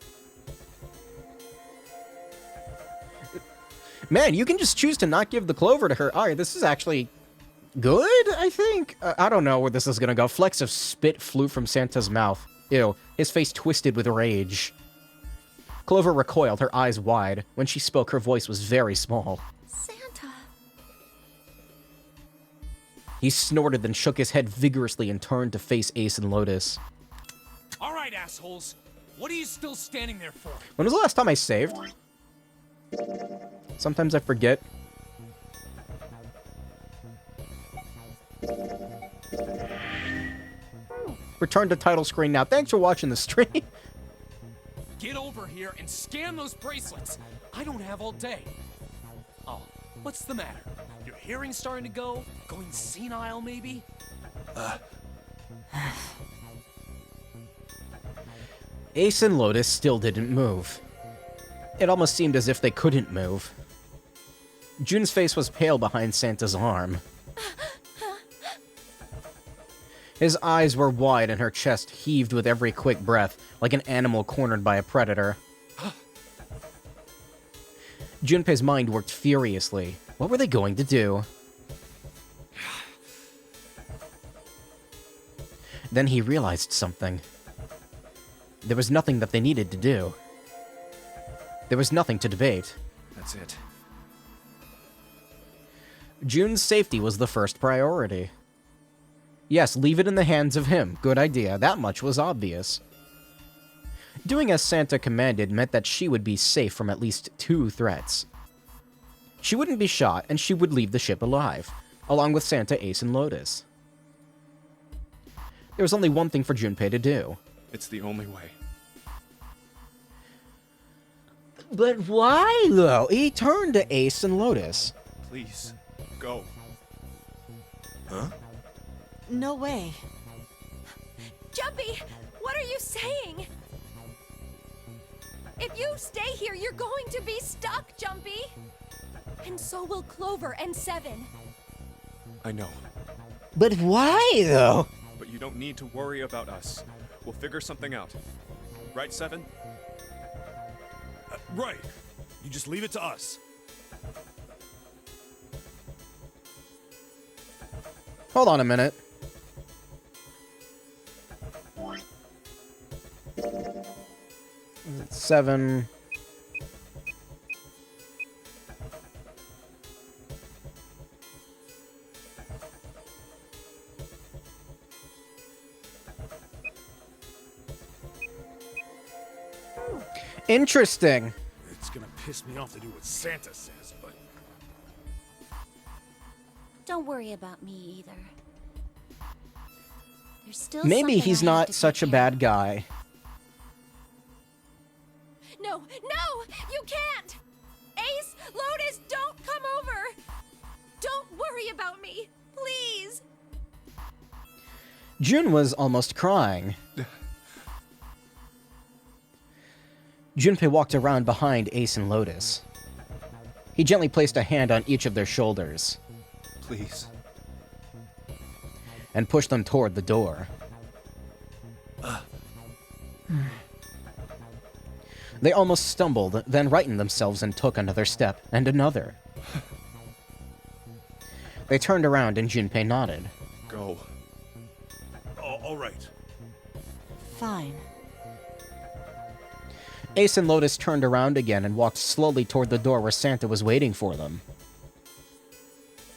Man, you can just choose to not give the clover to her. Alright, this is actually good, I think? I don't know where this is gonna go. Flecks of spit flew from Santa's mouth. Ew, his face twisted with rage. Clover recoiled, her eyes wide. When she spoke, her voice was very small. Santa. He snorted, then shook his head vigorously and turned to face Ace and Lotus. Alright, assholes. What are you still standing there for? When was the last time I saved? Sometimes I forget. Return to title screen now. Thanks for watching the stream. Get over here and scan those bracelets. I don't have all day. Oh, what's the matter? Your hearing's starting to go? Going senile, maybe? Ace and Lotus still didn't move. It almost seemed as if they couldn't move. June's face was pale behind Santa's arm. His eyes were wide and her chest heaved with every quick breath, like an animal cornered by a predator. Junpei's mind worked furiously. What were they going to do? Then he realized something. There was nothing that they needed to do. There was nothing to debate. That's it. June's safety was the first priority. Yes, leave it in the hands of him. Good idea. That much was obvious. Doing as Santa commanded meant that she would be safe from at least 2 threats. She wouldn't be shot, and she would leave the ship alive, along with Santa, Ace, and Lotus. There was only one thing for Junpei to do. It's the only way. But why, though? He turned to Ace and Lotus. Please, go. Huh? No way. Jumpy, what are you saying? If you stay here, you're going to be stuck, Jumpy. And so will Clover and Seven. I know, But why, though? but you don't need to worry about us. We'll figure something out. Right, Seven? Right. You just leave it to us. Hold on a minute. Is it 7? Interesting. It's gonna piss me off to do what Santa says, but... Don't worry about me either. There's still Maybe something he's I have not to such a take care bad of. guy. No, you can't! Ace, Lotus, don't come over! Don't worry about me, please! June was almost crying. Junpei walked around behind Ace and Lotus. He gently placed a hand on each of their shoulders. Please. and pushed them toward the door. They almost stumbled, then rightened themselves and took another step, and another. They turned around and Junpei nodded. Go. All right. Fine. Ace and Lotus turned around again and walked slowly toward the door where Santa was waiting for them.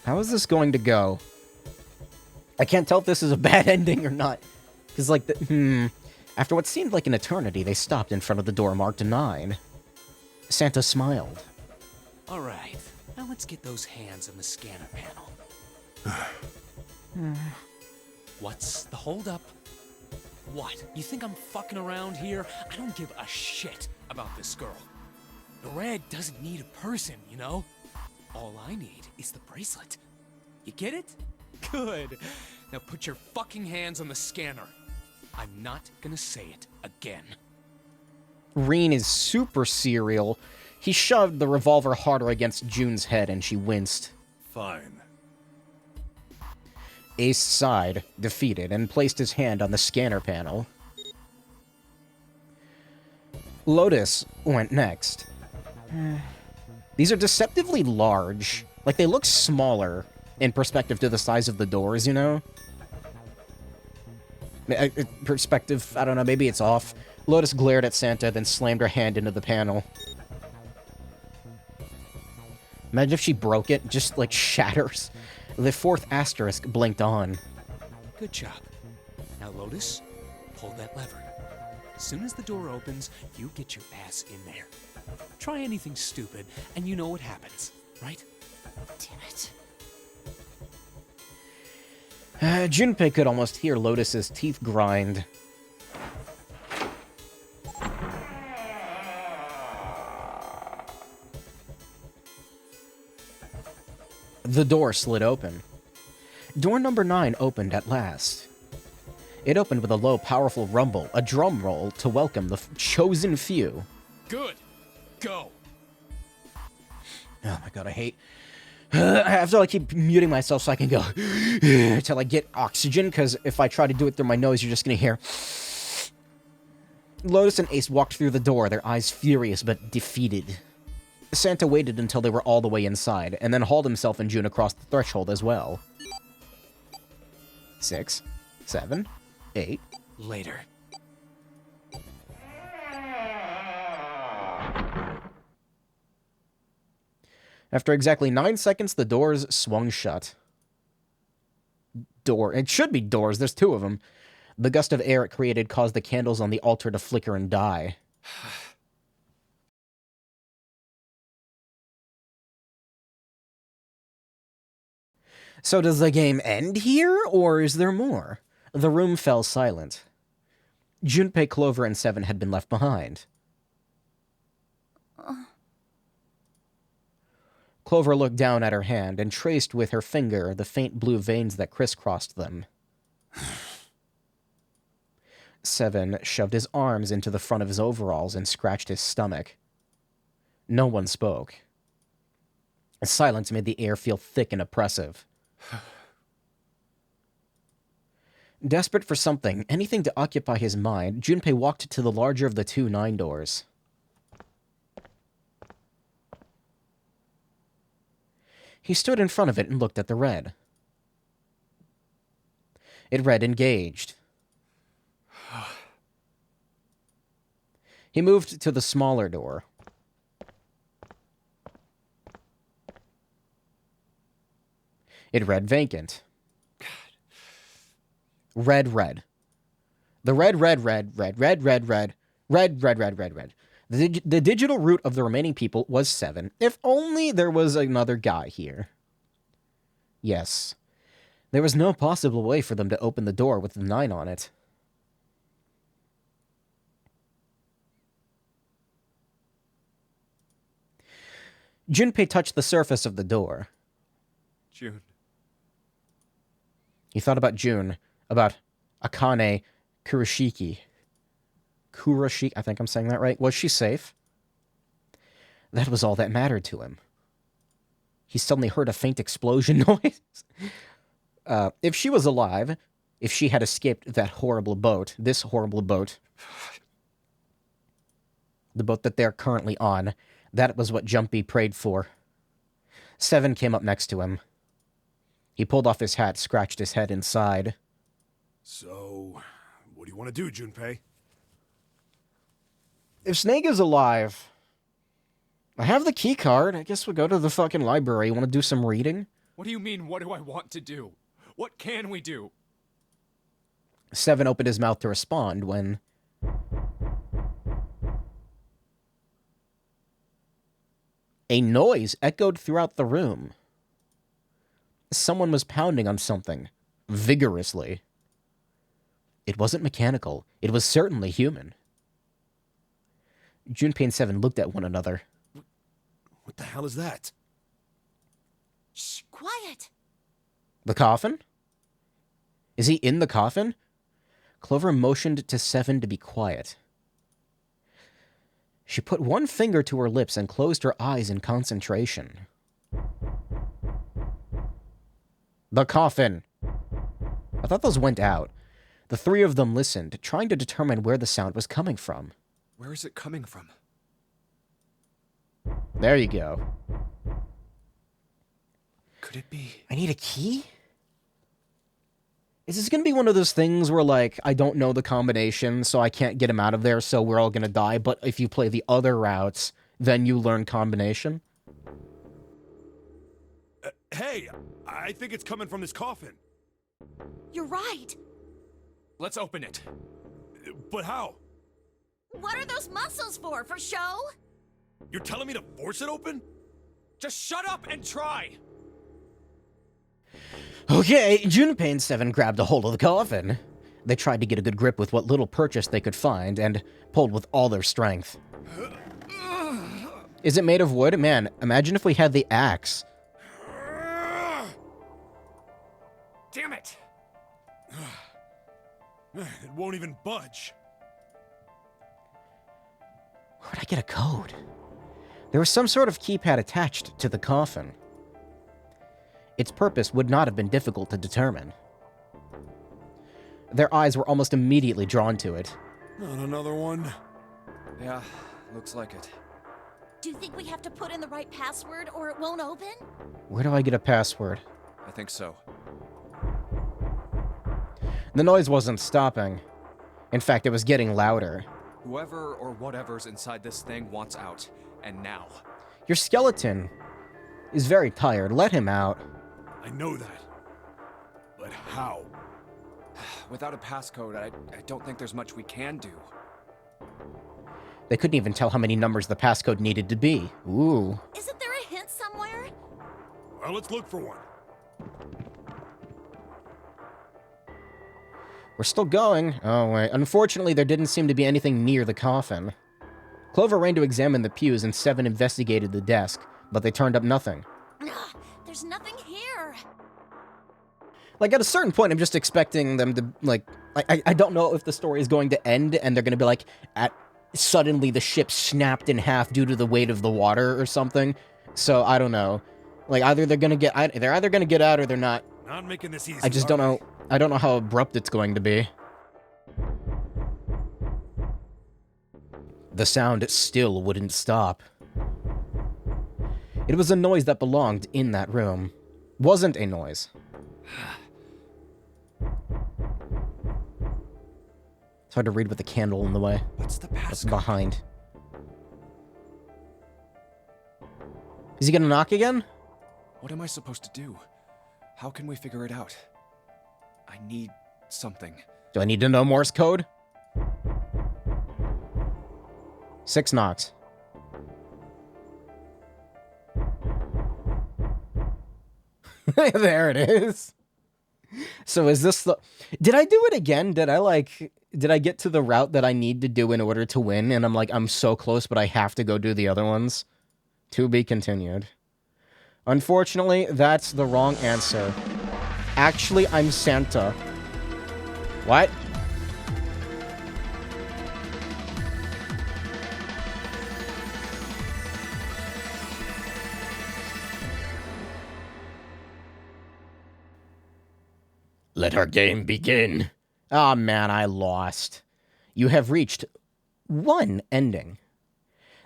How is this going to go? I can't tell if this is a bad ending or not. Because, like, after what seemed like an eternity, they stopped in front of the door marked 9. Santa smiled. Alright, now let's get those hands on the scanner panel. What's the holdup? What? You think I'm fucking around here? I don't give a shit about this girl. The red doesn't need a person, you know? All I need is the bracelet. You get it? Good. Now put your fucking hands on the scanner. I'm not gonna say it again. Reen is super serial. He shoved the revolver harder against June's head and she winced. Fine. Ace sighed, defeated, and placed his hand on the scanner panel. Lotus went next. These are deceptively large. Like, they look smaller in perspective to the size of the doors, you know? Perspective, I don't know, maybe it's off. Lotus glared at Santa, then slammed her hand into the panel. Imagine if she broke it, just, like, shatters. The 4th asterisk blinked on. Good job. Now, Lotus, pull that lever. As soon as the door opens, you get your ass in there. Try anything stupid, and you know what happens, right? Damn it. Junpei could almost hear Lotus's teeth grind. The door slid open. Door number 9 opened at last. It opened with a low, powerful rumble, a drum roll to welcome the chosen few. Good. Go. Oh my god, I hate... I have to like keep muting myself so I can go till I get oxygen, because if I try to do it through my nose, you're just gonna hear... Lotus and Ace walked through the door, their eyes furious but defeated. Santa waited until they were all the way inside, and then hauled himself and June across the threshold as well. 6, 7, 8... Later. After exactly 9 seconds, the doors swung shut. It should be doors, there's 2 of them. The gust of air it created caused the candles on the altar to flicker and die. So does the game end here, or is there more? The room fell silent. Junpei, Clover, and Seven had been left behind. Clover looked down at her hand and traced with her finger the faint blue veins that crisscrossed them. Seven shoved his arms into the front of his overalls and scratched his stomach. No one spoke. Silence made the air feel thick and oppressive. Desperate for something, anything to occupy his mind, Junpei walked to the larger of the 2 9 doors. He stood in front of it and looked at the red. It read engaged. He moved to the smaller door. It read vacant. Red. The red. The digital root of the remaining people was 7. If only there was another guy here. Yes. There was no possible way for them to open the door with the 9 on it. Junpei touched the surface of the door. June. He thought about June, about Akane Kurashiki. Kurashiki, I think I'm saying that right. Was she safe? That was all that mattered to him. He suddenly heard a faint explosion noise. If she was alive, if she had escaped that horrible boat, this horrible boat, the boat that they're currently on, that was what Jumpy prayed for. 7 came up next to him. He pulled off his hat, scratched his head inside. So, what do you want to do, Junpei? If Snake is alive, I have the key card. I guess we'll go to the fucking library. You want to do some reading? What do you mean, what do I want to do? What can we do? 7 opened his mouth to respond when... a noise echoed throughout the room. Someone was pounding on something, vigorously. It wasn't mechanical. It was certainly human. Junpei and 7 looked at one another. What the hell is that? Shh, quiet. The coffin? Is he in the coffin? Clover motioned to 7 to be quiet. She put one finger to her lips and closed her eyes in concentration. The coffin. I thought those went out. The 3 of them listened, trying to determine where the sound was coming from. Where is it coming from? There you go. Could it be? I need a key? Is this going to be one of those things where, like, I don't know the combination, so I can't get him out of there, so we're all going to die, but if you play the other routes, then you learn combination? Hey, I think it's coming from this coffin. You're right. Let's open it. But how? What are those muscles for? For show? You're telling me to force it open? Just shut up and try! Okay, Junpei and 7 grabbed a hold of the coffin. They tried to get a good grip with what little purchase they could find, and pulled with all their strength. Is it made of wood? Man, imagine if we had the axe. Damn it! It won't even budge. Where'd I get a code? There was some sort of keypad attached to the coffin. Its purpose would not have been difficult to determine. Their eyes were almost immediately drawn to it. Not another one. Yeah, looks like it. Do you think we have to put in the right password or it won't open? Where do I get a password? I think so. The noise wasn't stopping. In fact, it was getting louder. Whoever or whatever's inside this thing wants out. And now. Your skeleton is very tired. Let him out. I know that. But how? Without a passcode, I don't think there's much we can do. They couldn't even tell how many numbers the passcode needed to be. Ooh. Isn't there a hint somewhere? Well, let's look for one. We're still going. Oh, wait. Unfortunately, there didn't seem to be anything near the coffin. Clover ran to examine the pews, and 7 investigated the desk, but they turned up nothing. There's nothing here. Like, at a certain point, I'm just expecting them to, like... I don't know if the story is going to end, and they're going to be like, suddenly the ship snapped in half due to the weight of the water or something. So, I don't know. Like, either they're going to get... They're either going to get out or they're not. Not making this easy. I just don't know. I don't know how abrupt it's going to be. The sound still wouldn't stop. It was a noise that belonged in that room. Wasn't a noise. It's hard to read with the candle in the way. What's the That's passcode? behind. Is he gonna knock again? What am I supposed to do? How can we figure it out? I need something. Do I need to know Morse code? 6 knocks. There it is. So is this the... Did I do it again? Did I get to the route that I need to do in order to win? And I'm so close, but I have to go do the other ones? To be continued. Unfortunately, that's the wrong answer. Actually, I'm Santa. What? Let our game begin. Ah, man, I lost. You have reached one ending.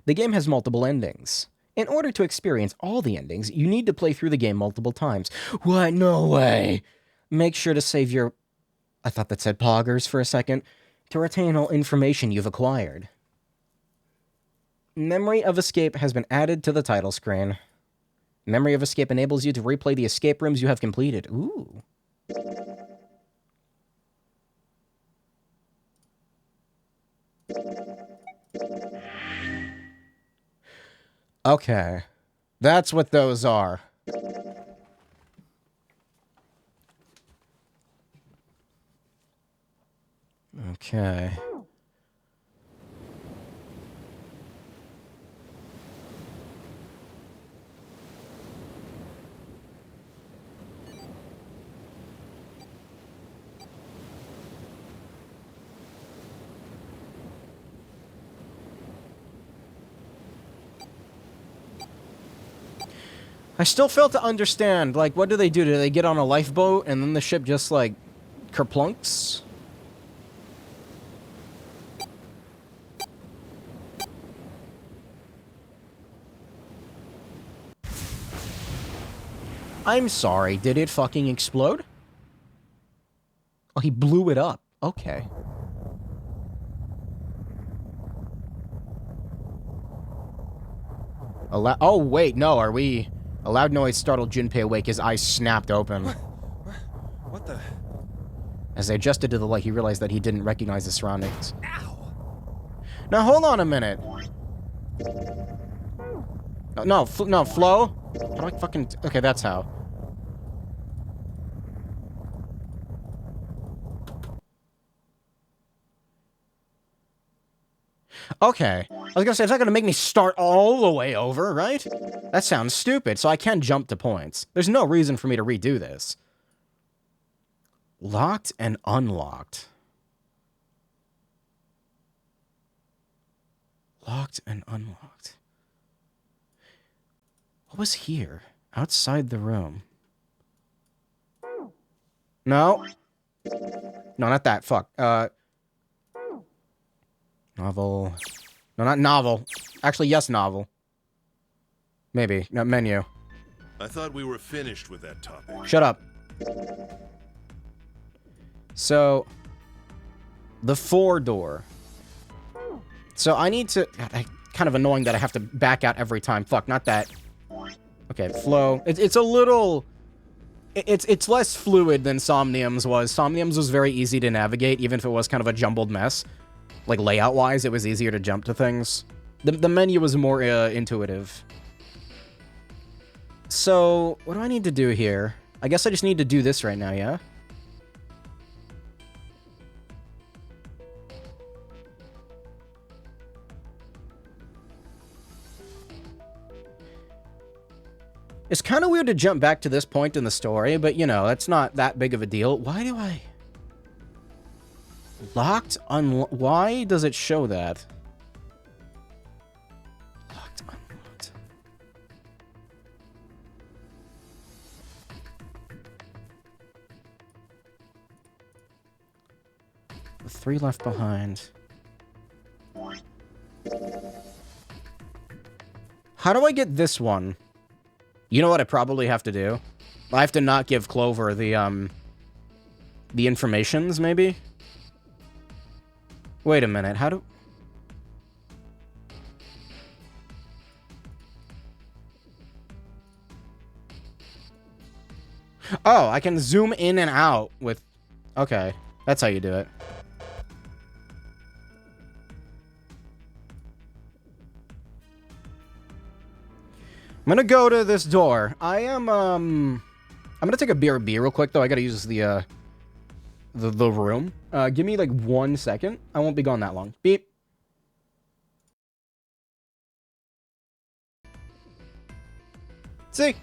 The game has multiple endings. In order to experience all the endings, you need to play through the game multiple times. What? No way. Make sure to save your... I thought that said poggers for a second. To retain all information you've acquired. Memory of Escape has been added to the title screen. Memory of Escape enables you to replay the escape rooms you have completed. Ooh. Okay. That's what those are. Okay. I still fail to understand, like, what do? Do they get on a lifeboat and then the ship just, like, kerplunks? I'm sorry, did it fucking explode? Oh, he blew it up. Okay. Oh, wait, no, are we... A loud noise startled Junpei awake. His eyes snapped open. What the? As they adjusted to the light, he realized that he didn't recognize the surroundings. Ow! Now, hold on a minute. No, Flo? How do I fucking... Okay, that's how. Okay. I was gonna say, it's not gonna make me start all the way over, right? That sounds stupid, so I can jump to points. There's no reason for me to redo this. Locked and unlocked. Locked and unlocked. What was here? Outside the room. No. No, not that. Fuck. Novel. No, not novel. Actually, yes, novel. Maybe. Not menu. I thought we were finished with that topic. Shut up. So, the 4 door. So I need to... God, kind of annoying that I have to back out every time. Fuck, not that. Okay, flow. It's a little... It's less fluid than Somnium's was. Somnium's was very easy to navigate, even if it was kind of a jumbled mess. Like, layout-wise, it was easier to jump to things. The menu was more intuitive. So, what do I need to do here? I guess I just need to do this right now, yeah? It's kind of weird to jump back to this point in the story, but, you know, that's not that big of a deal. Why do I... Locked, why does it show that? Locked, unlocked. The 3 left behind. How do I get this one? You know what I probably have to do? I have to not give Clover the informations, maybe? Wait a minute, how do... Oh, I can zoom in and out with... Okay, that's how you do it. I'm gonna go to this door. I'm gonna take a BRB real quick, though. I gotta use the room. Give me, like, 1 second. I won't be gone that long. Beep. See? It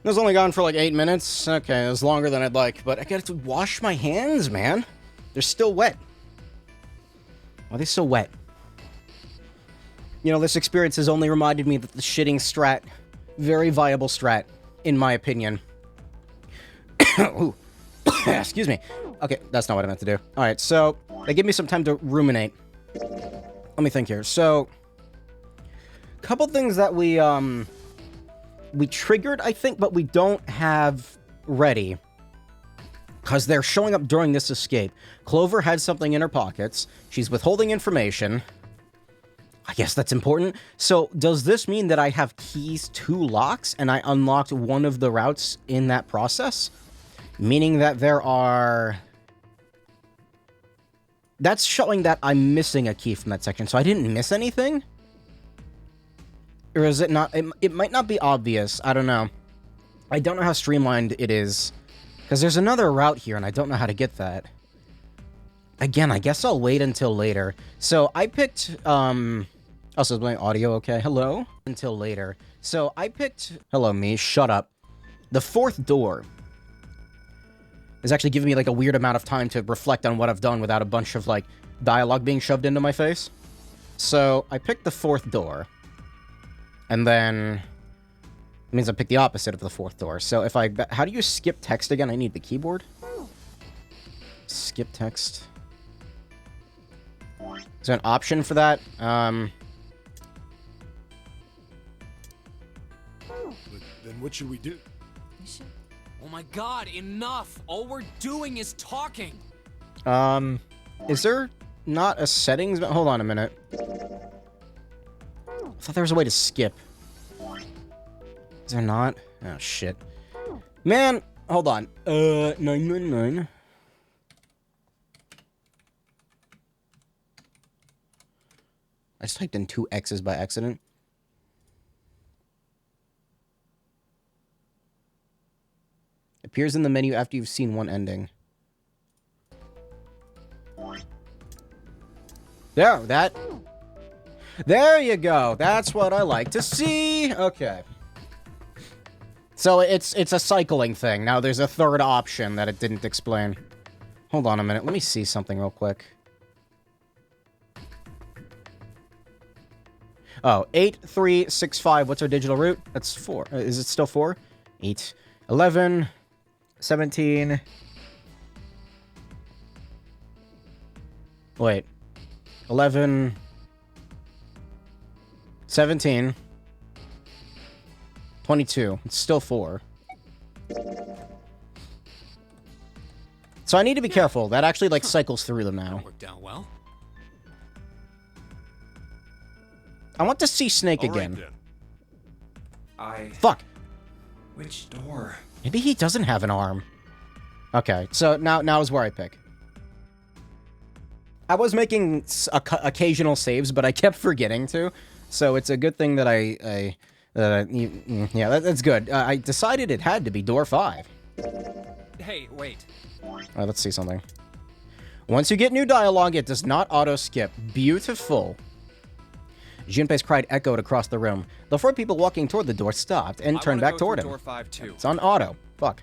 was only gone for, like, 8 minutes. Okay, it was longer than I'd like. But I gotta wash my hands, man. They're still wet. Why are they so wet? You know, this experience has only reminded me that the shitting strat... Very viable strat, in my opinion. Ooh. Excuse me. Okay, that's not what I meant to do. All right, so they give me some time to ruminate. Let me think here. So, couple things that we triggered, I think, but we don't have ready. Because they're showing up during this escape. Clover had something in her pockets. She's withholding information. I guess that's important. So, does this mean that I have keys to locks, and I unlocked one of the routes in that process? Meaning that there are... That's showing that I'm missing a key from that section, so I didn't miss anything? Or is it not... It might not be obvious. I don't know. I don't know how streamlined it is. Because there's another route here, and I don't know how to get that. Again, I guess I'll wait until later. So, I picked, Also, is my audio okay? Hello? Until later. So, I picked... Hello, me. Shut up. The fourth door is actually giving me, like, a weird amount of time to reflect on what I've done without a bunch of, like, dialogue being shoved into my face. So, I picked the fourth door. And then... It means I picked the opposite of the fourth door. So if I... How do you skip text again? I need the keyboard. Skip text. Is there an option for that? But then what should we do? Oh my god, enough! All we're doing is talking! Is there not a settings... Hold on a minute. I thought there was a way to skip. Is there not? Oh, shit. Man, hold on. 999. I just typed in 2 X's by accident. Appears in the menu after you've seen one ending. There you go. That's what I like to see. Okay. So it's a cycling thing. Now there's a third option that it didn't explain. Hold on a minute. Let me see something real quick. Oh, 8365. What's our digital route? That's 4. Is it still 4? 8, 11, 17. Wait. 11, 17. 22. It's still 4. So I need to be careful. That actually, like, cycles through them now. That worked out well. I want to see Snake All right, again. then. Fuck. Which door? Maybe he doesn't have an arm. Okay, so now is where I pick. I was making occasional saves, but I kept forgetting to. So it's a good thing that yeah, that's good. I decided it had to be door 5. Hey, wait. Alright, let's see something. Once you get new dialogue, it does not auto-skip. Beautiful. Junpei's cry echoed across the room. The 4 people walking toward the door stopped and turned back toward him. Door 5 too. It's on auto. Fuck.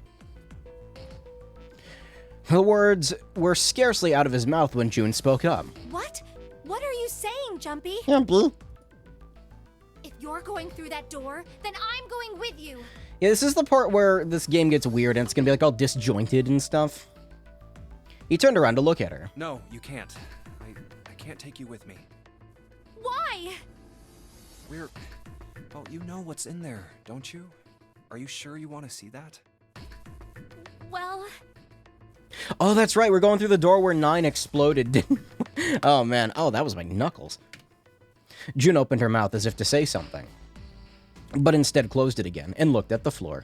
The words were scarcely out of his mouth when June spoke up. What? What are you saying, Jumpy? Jumpy. If you're going through that door, then I'm going with you. Yeah, this is the part where this game gets weird and it's gonna be like all disjointed and stuff. He turned around to look at her. No, you can't. I can't take you with me. Why? Well, you know what's in there, don't you? Are you sure you want to see that? Well... Oh, that's right. We're going through the door where 9 exploded. Oh, man. Oh, that was my knuckles. June opened her mouth as if to say something, but instead closed it again and looked at the floor.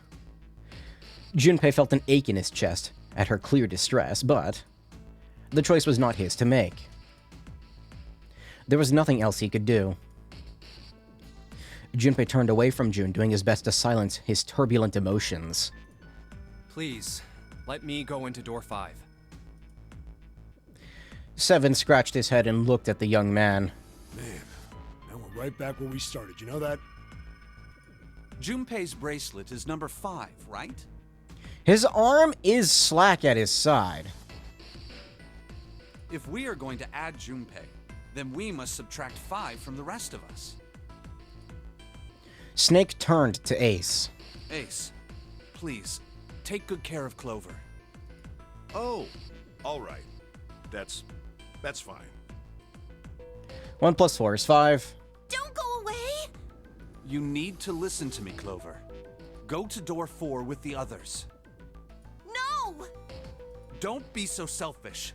Junpei felt an ache in his chest at her clear distress, but the choice was not his to make. There was nothing else he could do. Junpei turned away from June, doing his best to silence his turbulent emotions. Please, let me go into door 5. 7 scratched his head and looked at the young man. Man, now we're right back where we started. You know that? Junpei's bracelet is number 5, right? His arm is slack at his side. If we are going to add Junpei, then we must subtract 5 from the rest of us. Snake turned to Ace. Ace, please, take good care of Clover. Oh, all right. That's fine. 1 plus 4 is 5. Don't go away! You need to listen to me, Clover. Go to door 4 with the others. No! Don't be so selfish.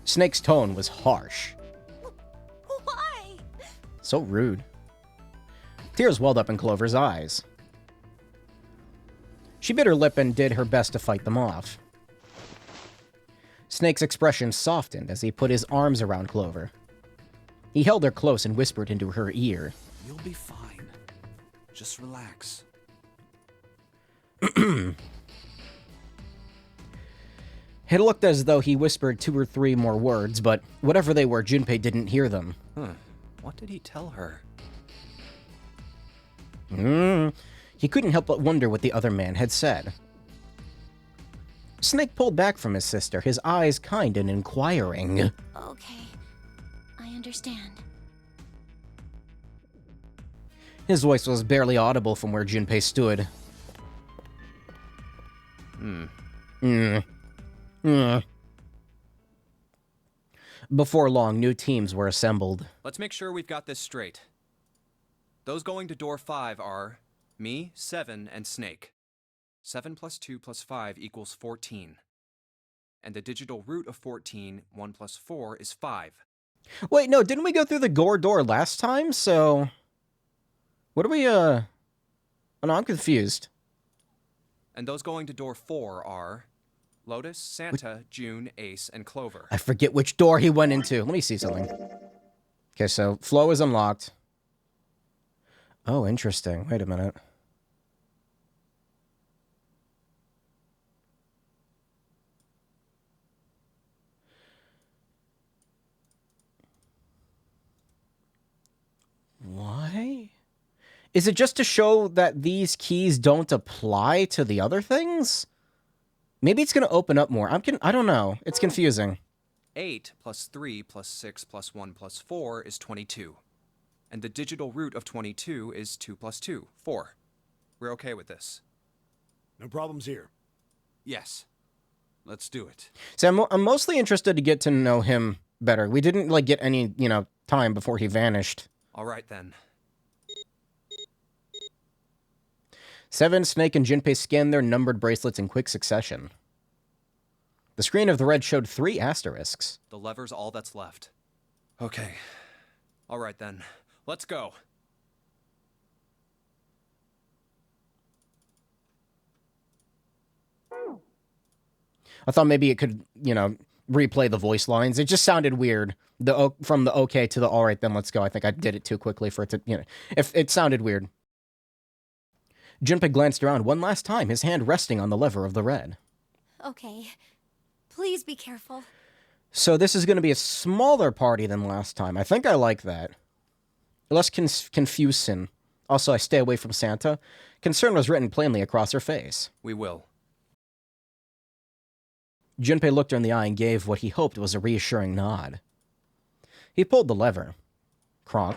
Snake's tone was harsh. Why? So rude. Tears welled up in Clover's eyes. She bit her lip and did her best to fight them off. Snake's expression softened as he put his arms around Clover. He held her close and whispered into her ear. You'll be fine. Just relax. It looked as though he whispered 2 or 3 more words, but whatever they were, Junpei didn't hear them. What did he tell her? He couldn't help but wonder what the other man had said. Snake pulled back from his sister, his eyes kind and inquiring. Okay. I understand. His voice was barely audible from where Junpei stood. Before long, new teams were assembled. Let's make sure we've got this straight. Those going to door 5 are me, 7, and Snake. 7 plus 2 plus 5 equals 14. And the digital root of 14, 1 plus 4, is 5. Wait, no, didn't we go through the gore door last time? So... what are we, Oh, no, I'm confused. And those going to door 4 are Lotus, Santa, June, Ace, and Clover. I forget which door he went into. Let me see something. Okay, so flow is unlocked. Oh, interesting. Wait a minute. Why? Is it just to show that these keys don't apply to the other things? Maybe it's going to open up more. I don't know. It's confusing. 8 plus 3 plus 6 plus 1 plus 4 is 22. And the digital root of 22 is 2 plus 2, 4. We're okay with this. No problems here. Yes. Let's do it. So I'm mostly interested to get to know him better. We didn't, like, get any, time before he vanished. All right, then. 7, Snake, and Junpei scanned their numbered bracelets in quick succession. The screen of the red showed 3 asterisks. The lever's all that's left. Okay. All right, then. Let's go. I thought maybe it could, replay the voice lines. It just sounded weird. From the okay to the all right, then let's go. I think I did it too quickly for it to, if it sounded weird. Junpei glanced around one last time, his hand resting on the lever of the red. Okay. Please be careful. So this is going to be a smaller party than last time. I think I like that. Less confusing. Also, I stay away from Santa. Concern was written plainly across her face. We will. Junpei looked her in the eye and gave what he hoped was a reassuring nod. He pulled the lever. Kronk.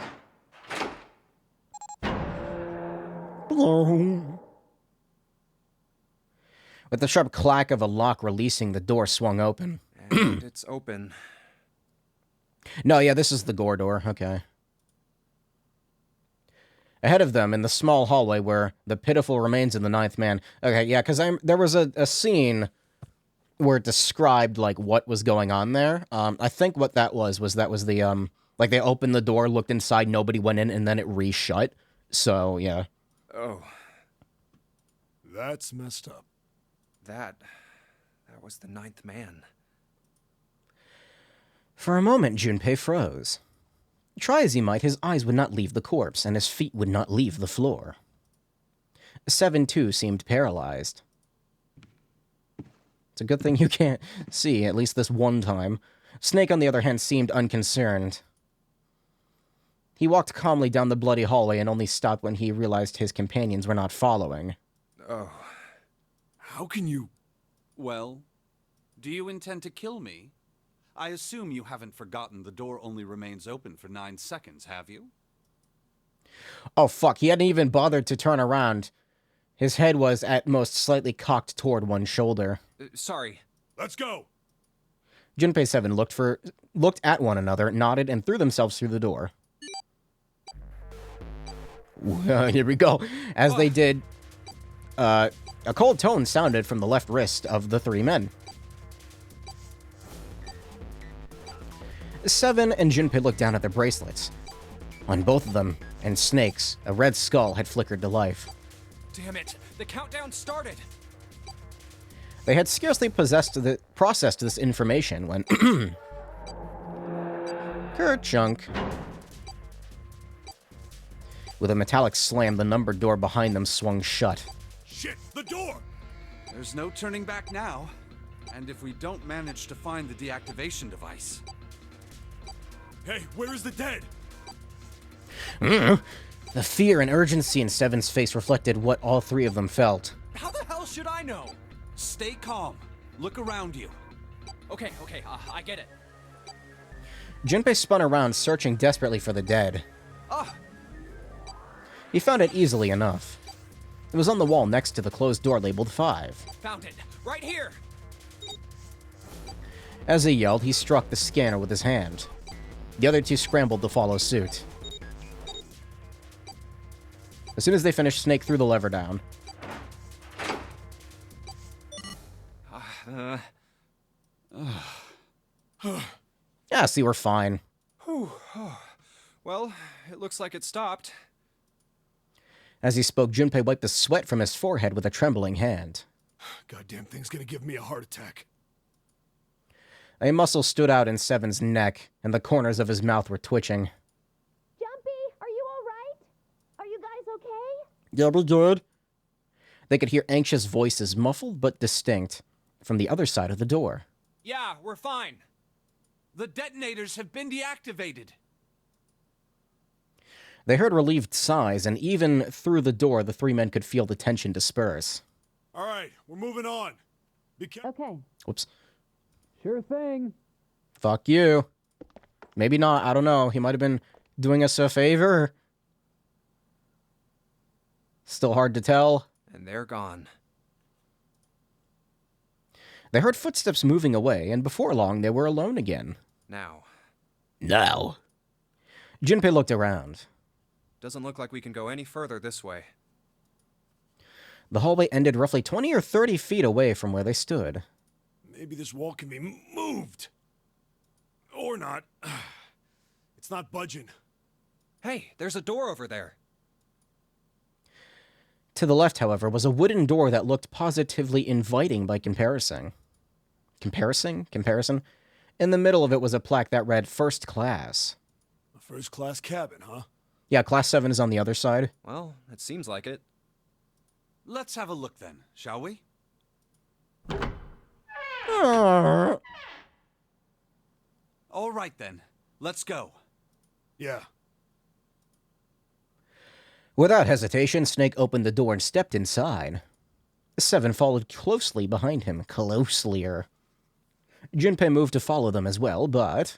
With the sharp clack of a lock releasing, the door swung open. And it's open. No, yeah, this is the gore door. Okay. Ahead of them, in the small hallway, were the pitiful remains of the 9th man. Okay, yeah, because there was a scene where it described, like, what was going on there. I think what that was the, like, they opened the door, looked inside, nobody went in, and then it re-shut. So, yeah. Oh. That's messed up. That was the 9th man. For a moment, Junpei froze. Try as he might, his eyes would not leave the corpse, and his feet would not leave the floor. 7, too, seemed paralyzed. It's a good thing you can't see, at least this one time. Snake, on the other hand, seemed unconcerned. He walked calmly down the bloody hallway and only stopped when he realized his companions were not following. Oh. How can you... Well, do you intend to kill me? I assume you haven't forgotten the door only remains open for 9 seconds, have you? Oh, fuck, he hadn't even bothered to turn around. His head was at most slightly cocked toward one shoulder. Sorry. Let's go! Junpei 7 looked at one another, nodded, and threw themselves through the door. Here we go. As they did, a cold tone sounded from the left wrist of the three men. 7 and Junpei looked down at their bracelets. On both of them, and Snake's, a red skull had flickered to life. Damn it! The countdown started! They had scarcely processed this information when... Kerchunk. With a metallic slam, the numbered door behind them swung shut. Shit, the door! There's no turning back now. And if we don't manage to find the deactivation device... Hey, where is the dead? The fear and urgency in 7's face reflected what all three of them felt. How the hell should I know? Stay calm. Look around you. Okay, I get it. Junpei spun around, searching desperately for the dead. He found it easily enough. It was on the wall next to the closed door labeled 5. Found it! Right here! As he yelled, he struck the scanner with his hand. The other two scrambled to follow suit. As soon as they finished, Snake threw the lever down. Yeah, see, we're fine. Whew. Well, it looks like it stopped. As he spoke, Junpei wiped the sweat from his forehead with a trembling hand. Goddamn thing's gonna give me a heart attack. A muscle stood out in 7's neck, and the corners of his mouth were twitching. Jumpy, are you all right? Are you guys okay? Yeah, we're good. They could hear anxious voices, muffled but distinct, from the other side of the door. Yeah, we're fine. The detonators have been deactivated. They heard relieved sighs, and even through the door, the three men could feel the tension disperse. All right, we're moving on. Be careful. Okay. Whoops. Sure thing. Fuck you. Maybe not, I don't know. He might have been doing us a favor. Still hard to tell. And they're gone. They heard footsteps moving away, and before long, they were alone again. Now. Junpei looked around. Doesn't look like we can go any further this way. The hallway ended roughly 20 or 30 feet away from where they stood. Maybe this wall can be moved. Or not. It's not budging. Hey, there's a door over there. To the left, however, was a wooden door that looked positively inviting by comparison. Comparison? In the middle of it was a plaque that read First Class. A first-class cabin, huh? Yeah, Class 7 is on the other side. Well, it seems like it. Let's have a look then, shall we? All right then, let's go. Yeah. Without hesitation, Snake opened the door and stepped inside. 7 followed closely behind him, closelier. Junpei moved to follow them as well, but...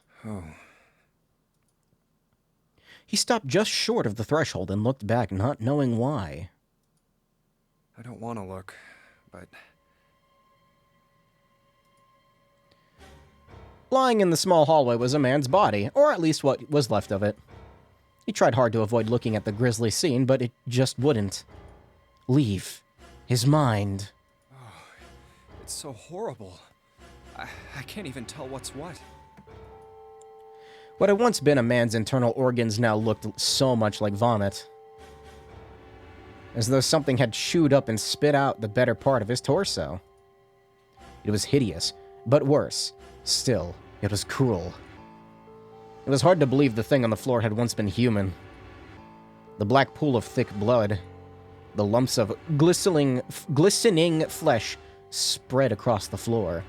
He stopped just short of the threshold and looked back, not knowing why. I don't want to look, but... Lying in the small hallway was a man's body, or at least what was left of it. He tried hard to avoid looking at the grisly scene, but it just wouldn't leave his mind. Oh, it's so horrible. I can't even tell what's what. What had once been a man's internal organs now looked so much like vomit. As though something had chewed up and spit out the better part of his torso. It was hideous, but worse. Still, it was cruel. It was hard to believe the thing on the floor had once been human. The black pool of thick blood, the lumps of glistening flesh spread across the floor.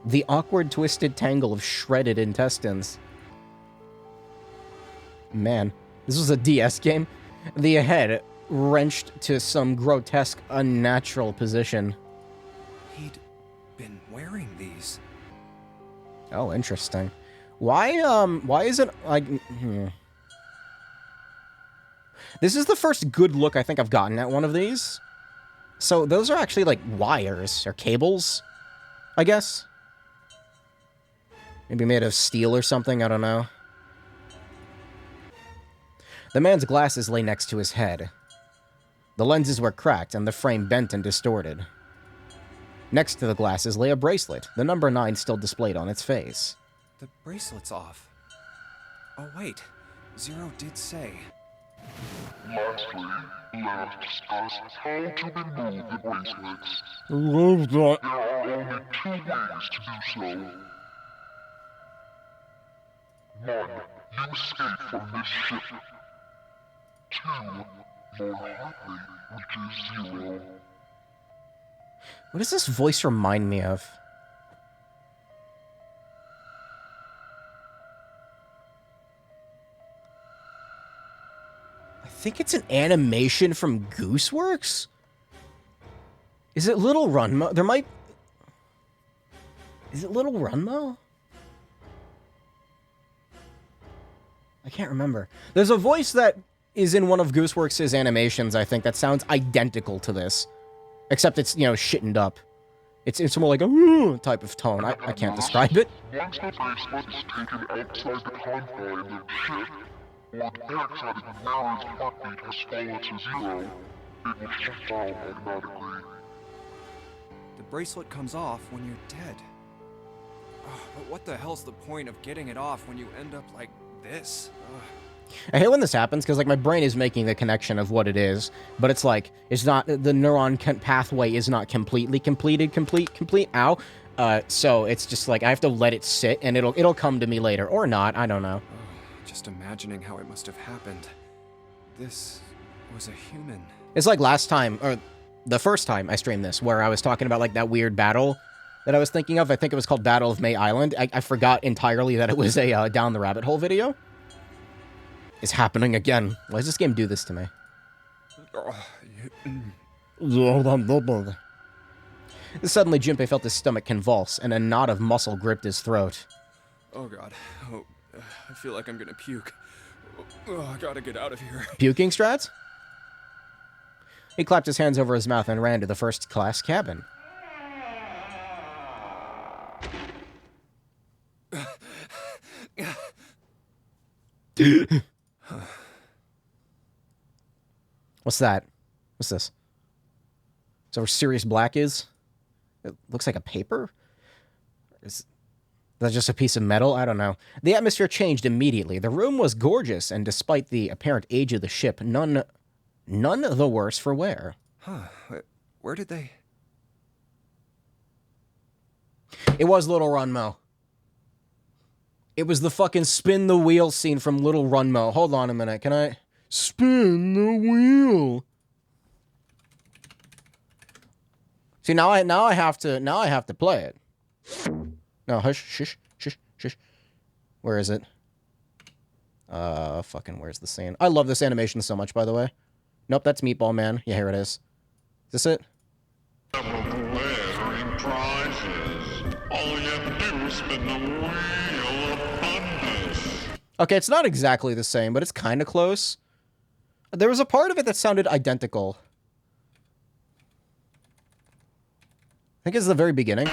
The awkward, twisted tangle of shredded intestines. Man, this was a DS game. The head wrenched to some grotesque, unnatural position. He'd been wearing these. Oh, interesting. Why is it, like... This is the first good look I think I've gotten at one of these. So those are actually like wires or cables, I guess. Maybe made of steel or something, I don't know. The man's glasses lay next to his head. The lenses were cracked and the frame bent and distorted. Next to the glasses lay a bracelet, the number 9 still displayed on its face. The bracelet's off. Oh, wait. Zero did say. Lastly, let us discuss how to remove the bracelets. Love that. There are only 2 ways to do so. 1. You escape from this ship. 2. More likely, which is 0. What does this voice remind me of? I think it's an animation from Gooseworks? Is it Little Runmo? There might... Is it Little Runmo? I can't remember. There's a voice that is in one of Gooseworks' animations, I think, that sounds identical to this. Except it's, you know, shittened up. It's more like a type of tone. I can't describe it. Once the bracelet is taken outside the confine of the ship, or the backside of the mirror's heartbeat has fallen to 0, it will shut down automatically. The bracelet comes off when you're dead. Oh, but what the hell's the point of getting it off when you end up like this? Ugh. I hate when this happens, because, like, my brain is making the connection of what it is, but it's like, it's not, the neuron pathway is not completely complete, ow. So it's just like, I have to let it sit, and it'll come to me later, or not, I don't know. Oh, just imagining how it must have happened. This was a human. It's like last time, or the first time I streamed this, where I was talking about, like, that weird battle that I was thinking of. I think it was called Battle of May Island. I forgot entirely that it was a Down the Rabbit Hole video. It's happening again. Why does this game do this to me? Suddenly, Junpei felt his stomach convulse, and a knot of muscle gripped his throat. Oh god. Oh, I feel like I'm gonna puke. Oh, I gotta get out of here. Puking strats? He clapped his hands over his mouth and ran to the first-class cabin. What's that? What's this? Is that where Sirius Black is? It looks like a paper? Is that just a piece of metal? I don't know. The atmosphere changed immediately. The room was gorgeous, and despite the apparent age of the ship, none the worse for wear. Huh. Where did they... It was Little Runmo. It was the fucking spin the wheel scene from Little Runmo. Hold on a minute. Can I... Spin the wheel. See, now I have to play it. No, hush, shush, shush, shush. Where is it? Fucking where's the scene? I love this animation so much, by the way. Nope, that's Meatball Man. Yeah, here it is. Is this it? Glittering prizes. All you have to do is spin the wheel of funness. Okay, it's not exactly the same, but it's kind of close. There was a part of it that sounded identical. I think it's the very beginning.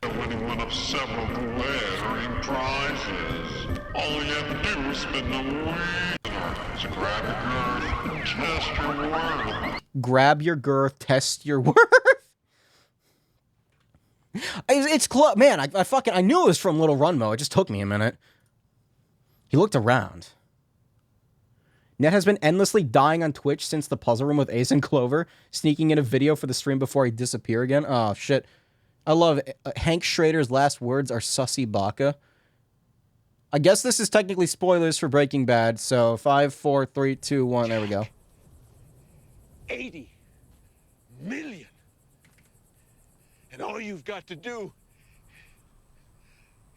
Winning one of several glittering prizes. All you have to do is spin the wheel. So grab your girth and test your worth. Grab your girth, test your worth. It's close. Man, I knew it was from Little Runmo. It just took me a minute. He looked around. Ned has been endlessly dying on Twitch since the puzzle room with Ace and Clover, sneaking in a video for the stream before he disappear again. Oh, shit. I love it. Hank Schrader's last words are Sussy Baka. I guess this is technically spoilers for Breaking Bad, so 5, 4, 3, 2, 1, there we go. 80 million. And all you've got to do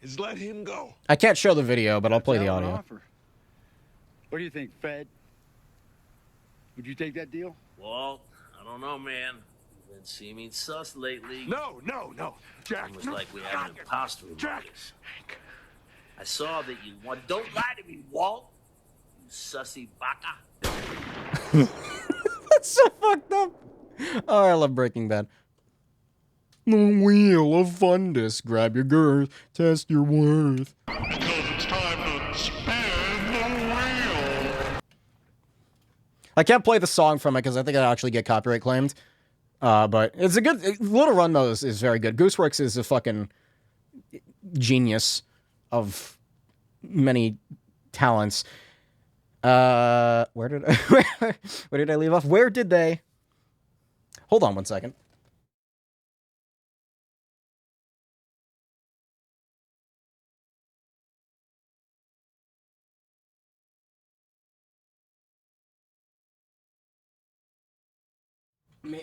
is let him go. I can't show the video, but I'll play the audio. What do you think, Fed? Would you take that deal? Walt, I don't know, man. You've been seeming sus lately. No, Jack. Almost like we have an imposter among Jack. us. I saw that you want. Don't lie to me, Walt. You sussy baka. That's so fucked up. Oh, I love Breaking Bad. The wheel of fundus. Grab your girth, test your worth. Because it's time to spin the wheel. I can't play the song from it because I think I actually get copyright claimed. But it's a good... Little Run, though, is very good. Gooseworks is a fucking genius of many talents. Where did I leave off? Where did they... Hold on one second.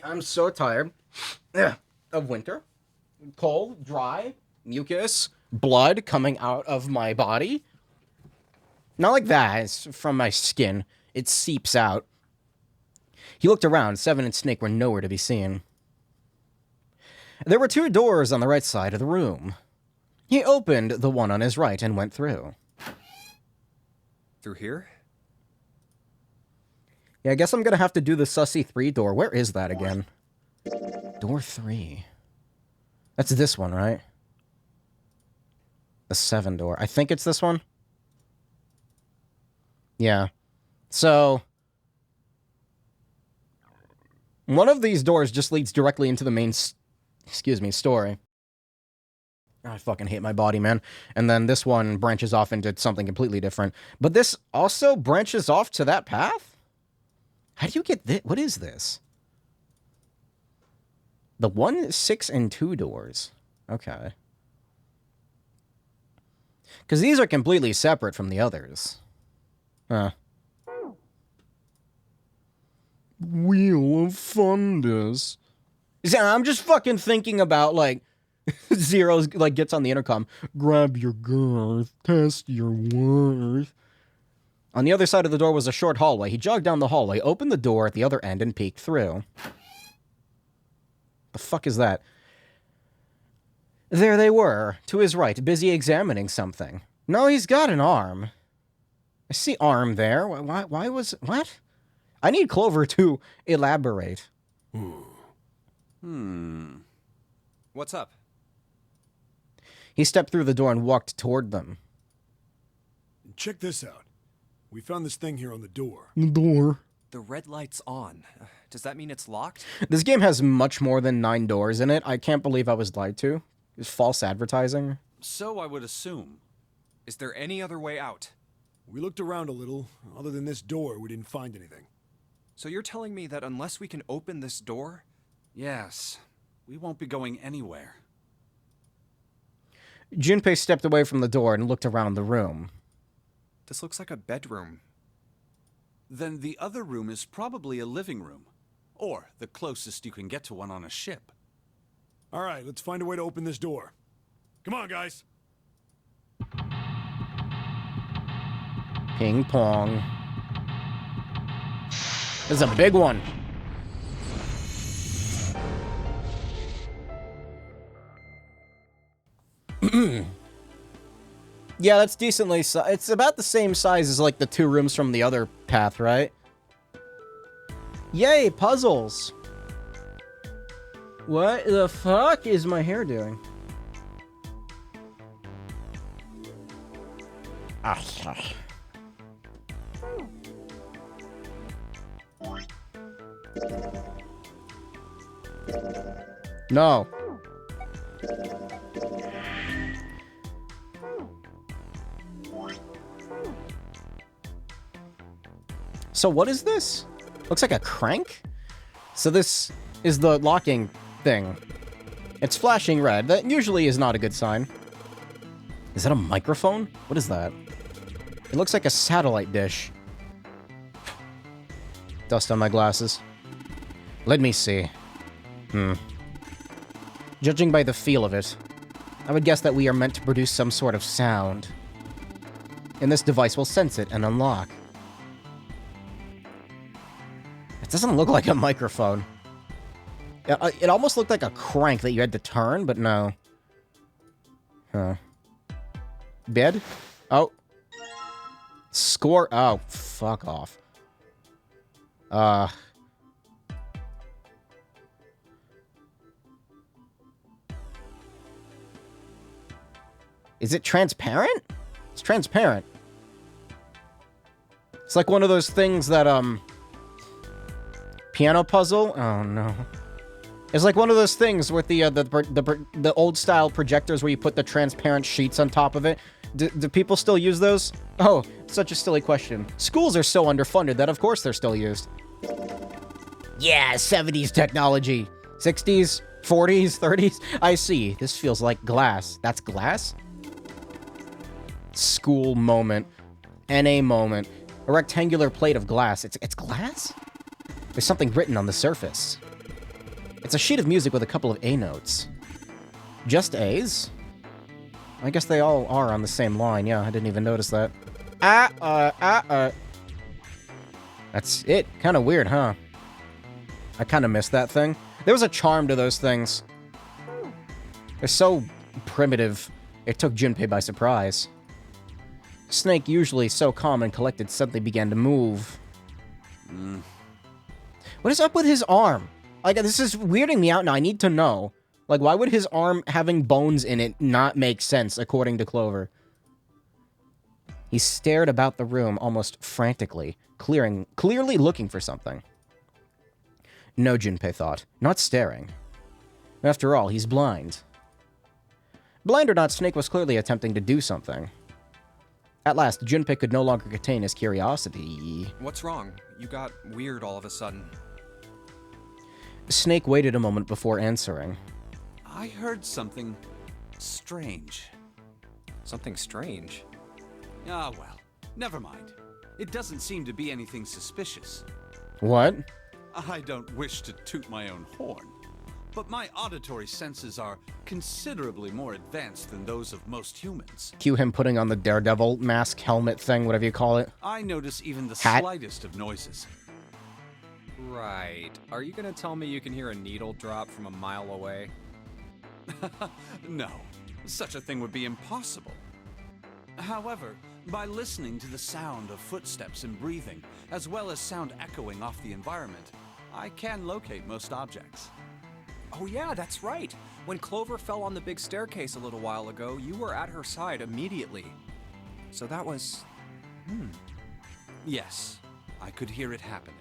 I'm so tired of winter. Cold, dry, mucus, blood coming out of my body. Not like that, it's from my skin. It seeps out. He looked around. Seven and Snake were nowhere to be seen. There were 2 doors on the right side of the room. He opened the one on his right and went through. Through here? Yeah, I guess I'm gonna have to do the sussy 3 door. Where is that again? Door 3. That's this one, right? The 7 door. I think it's this one. Yeah. So... one of these doors just leads directly into the main... story. I fucking hate my body, man. And then this one branches off into something completely different. But this also branches off to that path? How do you get this? What is this? The 1, 6, and 2 doors. Okay. Because these are completely separate from the others. Huh. Wheel of Fundus. See, I'm just fucking thinking about, like, Zero's, like, gets on the intercom. Grab your girth, test your worth. On the other side of the door was a short hallway. He jogged down the hallway, opened the door at the other end, and peeked through. The fuck is that? There they were, to his right, busy examining something. No, he's got an arm. I see arm there. Why was... What? I need Clover to elaborate. What's up? He stepped through the door and walked toward them. Check this out. We found this thing here on the door. The door. The red light's on. Does that mean it's locked? This game has much more than 9 doors in it. I can't believe I was lied to. It's false advertising. So I would assume. Is there any other way out? We looked around a little. Other than this door, we didn't find anything. So you're telling me that unless we can open this door... Yes. We won't be going anywhere. Junpei stepped away from the door and looked around the room. This looks like a bedroom. Then the other room is probably a living room. Or the closest you can get to one on a ship. All right, let's find a way to open this door. Come on, guys. Ping pong. This is a big one. Yeah, that's decently... It's about the same size as, like, the 2 rooms from the other path, right? Yay, puzzles! What the fuck is my hair doing? No. So what is this? Looks like a crank? So this is the locking thing. It's flashing red. That usually is not a good sign. Is that a microphone? What is that? It looks like a satellite dish. Dust on my glasses. Let me see. Judging by the feel of it, I would guess that we are meant to produce some sort of sound. And this device will sense it and unlock. It doesn't look like a microphone. It almost looked like a crank that you had to turn, but no. Huh. Bed? Oh. Score? Oh, fuck off. Is it transparent? It's transparent. It's like one of those things that, piano puzzle? Oh, no. It's like one of those things with the old-style projectors where you put the transparent sheets on top of it. Do people still use those? Oh, such a silly question. Schools are so underfunded that of course they're still used. Yeah, 70s technology. 60s, 40s, 30s. I see. This feels like glass. That's glass? School moment. NA moment. A rectangular plate of glass. It's glass? There's something written on the surface. It's a sheet of music with a couple of A notes. Just A's? I guess they all are on the same line. Yeah, I didn't even notice that. That's it. Kind of weird, huh? I kind of missed that thing. There was a charm to those things. They're so primitive. It took Junpei by surprise. Snake, usually so calm and collected, suddenly began to move. What is up with his arm? Like, this is weirding me out now. I need to know. Like, why would his arm having bones in it not make sense, according to Clover? He stared about the room almost frantically, clearly looking for something. No, Junpei thought. Not staring. After all, he's blind. Blind or not, Snake was clearly attempting to do something. At last, Junpei could no longer contain his curiosity. What's wrong? You got weird all of a sudden. Snake waited a moment before answering. I heard something strange. Something strange? Ah, well, never mind. It doesn't seem to be anything suspicious. What? I don't wish to toot my own horn, but my auditory senses are considerably more advanced than those of most humans. Cue him putting on the Daredevil mask, helmet thing, whatever you call it. I notice even the Hat? slightest of noises. Right. Are you gonna tell me you can hear a needle drop from a mile away? No, such a thing would be impossible. However, by listening to the sound of footsteps and breathing, as well as sound echoing off the environment, I can locate most objects. Oh yeah, that's right. When Clover fell on the big staircase a little while ago, you were at her side immediately. So that was... Yes, I could hear it happening.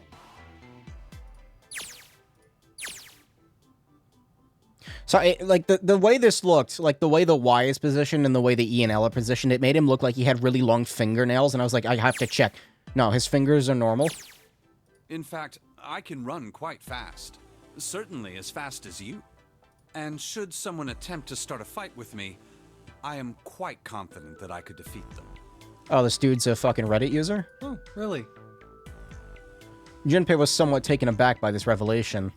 So, like, the way this looked, like, the way the Y is positioned and the way the E and L are positioned, it made him look like he had really long fingernails, and I was like, I have to check. No, his fingers are normal. In fact, I can run quite fast. Certainly as fast as you. And should someone attempt to start a fight with me, I am quite confident that I could defeat them. Oh, this dude's a fucking Reddit user? Oh, really? Junpei was somewhat taken aback by this revelation.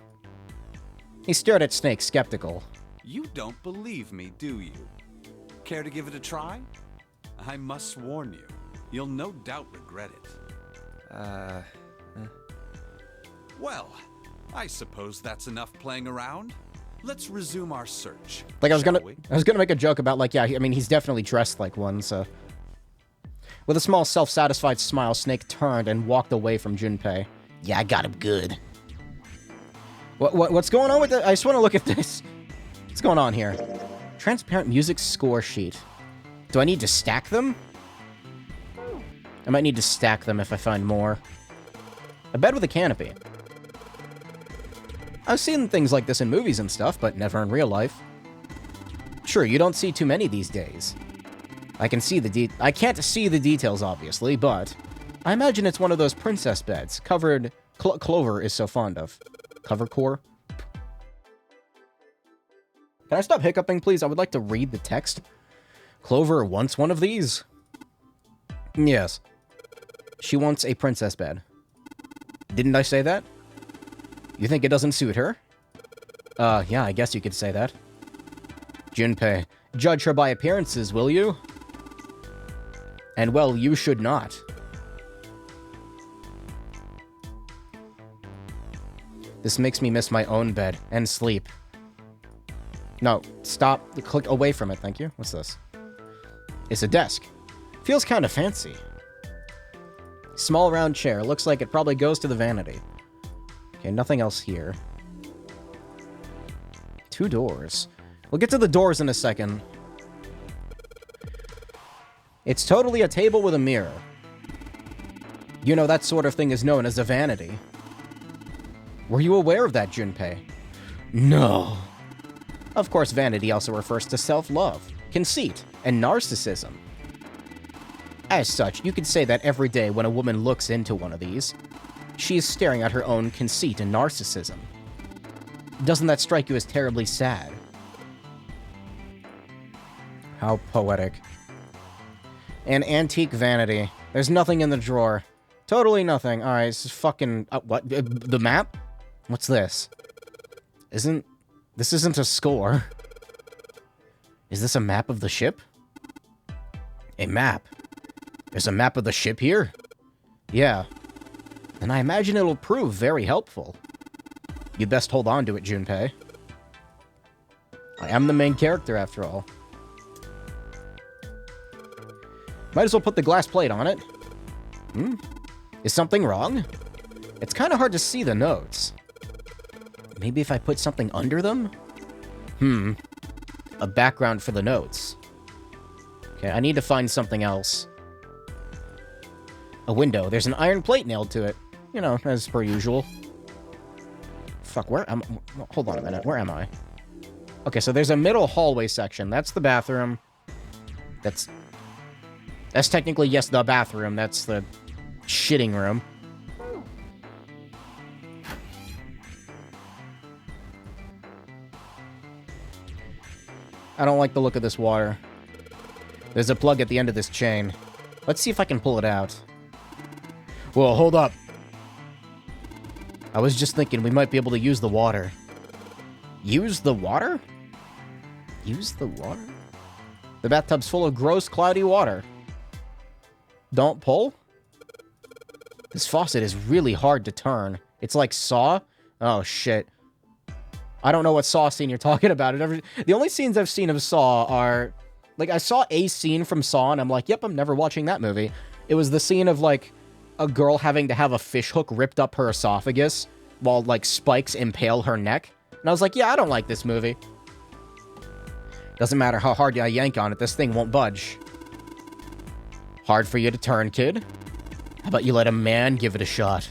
He stared at Snake, skeptical. You don't believe me, do you? Care to give it a try? I must warn you, you'll no doubt regret it. Well, I suppose that's enough playing around. Let's resume our search. Like, I was shall we? gonna make a joke about, like, yeah, I mean, he's definitely dressed like one, so... With a small, self-satisfied smile, Snake turned and walked away from Junpei. Yeah, I got him good. What's going on with it? I just want to look at this. What's going on here? Transparent music score sheet. Do I need to stack them? I might need to stack them if I find more. A bed with a canopy. I've seen things like this in movies and stuff, but never in real life. Sure, you don't see too many these days. I can't see the details, obviously, but I imagine it's one of those princess beds covered Clover is so fond of. Cover core. Can I stop hiccuping, please? I would like to read the text. Clover wants one of these. Yes. She wants a princess bed. Didn't I say that? You think it doesn't suit her? Yeah, I guess you could say that. Junpei, judge her by appearances, will you? And well, you should not. This makes me miss my own bed and sleep. No, stop. Click away from it, thank you. What's this? It's a desk. Feels kind of fancy. Small round chair. Looks like it probably goes to the vanity. Okay, nothing else here. 2 doors. We'll get to the doors in a second. It's totally a table with a mirror. You know, that sort of thing is known as a vanity. Were you aware of that, Junpei? No. Of course, vanity also refers to self-love, conceit, and narcissism. As such, you could say that every day when a woman looks into one of these, she is staring at her own conceit and narcissism. Doesn't that strike you as terribly sad? How poetic. An antique vanity. There's nothing in the drawer. Totally nothing. Alright, this is fucking... what? The map? What's this? This isn't a score. Is this a map of the ship? A map? There's a map of the ship here? Yeah. Then I imagine it'll prove very helpful. You'd best hold on to it, Junpei. I am the main character, after all. Might as well put the glass plate on it. Is something wrong? It's kind of hard to see the notes. Maybe if I put something under them? A background for the notes. Okay, I need to find something else. A window. There's an iron plate nailed to it. You know, as per usual. Fuck, where am I? Hold on a minute. Where am I? Okay, so there's a middle hallway section. That's the bathroom. That's technically, yes, the bathroom. That's the shitting room. I don't like the look of this water. There's a plug at the end of this chain. Let's see if I can pull it out. Whoa, hold up. I was just thinking we might be able to use the water. Use the water? Use the water? The bathtub's full of gross, cloudy water. Don't pull? This faucet is really hard to turn. It's like Saw? Oh, shit. I don't know what Saw scene you're talking about. The only scenes I've seen of Saw are... Like, I saw a scene from Saw, and I'm like, yep, I'm never watching that movie. It was the scene of, like, a girl having to have a fishhook ripped up her esophagus while, like, spikes impale her neck. And I was like, yeah, I don't like this movie. Doesn't matter how hard I yank on it, this thing won't budge. Hard for you to turn, kid? How about you let a man give it a shot?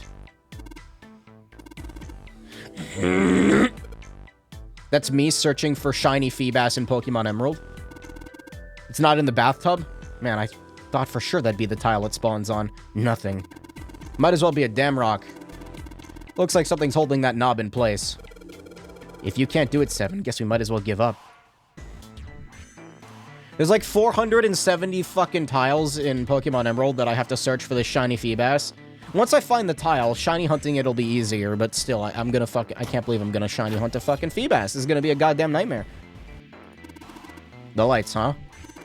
That's me searching for shiny Feebas in Pokemon Emerald. It's not in the bathtub? Man, I thought for sure that'd be the tile it spawns on. Nothing. Might as well be a damn rock. Looks like something's holding that knob in place. If you can't do it, Seven, guess we might as well give up. There's like 470 fucking tiles in Pokemon Emerald that I have to search for this shiny Feebas. Once I find the tile, shiny hunting it'll be easier, but still, I can't believe I'm gonna shiny hunt a fucking Feebas. This is gonna be a goddamn nightmare. The lights, huh?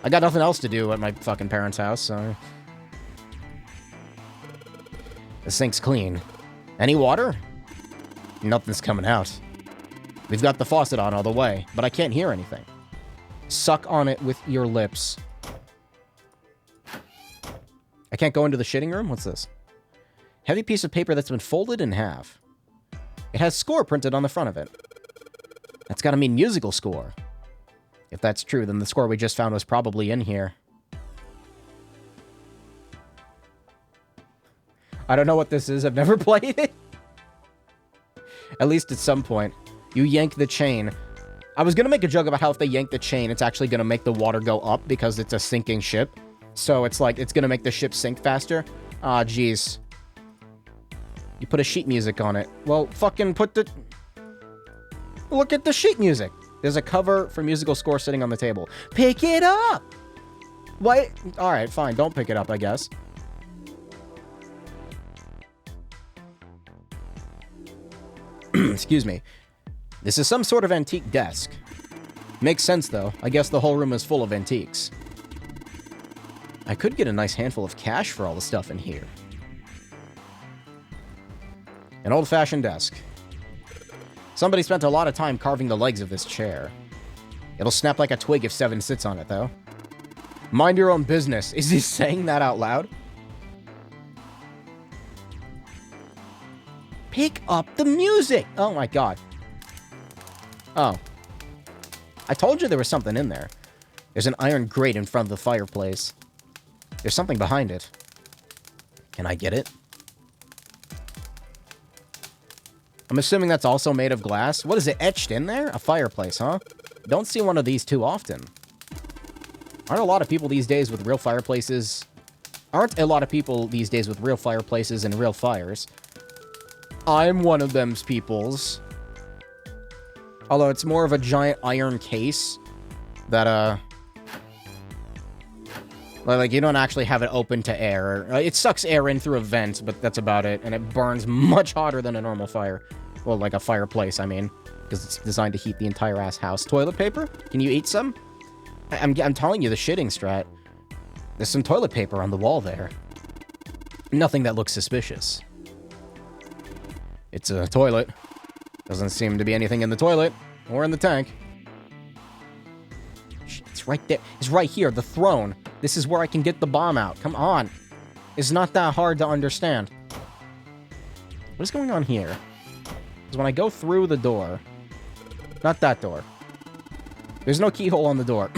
I got nothing else to do at my fucking parents' house, so... The sink's clean. Any water? Nothing's coming out. We've got the faucet on all the way, but I can't hear anything. Suck on it with your lips. I can't go into the shitting room? What's this? Heavy piece of paper that's been folded in half. It has score printed on the front of it. That's gotta mean musical score. If that's true, then the score we just found was probably in here. I don't know what this is. I've never played it. At least at some point. You yank the chain. I was gonna make a joke about how if they yank the chain, it's actually gonna make the water go up because it's a sinking ship. So it's like, it's gonna make the ship sink faster. Ah, jeez. You put a sheet music on it. Well, fucking put the... Look at the sheet music. There's a cover for musical score sitting on the table. Pick it up! What? Alright, fine. Don't pick it up, I guess. Excuse me. This is some sort of antique desk. Makes sense, though. I guess the whole room is full of antiques. I could get a nice handful of cash for all the stuff in here. An old-fashioned desk. Somebody spent a lot of time carving the legs of this chair. It'll snap like a twig if Seven sits on it, though. Mind your own business. Is he saying that out loud? Pick up the music! Oh my god. Oh. I told you there was something in there. There's an iron grate in front of the fireplace. There's something behind it. Can I get it? I'm assuming that's also made of glass. What is it, etched in there? A fireplace, huh? Don't see one of these too often. Aren't a lot of people these days with real fireplaces... Aren't a lot of people these days with real fireplaces and real fires? I'm one of them's peoples. Although it's more of a giant iron case that, like, you don't actually have it open to air. It sucks air in through a vent, but that's about it. And it burns much hotter than a normal fire. Well, like a fireplace, I mean. Because it's designed to heat the entire ass house. Toilet paper? Can you eat some? I'm telling you the shitting strat. There's some toilet paper on the wall there. Nothing that looks suspicious. It's a toilet. Doesn't seem to be anything in the toilet. Or in the tank. It's right there. It's right here, the throne. This is where I can get the bomb out. Come on. It's not that hard to understand. What is going on here? Because when I go through the door... Not that door. There's no keyhole on the door.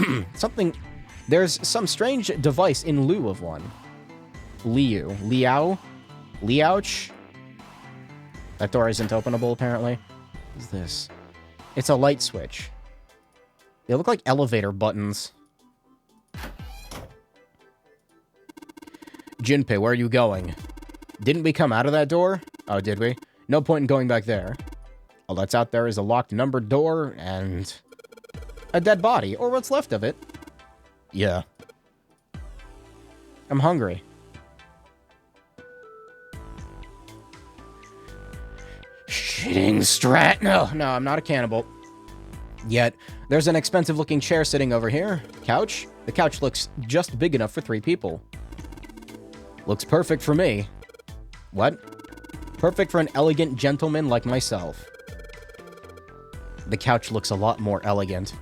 There's some strange device in lieu of one. Liao? Liouch? That door isn't openable, apparently. What is this? It's a light switch. They look like elevator buttons. Junpei, where are you going? Didn't we come out of that door? Oh, did we? No point in going back there. All that's out there is a locked numbered door and... a dead body, or what's left of it. Yeah. I'm hungry. Shitting strat. No, I'm not a cannibal. Yet, there's an expensive-looking chair sitting over here. Couch? The couch looks just big enough for 3 people. Looks perfect for me. What? Perfect for an elegant gentleman like myself. The couch looks a lot more elegant.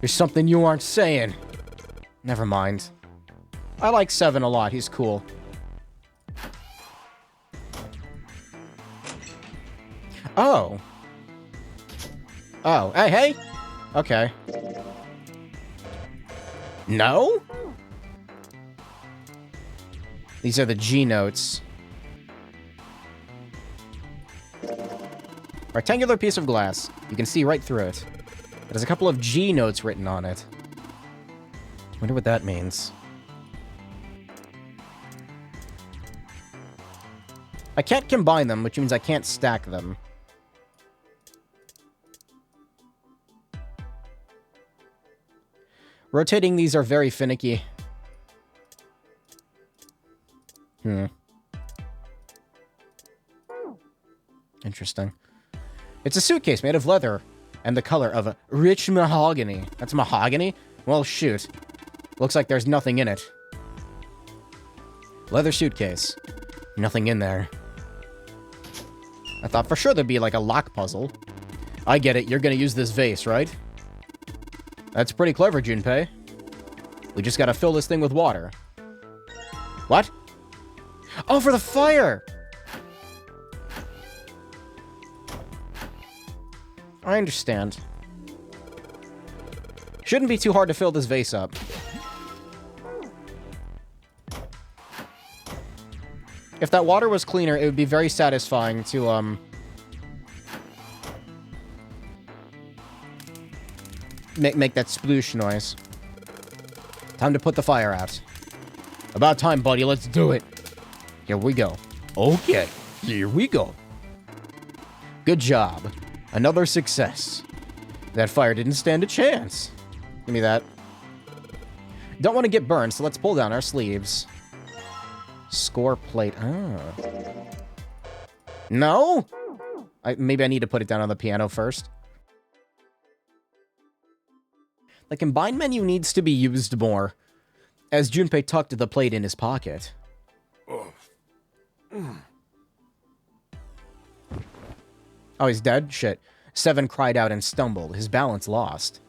There's something you aren't saying. Never mind. I like Seven a lot. He's cool. Oh. Oh, hey. Okay. No? These are the G notes. Rectangular piece of glass. You can see right through it. There's a couple of G notes written on it. Wonder what that means. I can't combine them, which means I can't stack them. Rotating these are very finicky. Interesting. It's a suitcase made of leather and the color of a rich mahogany. That's mahogany? Well, shoot. Looks like there's nothing in it. Leather suitcase. Nothing in there. I thought for sure there'd be like a lock puzzle. I get it. You're gonna use this vase, right? That's pretty clever, Junpei. We just gotta fill this thing with water. What? Oh, for the fire! I understand. Shouldn't be too hard to fill this vase up. If that water was cleaner, it would be very satisfying to, make that sploosh noise. Time to put the fire out. About time, buddy. Let's do it. Here we go. Okay, here we go. Good job. Another success. That fire didn't stand a chance. Give me that. Don't want to get burned, so let's pull down our sleeves. Score plate. Ah. No? Maybe I need to put it down on the piano first. The combine menu needs to be used more. As Junpei tucked the plate in his pocket. Oh, he's dead? Shit. Seven cried out and stumbled, his balance lost.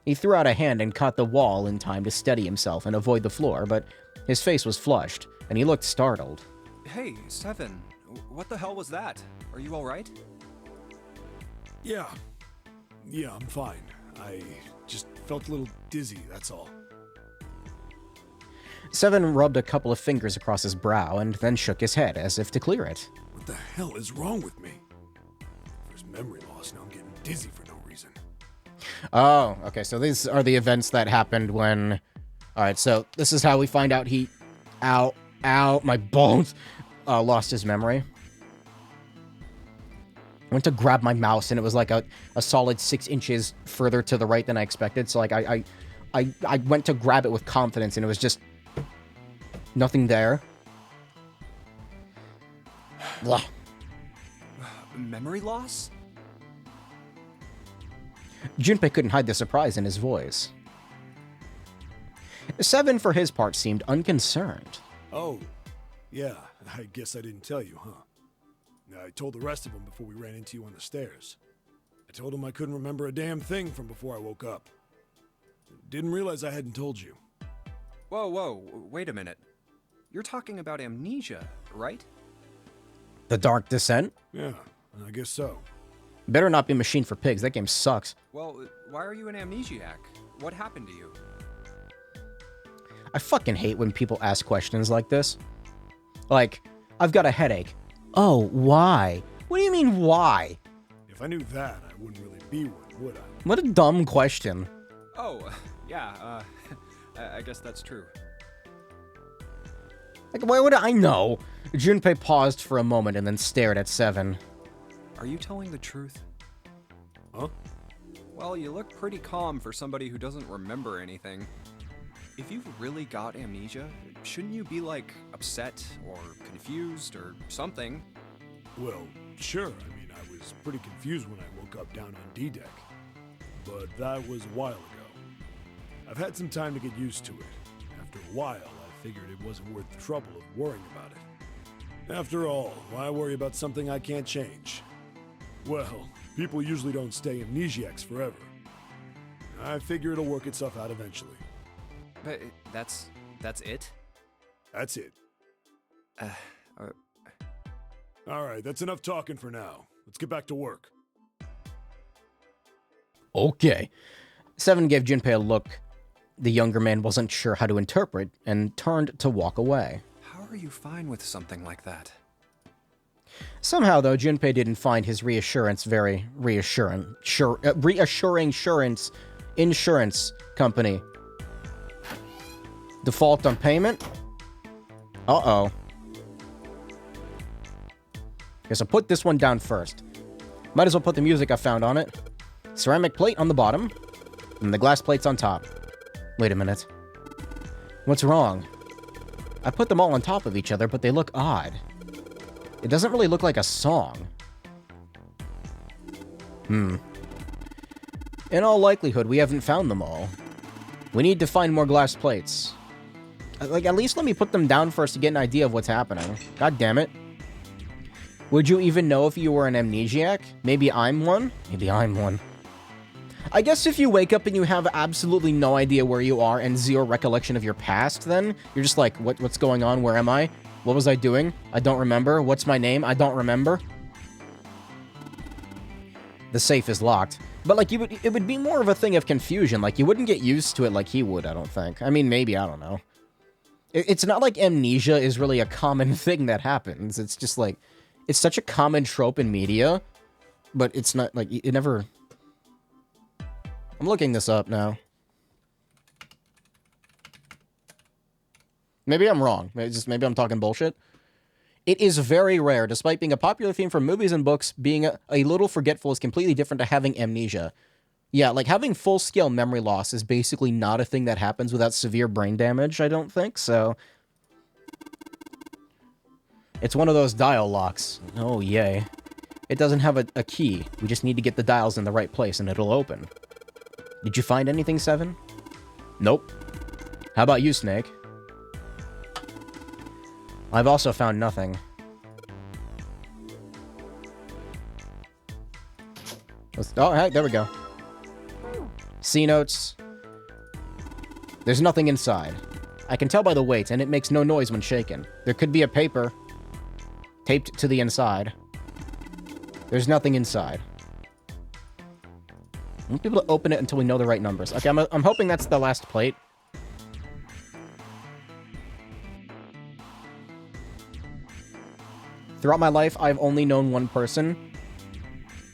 He threw out a hand and caught the wall in time to steady himself and avoid the floor, but his face was flushed, and he looked startled. Hey, Seven. What the hell was that? Are you alright? Yeah, I'm fine. I just felt a little dizzy, that's all. Seven rubbed a couple of fingers across his brow and then shook his head as if to clear it. What the hell is wrong with me? There's memory loss, now I'm getting dizzy for no reason. Oh, okay, so these are the events that happened when... Alright, so this is how we find out he... Ow, my bones! Lost his memory. I went to grab my mouse and it was like a solid 6 inches further to the right than I expected, so like I went to grab it with confidence and it was just... nothing there. Blah. Memory loss? Junpei couldn't hide the surprise in his voice. Seven, for his part, seemed unconcerned. Oh, yeah, I guess I didn't tell you, huh? I told the rest of them before we ran into you on the stairs. I told them I couldn't remember a damn thing from before I woke up. Didn't realize I hadn't told you. Whoa, wait a minute. You're talking about amnesia, right? The Dark Descent? Yeah, I guess so. Better not be Machine for Pigs, that game sucks. Well, why are you an amnesiac? What happened to you? I fucking hate when people ask questions like this. Like, I've got a headache. Oh, why? What do you mean, why? If I knew that, I wouldn't really be one, would I? What a dumb question. Oh, yeah, I guess that's true. Like, why would I know? Junpei paused for a moment and then stared at Seven. Are you telling the truth? Huh? Well, you look pretty calm for somebody who doesn't remember anything. If you've really got amnesia, shouldn't you be, like, upset or confused or something? Well, sure. I mean, I was pretty confused when I woke up down on D-Deck. But that was a while ago. I've had some time to get used to it. After a while, I figured it wasn't worth the trouble of worrying about it. After all, why worry about something I can't change? Well, people usually don't stay amnesiacs forever. I figure it'll work itself out eventually. But that's it? That's it. Alright, that's enough talking for now. Let's get back to work. Okay. Seven gave Junpei a look the younger man wasn't sure how to interpret and turned to walk away. How are you fine with something like that? Somehow, though, Junpei didn't find his reassurance very reassuring. Reassuring insurance company. Default on payment? Uh-oh. Guess I'll put this one down first. Might as well put the music I found on it. Ceramic plate on the bottom, and the glass plates on top. Wait a minute. What's wrong? I put them all on top of each other, but they look odd. It doesn't really look like a song. In all likelihood, we haven't found them all. We need to find more glass plates. Like, at least let me put them down first to get an idea of what's happening. God damn it. Would you even know if you were an amnesiac? Maybe I'm one? Maybe I'm one. I guess if you wake up and you have absolutely no idea where you are and zero recollection of your past, then you're just like, what's going on? Where am I? What was I doing? I don't remember. What's my name? I don't remember. The safe is locked. But, like, it would be more of a thing of confusion. Like, you wouldn't get used to it like he would, I don't think. I mean, maybe, I don't know. It's not like amnesia is really a common thing that happens. It's just, like, it's such a common trope in media, but it's not, like, it never... I'm looking this up now. Maybe I'm wrong. Maybe I'm talking bullshit. It is very rare, despite being a popular theme for movies and books, being a little forgetful is completely different to having amnesia. Yeah, like having full-scale memory loss is basically not a thing that happens without severe brain damage, I don't think, so... It's one of those dial locks. Oh, yay. It doesn't have a key. We just need to get the dials in the right place and it'll open. Did you find anything, Seven? Nope. How about you, Snake? I've also found nothing. Oh, heck, there we go. C notes. There's nothing inside. I can tell by the weight, and it makes no noise when shaken. There could be a paper taped to the inside. There's nothing inside. I won't be able to open it until we know the right numbers. Okay, I'm hoping that's the last plate. Throughout my life, I've only known one person.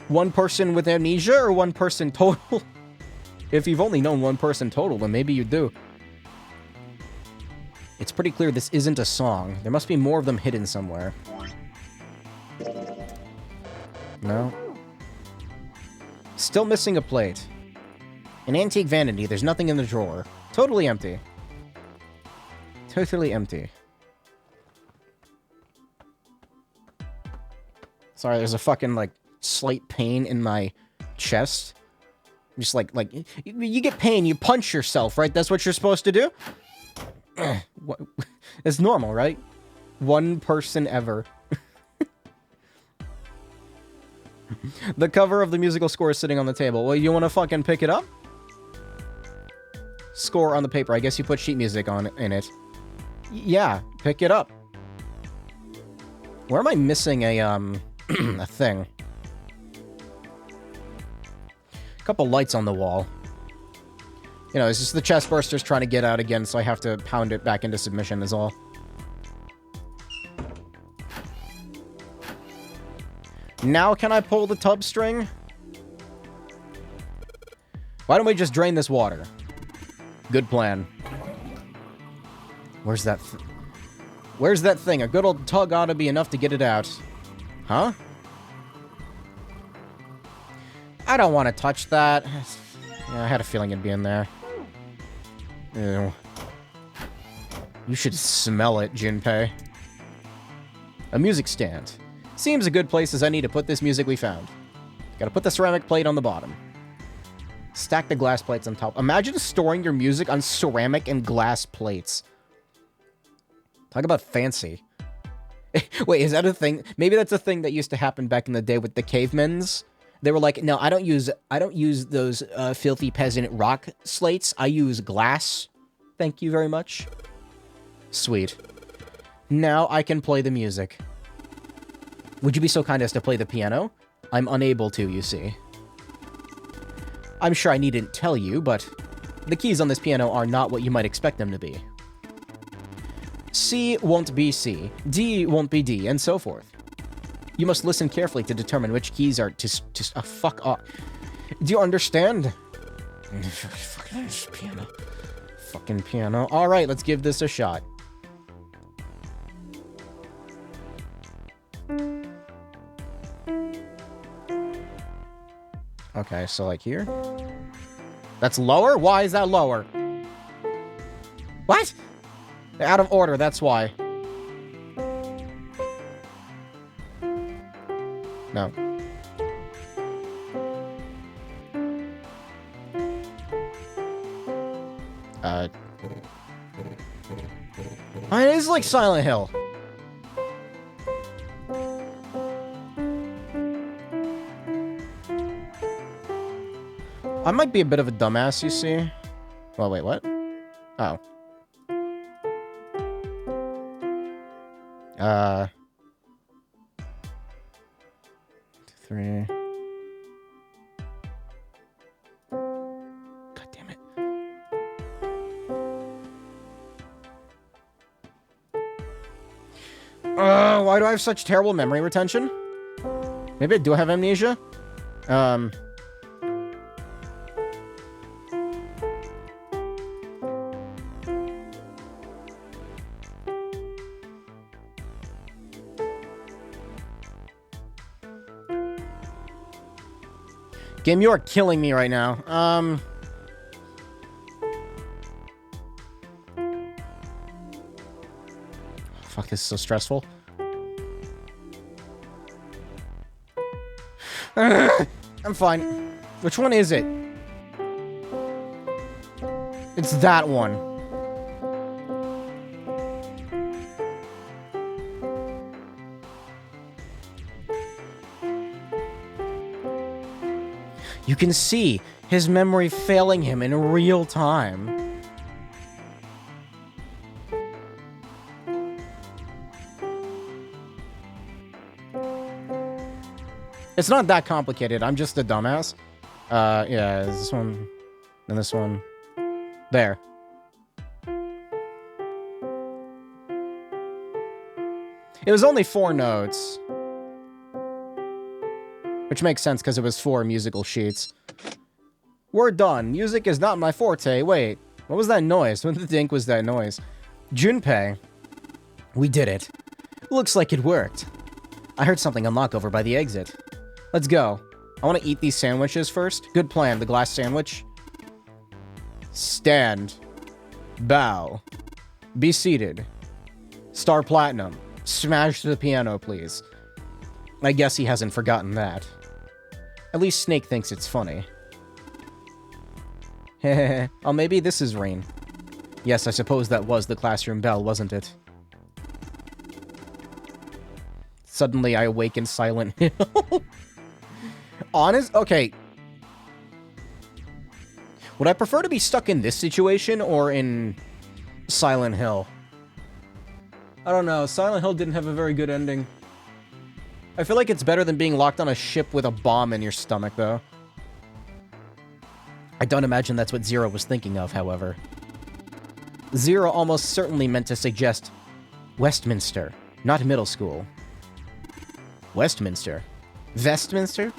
One person with amnesia or one person total? If you've only known one person total, then maybe you do. It's pretty clear this isn't a song. There must be more of them hidden somewhere. No. Still missing a plate. An antique vanity. There's nothing in the drawer. Totally empty. Totally empty. Sorry, there's a fucking, like, slight pain in my chest. Just like, you get pain, you punch yourself, right? That's what you're supposed to do? It's normal, right? One person ever. The cover of the musical score is sitting on the table. Well, you want to fucking pick it up? Score on the paper. I guess you put sheet music on in it. Yeah, pick it up. Where am I missing a, a thing? A couple lights on the wall. You know, it's just the chest burster's trying to get out again, so I have to pound it back into submission is all. Now can I pull the tub string? Why don't we just drain this water? Good plan. Where's that Where's that thing? A good old tug ought to be enough to get it out. Huh? I don't want to touch that. Yeah, I had a feeling it'd be in there. Ew. You should smell it, Junpei. A music stand. Seems a good place as any to put this music we found. Gotta put the ceramic plate on the bottom. Stack the glass plates on top. Imagine storing your music on ceramic and glass plates. Talk about fancy. Wait, is that a thing? Maybe that's a thing that used to happen back in the day with the cavemans. They were like, no, I don't use those filthy peasant rock slates. I use glass. Thank you very much. Sweet. Now I can play the music. Would you be so kind as to play the piano? I'm unable to, you see. I'm sure I needn't tell you, but the keys on this piano are not what you might expect them to be. C won't be C, D won't be D, and so forth. You must listen carefully to determine which keys are just fuck off. Do you understand? Fucking piano. Fucking piano. Alright, let's give this a shot. Okay, so like here? That's lower? Why is that lower? What? They're out of order, that's why. No. It is like Silent Hill. I might be a bit of a dumbass, you see. Well, wait, what? Oh. 3. God damn it. Why do I have such terrible memory retention? Maybe I do have amnesia? Game, you are killing me right now. Fuck, this is so stressful. I'm fine. Which one is it? It's that one. You can see his memory failing him in real time. It's not that complicated. I'm just a dumbass. Yeah, this one, and this one. There. It was only 4 notes. Which makes sense because it was 4 musical sheets. We're done. Music is not my forte. Wait, what was that noise? What the dink was that noise? Junpei. We did it. Looks like it worked. I heard something unlock over by the exit. Let's go. I want to eat these sandwiches first. Good plan, the glass sandwich. Stand. Bow. Be seated. Star Platinum. Smash the piano, please. I guess he hasn't forgotten that. At least Snake thinks it's funny. Hehehe. Oh, maybe this is rain. Yes, I suppose that was the classroom bell, wasn't it? Suddenly I awake in Silent Hill. Honest? Okay. Would I prefer to be stuck in this situation or in Silent Hill? I don't know. Silent Hill didn't have a very good ending. I feel like it's better than being locked on a ship with a bomb in your stomach, though. I don't imagine that's what Zero was thinking of, however. Zero almost certainly meant to suggest Westminster, not middle school. Westminster? Vestminster?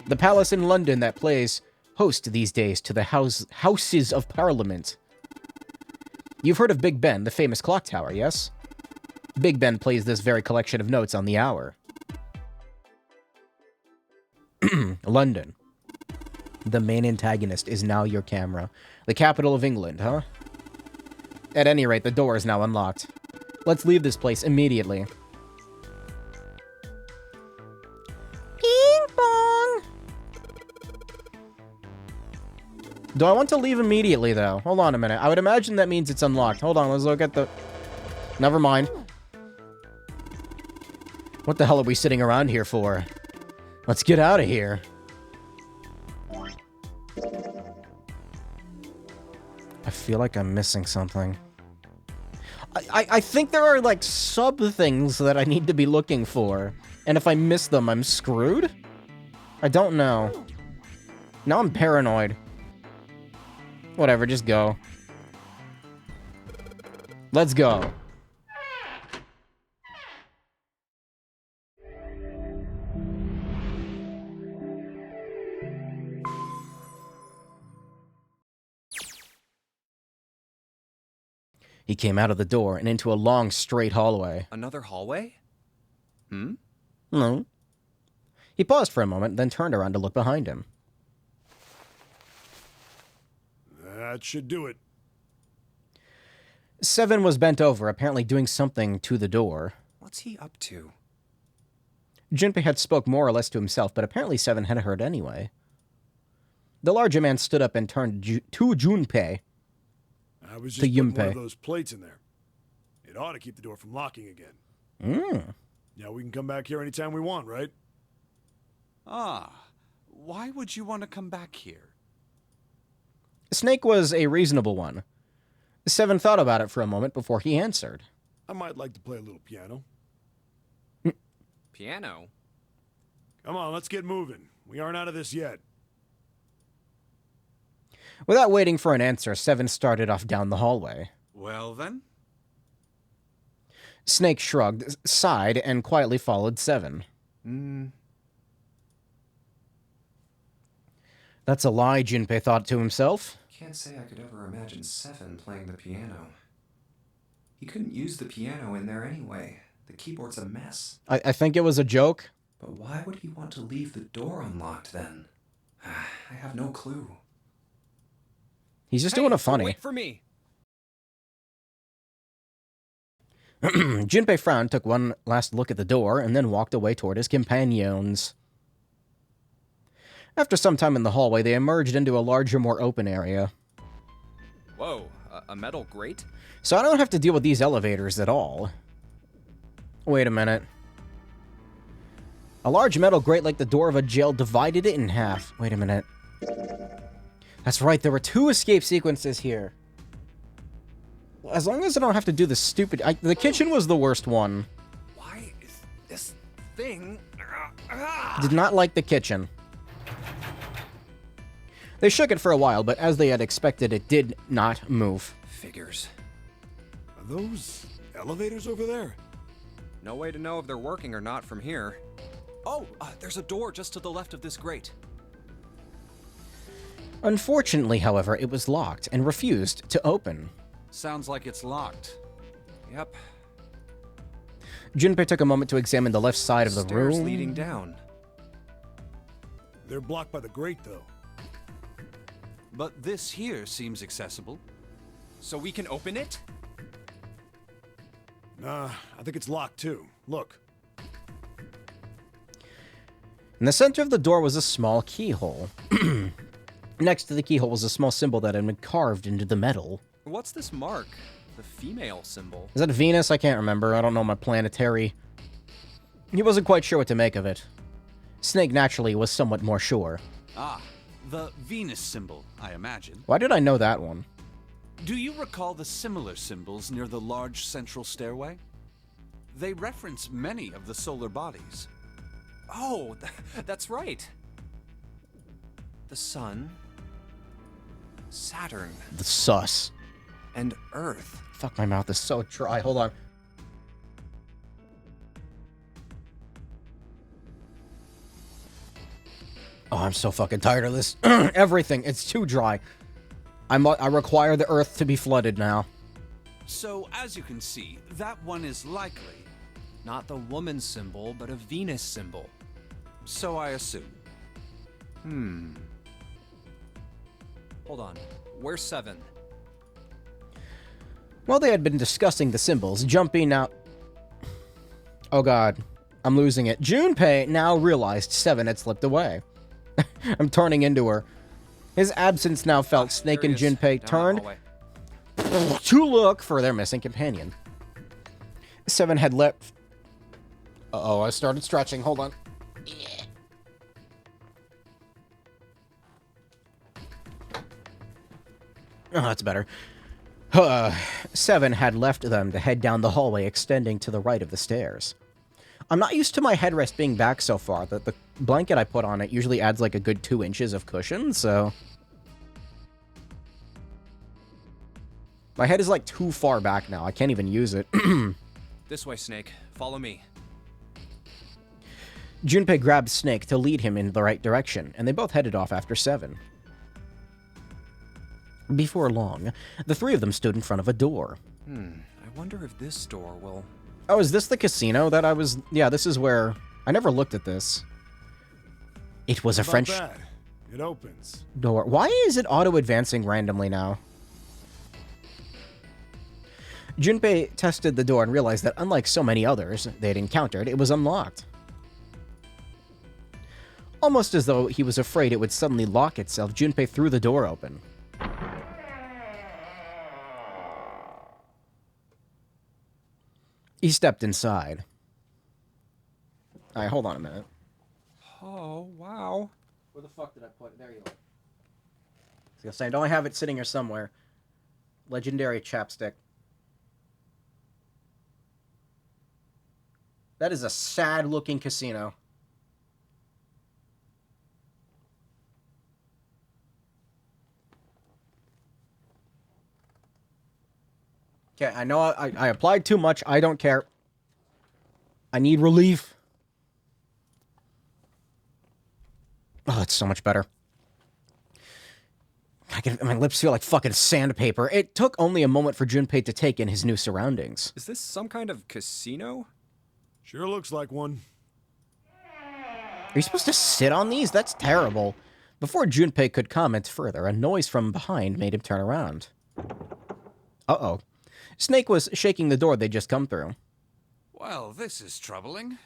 The palace in London that plays host these days to the Houses of Parliament. You've heard of Big Ben, the famous clock tower, yes? Big Ben plays this very collection of notes on the hour. London. The main antagonist is now your camera. The capital of England, huh? At any rate, the door is now unlocked. Let's leave this place immediately. Ping pong! Do I want to leave immediately, though? Hold on a minute. I would imagine that means it's unlocked. Hold on, let's look at the... Never mind. What the hell are we sitting around here for? Let's get out of here. I feel like I'm missing something. I think there are, like, sub-things that I need to be looking for. And if I miss them, I'm screwed? I don't know. Now I'm paranoid. Whatever, just go. Let's go. He came out of the door and into a long, straight hallway. Another hallway? No. He paused for a moment, then turned around to look behind him. That should do it. Seven was bent over, apparently doing something to the door. What's he up to? Junpei had spoke more or less to himself, but apparently Seven had heard anyway. The larger man stood up and turned to Junpei. I was just putting one of those plates in there. It ought to keep the door from locking again. Now we can come back here anytime we want, right? Ah, why would you want to come back here? Snake was a reasonable one. Seven thought about it for a moment before he answered. I might like to play a little piano. Piano? Come on, let's get moving. We aren't out of this yet. Without waiting for an answer, Seven started off down the hallway. Well, then? Snake shrugged, sighed, and quietly followed Seven. That's a lie, Junpei thought to himself. Can't say I could ever imagine Seven playing the piano. He couldn't use the piano in there anyway. The keyboard's a mess. I think it was a joke. But why would he want to leave the door unlocked then? I have no clue. He's just doing a funny. Wait for me. Junpei frowned, took one last look at the door, and then walked away toward his companions. After some time in the hallway, they emerged into a larger, more open area. Whoa, a metal grate? So I don't have to deal with these elevators at all. Wait a minute. A large metal grate like the door of a jail divided it in half. Wait a minute. That's right, there were 2 escape sequences here. As long as I don't have to do the stupid... the kitchen was the worst one. Why is this thing... Did not like the kitchen. They shook it for a while, but as they had expected, it did not move. Figures. Are those elevators over there? No way to know if they're working or not from here. Oh, there's a door just to the left of this grate. Unfortunately, however, it was locked and refused to open. Sounds like it's locked. Yep. Junpei took a moment to examine the left side of the Stairs room. leading down. They're blocked by the grate, though. But this here seems accessible. So we can open it? Nah, I think it's locked too. Look. In the center of the door was a small keyhole. Next to the keyhole was a small symbol that had been carved into the metal. What's this mark? The female symbol. Is that Venus? I can't remember. I don't know my planetary. He wasn't quite sure what to make of it. Snake naturally was somewhat more sure. Ah, the Venus symbol, I imagine. Why did I know that one? Do you recall the similar symbols near the large central stairway? They reference many of the solar bodies. Oh, that's right. The sun, Saturn, The sus. and Earth. Fuck, my mouth is so dry. Hold on. Oh, I'm so fucking tired of this. Everything. It's too dry. I require the earth to be flooded now. So, as you can see, that one is likely. Not the woman symbol, but a Venus symbol. So I assume. Hold on. Where's 7? While they had been discussing the symbols, jumping out... Oh god, I'm losing it. Junpei now realized 7 had slipped away. I'm turning into her. His absence now felt. Snake and Junpei turned to look for their missing companion. 7 had left... Uh-oh, I started stretching. Hold on. Oh, that's better. 7 had left them to head down the hallway extending to the right of the stairs. I'm not used to my headrest being back so far. The blanket I put on it usually adds like a good 2 inches of cushion, so... My head is like too far back now. I can't even use it. This way, Snake. Follow me. Junpei grabbed Snake to lead him in the right direction, and they both headed off after 7. Before long, the 3 of them stood in front of a door. I wonder if this door will... Oh, is this the casino that I was... Yeah, this is where... I never looked at this. It was a Not French bad. It opens. door. Why is it auto-advancing randomly now? Junpei tested the door and realized that unlike so many others they'd encountered, it was unlocked. Almost as though he was afraid it would suddenly lock itself, Junpei threw the door open. He stepped inside. Alright, hold on a minute. Oh, wow. Where the fuck did I put it? There you are. I was gonna say, I don't have it sitting here somewhere. Legendary chapstick. That is a sad-looking casino. Okay, I know I applied too much. I don't care. I need relief. Oh, it's so much better. My lips feel like fucking sandpaper. It took only a moment for Junpei to take in his new surroundings. Is this some kind of casino? Sure looks like one. Are you supposed to sit on these? That's terrible. Before Junpei could comment further, a noise from behind made him turn around. Uh-oh. Snake was shaking the door they'd just come through. Well, this is troubling.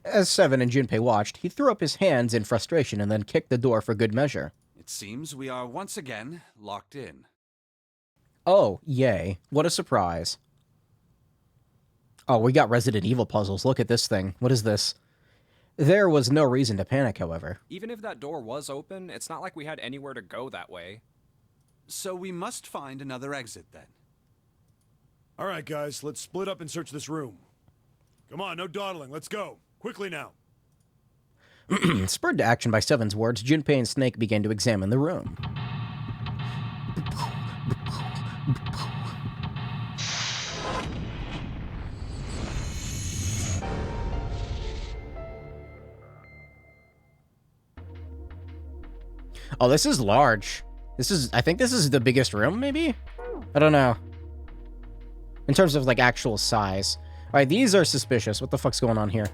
As 7 and Junpei watched, he threw up his hands in frustration and then kicked the door for good measure. It seems we are once again locked in. Oh, yay. What a surprise. Oh, we got Resident Evil puzzles. Look at this thing. What is this? There was no reason to panic, however. Even if that door was open, it's not like we had anywhere to go that way. So we must find another exit then. All right, guys, let's split up and search this room. Come on, no dawdling. Let's go. Quickly now. Spurred to action by 7's words, Junpei and Snake began to examine the room. Oh, this is large. I think this is the biggest room, maybe? I don't know. In terms of, like, actual size. Alright, these are suspicious. What the fuck's going on here?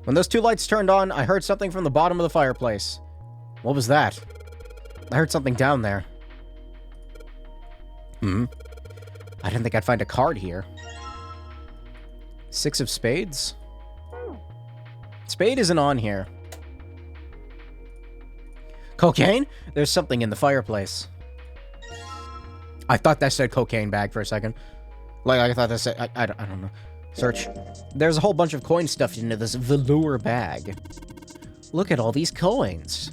When those two lights turned on, I heard something from the bottom of the fireplace. What was that? I heard something down there. I didn't think I'd find a card here. 6 of spades? Spade isn't on here. Cocaine? There's something in the fireplace. I thought that said cocaine bag for a second. Like, I thought that said... I don't know. Search. There's a whole bunch of coins stuffed into this velour bag. Look at all these coins.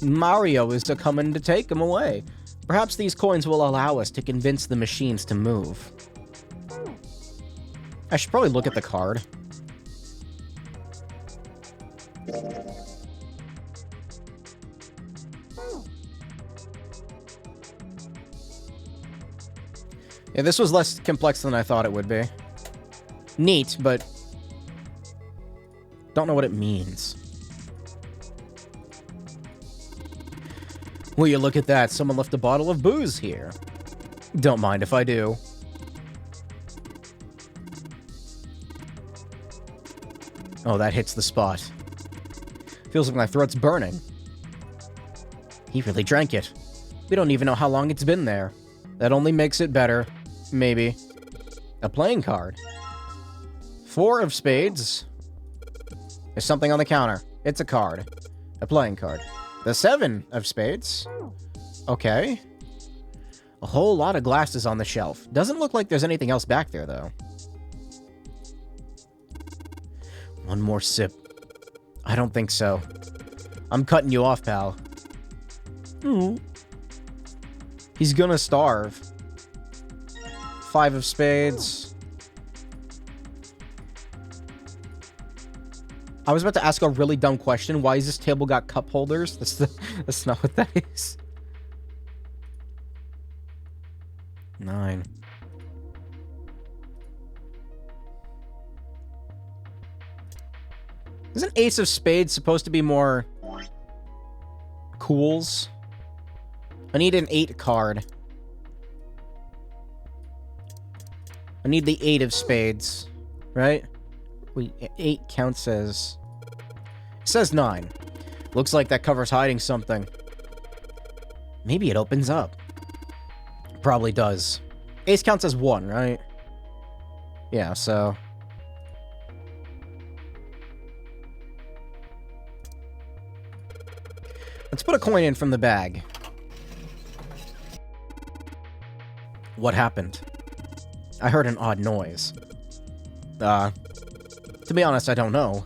Mario is coming to take them away. Perhaps these coins will allow us to convince the machines to move. I should probably look at the card. Yeah, this was less complex than I thought it would be. Neat, but don't know what it means. Will you look at that? Someone left a bottle of booze here. Don't mind if I do. Oh, that hits the spot. Feels like my throat's burning. He really drank it. We don't even know how long it's been there. That only makes it better. Maybe. A playing card. 4 of spades. There's something on the counter. It's a card. A playing card. The 7 of spades. Okay. A whole lot of glasses on the shelf. Doesn't look like there's anything else back there, though. One more sip. I don't think so. I'm cutting you off, pal. He's gonna starve. 5 of spades. I was about to ask a really dumb question. Why is this table got cup holders? That's not what that is. 9. Isn't Ace of Spades supposed to be more cools? I need an 8 card. I need the 8 of spades, right? Wait, 8 counts as... It says 9. Looks like that covers hiding something. Maybe it opens up. Probably does. Ace counts as 1, right? Yeah, so... Let's put a coin in from the bag. What happened? I heard an odd noise. To be honest, I don't know.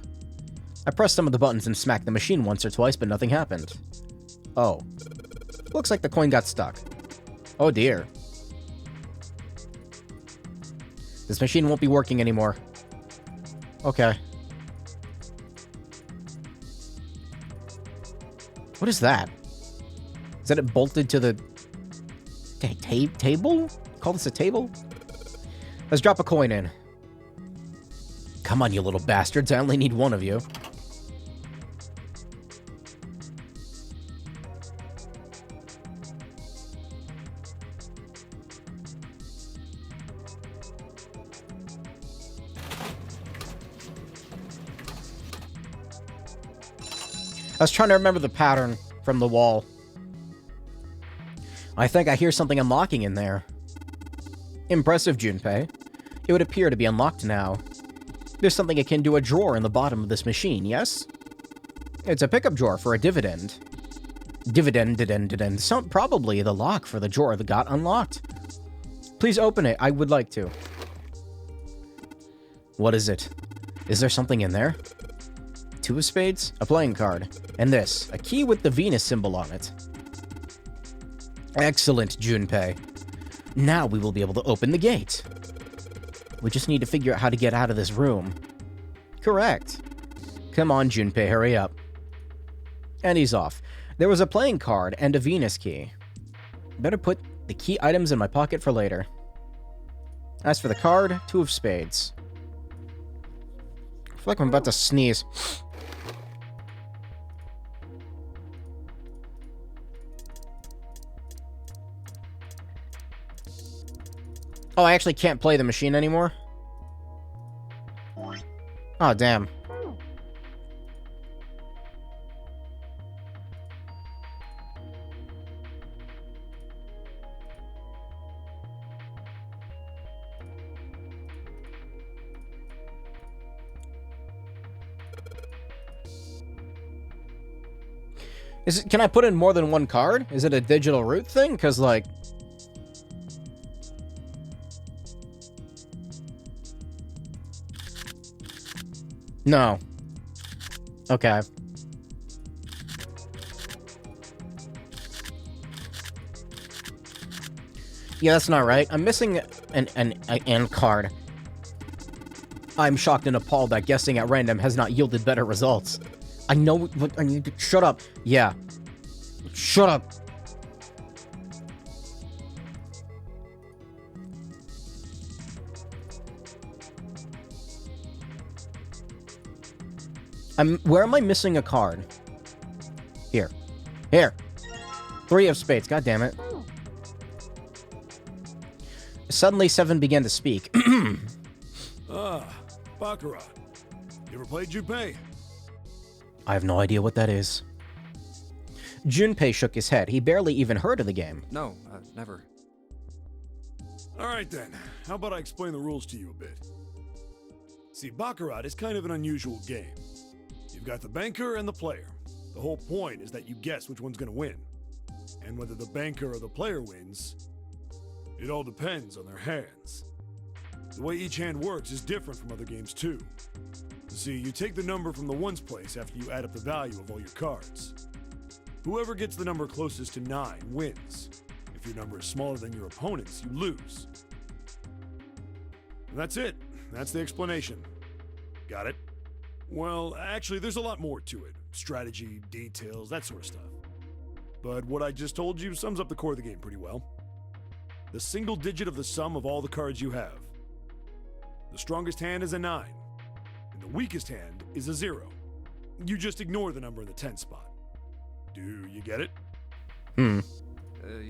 I pressed some of the buttons and smacked the machine once or twice, but nothing happened. Oh. Looks like the coin got stuck. Oh dear. This machine won't be working anymore. Okay. What is that? Is that it bolted to the... table? Call this a table? Let's drop a coin in. Come on, you little bastards. I only need one of you. I was trying to remember the pattern from the wall. I think I hear something unlocking in there. Impressive, Junpei. It would appear to be unlocked now. There's something akin to a drawer in the bottom of this machine, yes? It's a pickup drawer for a dividend. Dividend. Probably the lock for the drawer that got unlocked. Please open it. I would like to. What is it? Is there something in there? 2 of spades? A playing card. And this. A key with the Venus symbol on it. Excellent, Junpei. Now we will be able to open the gate. We just need to figure out how to get out of this room. Correct. Come on, Junpei, hurry up. And he's off. There was a playing card and a Venus key. Better put the key items in my pocket for later. As for the card, 2 of spades. feel like I'm about to sneeze. Oh, I actually can't play the machine anymore? Oh, damn. Can I put in more than one card? Is it a digital root thing? Because, like... No. Okay. Yeah, that's not right. I'm missing an card. I'm shocked and appalled that guessing at random has not yielded better results. I know what I need to... Shut up. Yeah. Shut up. Where am I missing a card? Here. Here. 3 of spades. God damn it. Suddenly, Seven began to speak. Baccarat. You ever played Junpei? I have no idea what that is. Junpei shook his head. He barely even heard of the game. No, never. Alright then. How about I explain the rules to you a bit? See, Baccarat is kind of an unusual game. You've got the banker and the player. The whole point is that you guess which one's gonna win. And whether the banker or the player wins, it all depends on their hands. The way each hand works is different from other games too. See, you take the number from the ones place after you add up the value of all your cards. Whoever gets the number closest to 9 wins. If your number is smaller than your opponent's, you lose. And that's it. That's the explanation. Got it? Well, actually, there's a lot more to it. Strategy, details, that sort of stuff. But what I just told you sums up the core of the game pretty well. The single digit of the sum of all the cards you have. The strongest hand is a 9, and the weakest hand is a 0. You just ignore the number in the 10 spot. Do you get it?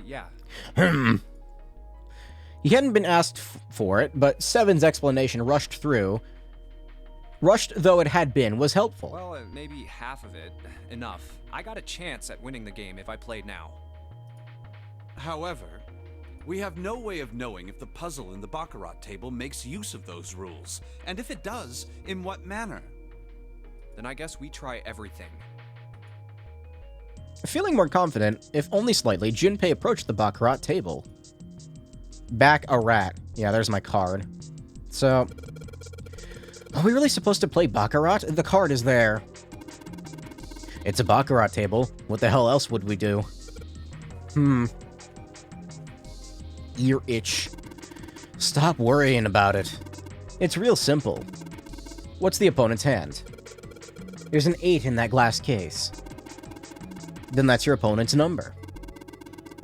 Yeah. He hadn't been asked for it, but Seven's explanation rushed though it had been, was helpful. Well, maybe half of it. Enough. I got a chance at winning the game if I played now. However, we have no way of knowing if the puzzle in the Baccarat table makes use of those rules, and if it does, in what manner. Then I guess we try everything. Feeling more confident, if only slightly, Junpei approached the Baccarat table. Back-a-rat. Yeah, there's my card. So, are we really supposed to play Baccarat? The card is there. It's a Baccarat table. What the hell else would we do? Ear itch. Stop worrying about it. It's real simple. What's the opponent's hand? There's an 8 in that glass case. Then that's your opponent's number.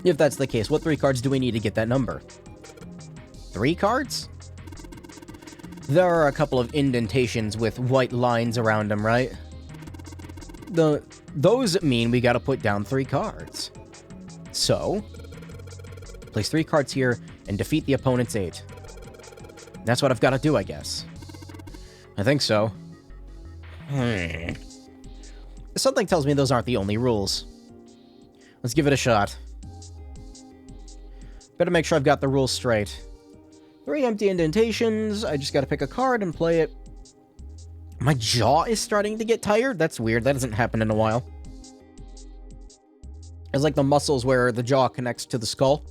If that's the case, what 3 cards do we need to get that number? 3 cards? There are a couple of indentations with white lines around them, right? Those mean we gotta put down 3 cards. So, place 3 cards here and defeat the opponent's 8. That's what I've gotta do, I guess. I think so. Something tells me those aren't the only rules. Let's give it a shot. Better make sure I've got the rules straight. 3 empty indentations. I just gotta pick a card and play it. My jaw is starting to get tired? That's weird. That hasn't happened in a while. It's like the muscles where the jaw connects to the skull.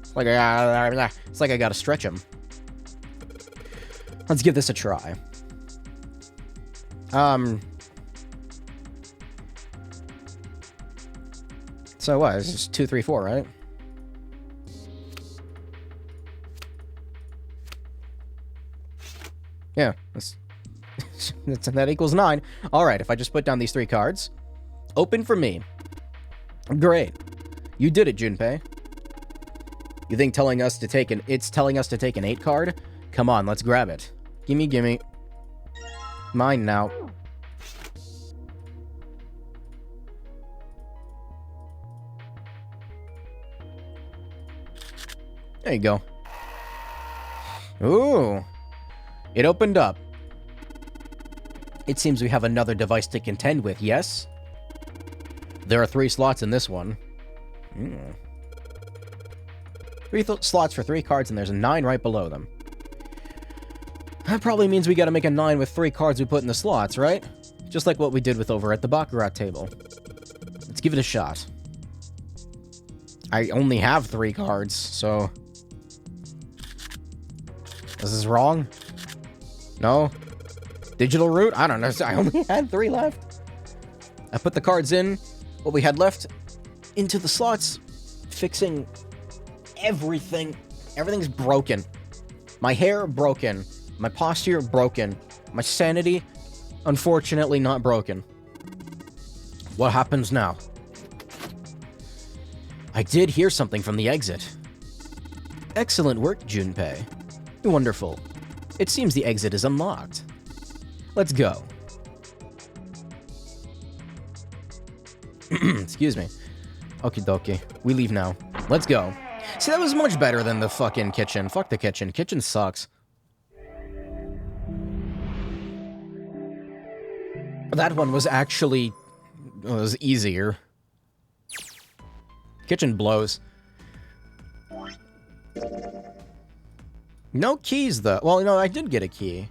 It's like I gotta stretch them. Let's give this a try. So what? It's just 2, 3, 4, right? Yeah, that equals 9. Alright, if I just put down these 3 cards. Open for me. Great. You did it, Junpei. You think it's telling us to take an 8 card? Come on, let's grab it. Gimme, gimme. Mine now. There you go. Ooh. It opened up. It seems we have another device to contend with, yes? There are 3 slots in this one. 3 slots for 3 cards, and there's a 9 right below them. That probably means we gotta make a 9 with 3 cards we put in the slots, right? Just like what we did with over at the Baccarat table. Let's give it a shot. I only have 3 cards, so... This is wrong? No? Digital route? I don't know. I only had 3 left. I put the cards in, what we had left, into the slots, fixing everything. Everything's broken. My hair, broken. My posture, broken. My sanity, unfortunately not broken. What happens now? I did hear something from the exit. Excellent work, Junpei. Wonderful. It seems the exit is unlocked. Let's go. Excuse me. Okie dokie. We leave now. Let's go. See, that was much better than the fucking kitchen. Fuck the kitchen. Kitchen sucks. That one was actually... was easier. Kitchen blows. No keys, though. Well, no, I did get a key.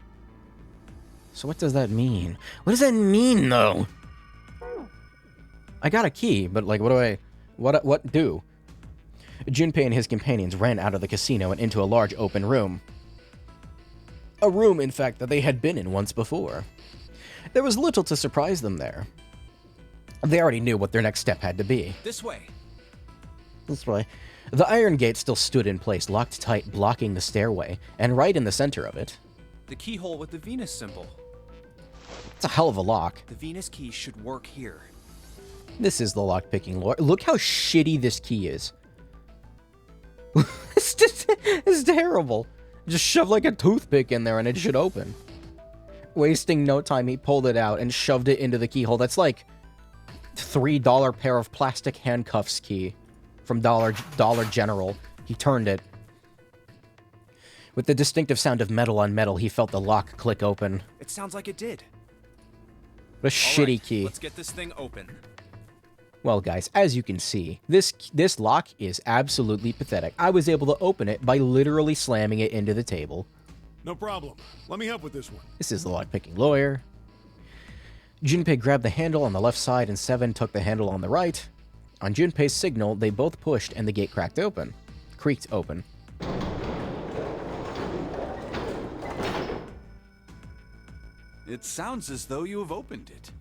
So what does that mean? What does that mean, though? I got a key, but, like, what do I... What do? Junpei and his companions ran out of the casino and into a large open room. A room, in fact, that they had been in once before. There was little to surprise them there. They already knew what their next step had to be. This way. This way. The iron gate still stood in place, locked tight, blocking the stairway, and right in the center of it. The keyhole with the Venus symbol. It's a hell of a lock. The Venus key should work here. This is the lock-picking lore. Look how shitty this key is. It's terrible. Just shove like a toothpick in there and it should open. Wasting no time, he pulled it out and shoved it into the keyhole. That's like $3 pair of plastic handcuffs key from Dollar General. He turned it. With the distinctive sound of metal on metal, he felt the lock click open. It sounds like it did. What a shitty key. Let's get this thing open. Well, guys, as you can see, this lock is absolutely pathetic. I was able to open it by literally slamming it into the table. No problem. Let me help with this one. This is the lock-picking lawyer. Junpei grabbed the handle on the left side and Seven took the handle on the right. On Junpei's signal, they both pushed and the gate creaked open. It sounds as though you have opened it.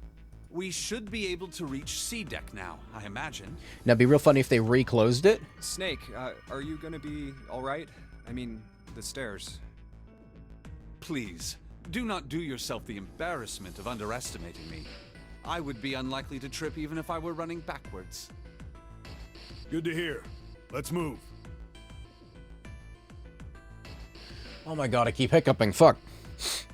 We should be able to reach C deck now, I imagine. Now, it'd be real funny if they reclosed it. Snake, are you gonna be alright? I mean, the stairs. Please, do not do yourself the embarrassment of underestimating me. I would be unlikely to trip even if I were running backwards. Good to hear. Let's move. Oh my god, I keep hiccuping. Fuck.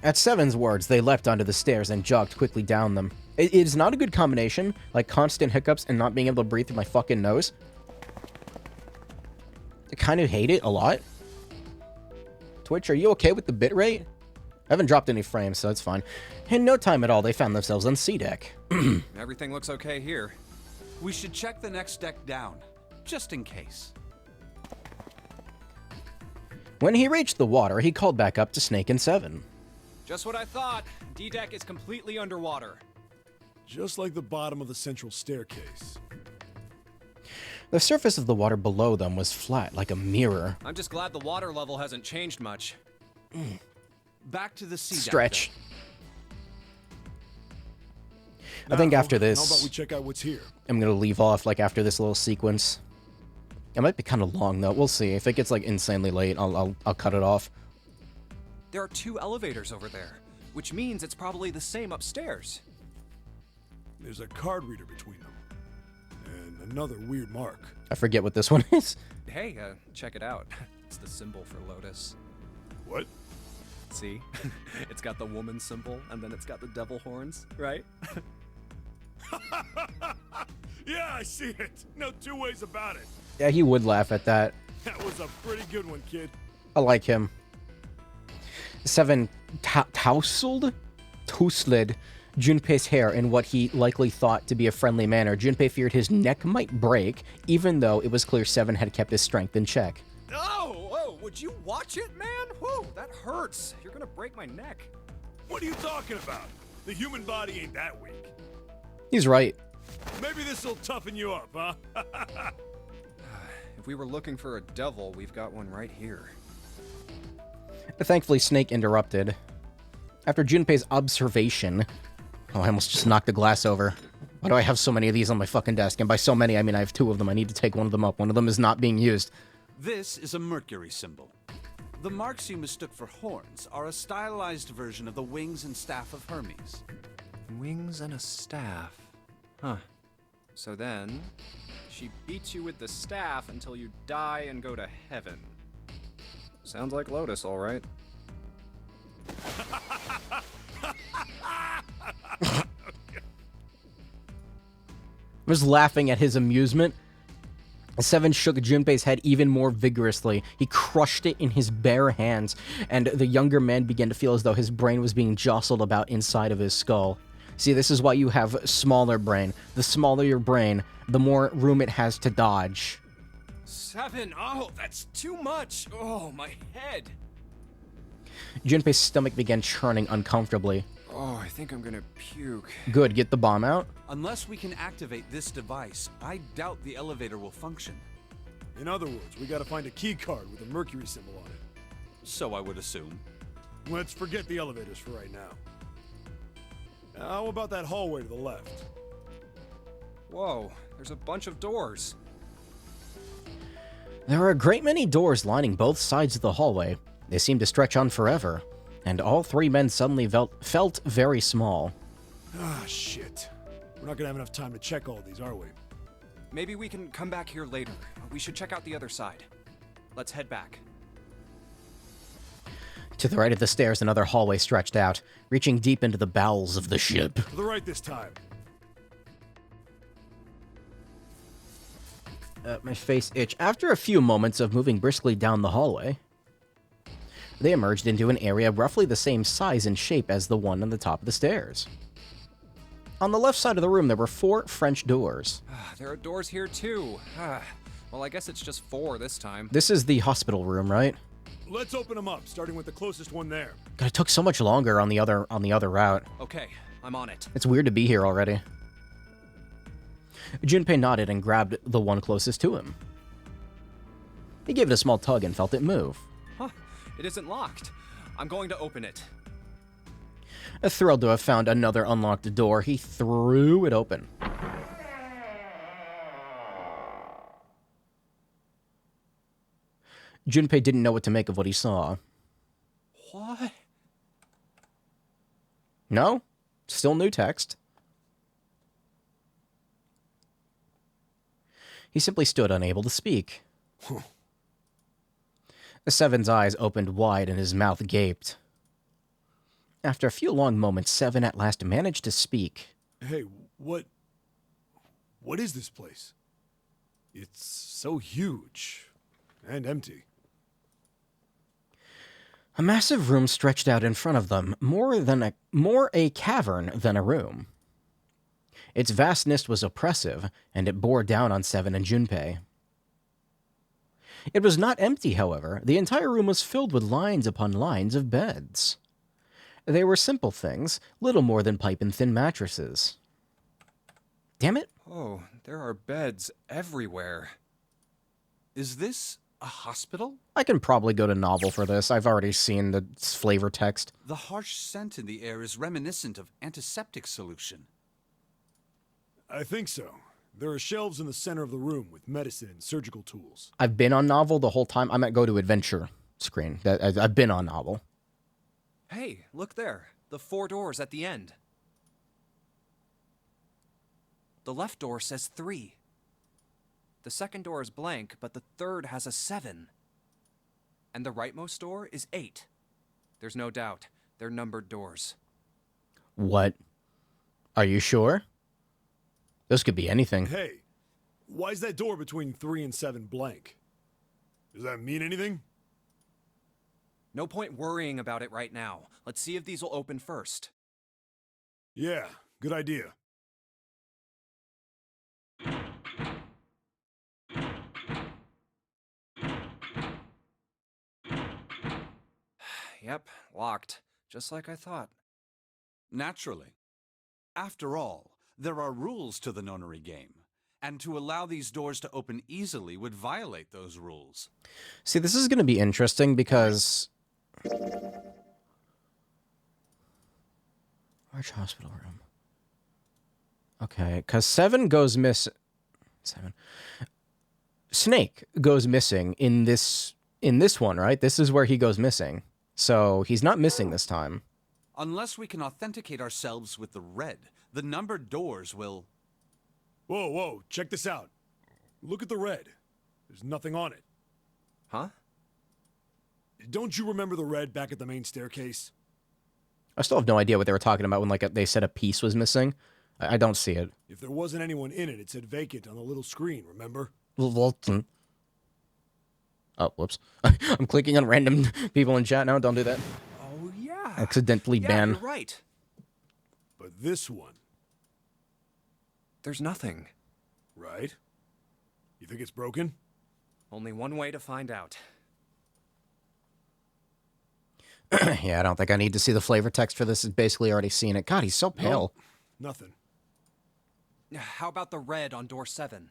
At Seven's words, they leapt onto the stairs and jogged quickly down them. It is not a good combination, like constant hiccups and not being able to breathe through my fucking nose. I kind of hate it a lot. Twitch, are you okay with the bitrate? I haven't dropped any frames, so it's fine. In no time at all, they found themselves on C deck. Everything looks okay here. We should check the next deck down, just in case. When he reached the water, he called back up to Snake and Seven. Just what I thought. D-deck is completely underwater. Just like the bottom of the central staircase. The surface of the water below them was flat, like a mirror. I'm just glad the water level hasn't changed much. Back to the C deck. Stretch. Now, I think after how about this, we check out what's here? I'm gonna leave off, like, after this little sequence. It might be kind of long, though. We'll see. If it gets, like, insanely late, I'll cut it off. There are 2 elevators over there, which means it's probably the same upstairs. There's a card reader between them. And another weird mark. I forget what this one is. Hey, check it out. It's the symbol for Lotus. What? See? It's got the woman symbol, and then it's got the devil horns, right? Yeah, I see it. No two ways about it. Yeah, he would laugh at that. That was a pretty good one, kid. I like him. 7 tousled Junpei's hair in what he likely thought to be a friendly manner. Junpei feared his neck might break, even though it was clear 7 had kept his strength in check. Oh, would you watch it, man? Whoa, that hurts. You're gonna break my neck. What are you talking about? The human body ain't that weak. He's right. Maybe this'll toughen you up, huh? If we were looking for a devil, we've got one right here. Thankfully, Snake interrupted. After Junpei's observation... Oh, I almost just knocked the glass over. Why do I have so many of these on my fucking desk? And by so many, I mean I have 2 of them. I need to take one of them up. One of them is not being used. This is a Mercury symbol. The marks you mistook for horns are a stylized version of the wings and staff of Hermes. Wings and a staff. Huh. So then, she beats you with the staff until you die and go to heaven. Sounds like Lotus, all right. Was laughing at his amusement. 7 shook Junpei's head even more vigorously. He crushed it in his bare hands, and the younger man began to feel as though his brain was being jostled about inside of his skull. See, this is why you have smaller brain. The smaller your brain, the more room it has to dodge. 7, oh, that's too much. Oh, my head. Junpei's stomach began churning uncomfortably. Oh, I think I'm gonna puke. Good, get the bomb out. Unless we can activate this device, I doubt the elevator will function. In other words, we gotta find a key card with a Mercury symbol on it. So I would assume. Let's forget the elevators for right now. How about that hallway to the left? Whoa, there's a bunch of doors. There were a great many doors lining both sides of the hallway. They seemed to stretch on forever, and all 3 men suddenly felt very small. Ah, shit. We're not gonna have enough time to check all these, are we? Maybe we can come back here later. We should check out the other side. Let's head back. To the right of the stairs, another hallway stretched out, reaching deep into the bowels of the ship. To the right this time. My face itched. After a few moments of moving briskly down the hallway, they emerged into an area roughly the same size and shape as the one on the top of the stairs. On the left side of the room, there were 4 French doors. There are doors here too. Well, I guess it's just 4 this time. This is the hospital room, right? Let's open them up, starting with the closest one there. God, it took so much longer on the other route. Okay, I'm on it. It's weird to be here already. Junpei nodded and grabbed the one closest to him. He gave it a small tug and felt it move. Huh, it isn't locked. I'm going to open it. Thrilled to have found another unlocked door, he threw it open. Junpei didn't know what to make of what he saw. What? No? Still new text. He simply stood unable to speak. 7's eyes opened wide and his mouth gaped. After a few long moments, 7 at last managed to speak. Hey, what is this place? It's so huge and empty. A massive room stretched out in front of them, more a cavern than a room. Its vastness was oppressive, and it bore down on 7 and Junpei. It was not empty, however. The entire room was filled with lines upon lines of beds. They were simple things, little more than pipe-and-thin mattresses. Damn it. Oh, there are beds everywhere. Is this a hospital? I can probably go to novel for this. I've already seen the flavor text. The harsh scent in the air is reminiscent of antiseptic solution. I think so. There are shelves in the center of the room with medicine and surgical tools. I've been on novel the whole time. I'm at go to adventure screen. I've been on novel. Hey, look there. The 4 doors at the end. The left door says 3. The second door is blank, but the third has a 7. And the rightmost door is 8. There's no doubt. They're numbered doors. What? Are you sure? This could be anything. Hey, why is that door between 3 and 7 blank? Does that mean anything? No point worrying about it right now. Let's see if these will open first. Yeah, good idea. Yep, locked. Just like I thought. Naturally. After all, there are rules to the nonary game, and to allow these doors to open easily would violate those rules. See, this is going to be interesting because... Large hospital room. Okay, because 7 goes miss... 7. Snake goes missing in this one, right? This is where he goes missing. So he's not missing this time. Unless we can authenticate ourselves with the red, the numbered doors will... Whoa, whoa, check this out. Look at the red. There's nothing on it. Huh? Don't you remember the red back at the main staircase? I still have no idea what they were talking about when they said a piece was missing. I don't see it. If there wasn't anyone in it, it said vacant on the little screen, remember? Oh, whoops. I'm clicking on random people in chat now. Don't do that. Oh, yeah. Accidentally ban. You're right. But this one... There's nothing. Right? You think it's broken? Only one way to find out. Yeah, I don't think I need to see the flavor text for this. I've basically already seen it. God, he's so pale. No, nothing. How about the red on door 7?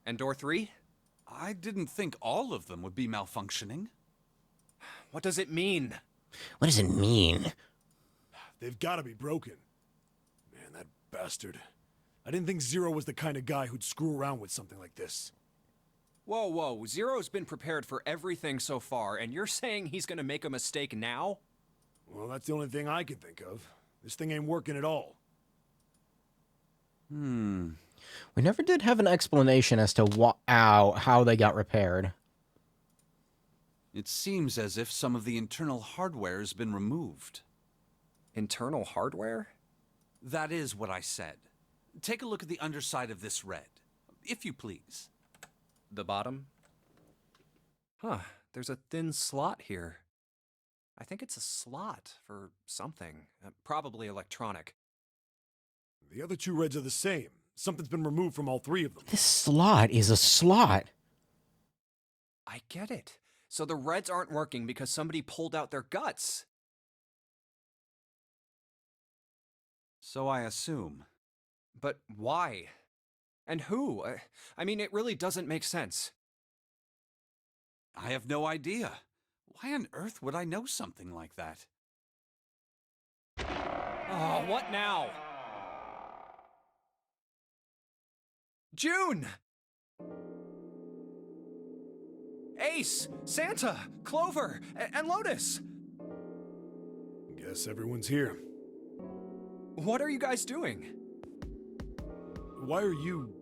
And door 3? I didn't think all of them would be malfunctioning. What does it mean? What does it mean? They've got to be broken. Man, that bastard. I didn't think Zero was the kind of guy who'd screw around with something like this. Whoa, whoa. Zero's been prepared for everything so far, and you're saying he's gonna make a mistake now? Well, that's the only thing I can think of. This thing ain't working at all. We never did have an explanation as to how they got repaired. It seems as if some of the internal hardware has been removed. Internal hardware? That is what I said. Take a look at the underside of this red, if you please. The bottom? Huh, there's a thin slot here. I think it's a slot for something. Probably electronic. The other 2 reds are the same. Something's been removed from all 3 of them. This slot is a slot. I get it. So the reds aren't working because somebody pulled out their guts. So I assume. But why? And who? I mean, it really doesn't make sense. I have no idea. Why on earth would I know something like that? Oh, what now? June! Ace, Santa, Clover, and Lotus! Guess everyone's here. What are you guys doing? Why are you...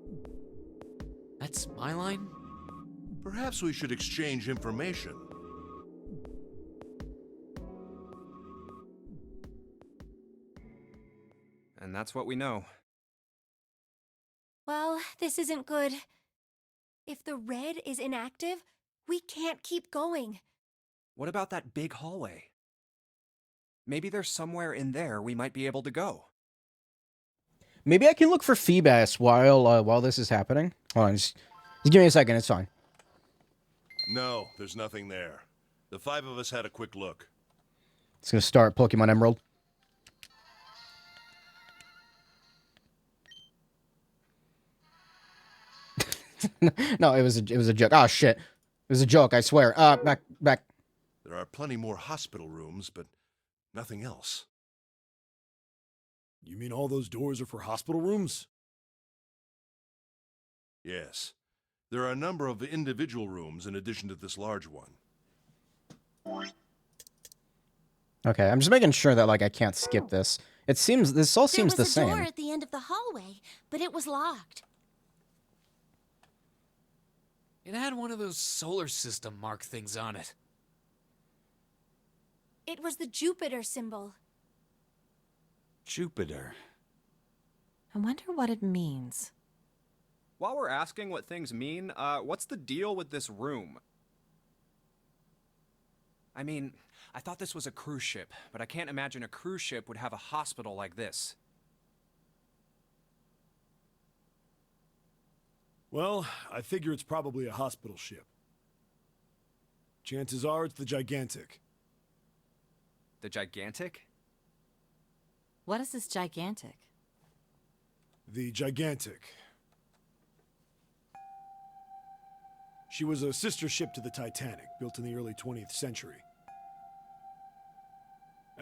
That's my line? Perhaps we should exchange information. And that's what we know. Well, this isn't good. If the red is inactive, we can't keep going. What about that big hallway? Maybe there's somewhere in there we might be able to go. Maybe I can look for feedback while this is happening. Hold on, just give me a second. It's fine. No, there's nothing there. The 5 of us had a quick look. It's gonna start Pokemon Emerald. No, it was a joke. Oh shit, it was a joke. I swear. Back. There are plenty more hospital rooms, but nothing else. You mean all those doors are for hospital rooms? Yes. There are a number of individual rooms in addition to this large one. Okay, I'm just making sure that I can't skip this. This all seems the same. There was a door at the end of the hallway, but it was locked. It had one of those solar system mark things on it. It was the Jupiter symbol. Jupiter. I wonder what it means. While we're asking what things mean, what's the deal with this room? I mean, I thought this was a cruise ship, but I can't imagine a cruise ship would have a hospital like this. Well, I figure it's probably a hospital ship. Chances are it's the Gigantic. The Gigantic? What is this gigantic? The Gigantic. She was a sister ship to the Titanic, built in the early 20th century.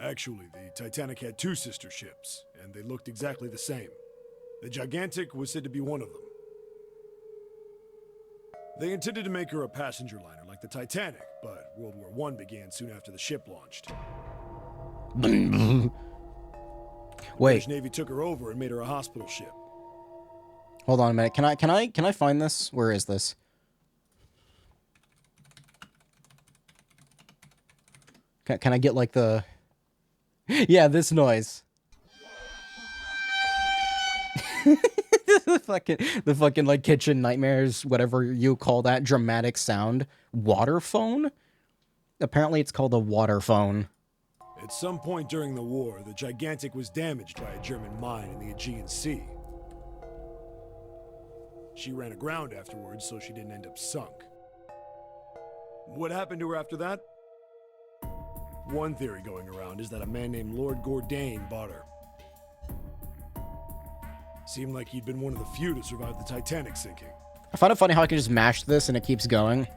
Actually, the Titanic had two sister ships, and they looked exactly the same. The Gigantic was said to be one of them. They intended to make her a passenger liner like the Titanic, but World War I began soon after the ship launched. Wait. British Navy took her over and made her a hospital ship. Hold on a minute. Can I find this? Where is this? Can I get like the... Yeah, this noise. the fucking like kitchen nightmares, whatever you call that dramatic sound. Water phone? Apparently it's called a water phone. At some point during the war, the Gigantic was damaged by a German mine in the Aegean Sea. She ran aground afterwards, so she didn't end up sunk. What happened to her after that? One theory going around is that a man named Lord Gordain bought her. Seemed like he'd been one of the few to survive the Titanic sinking. I find it funny how I can just mash this and it keeps going.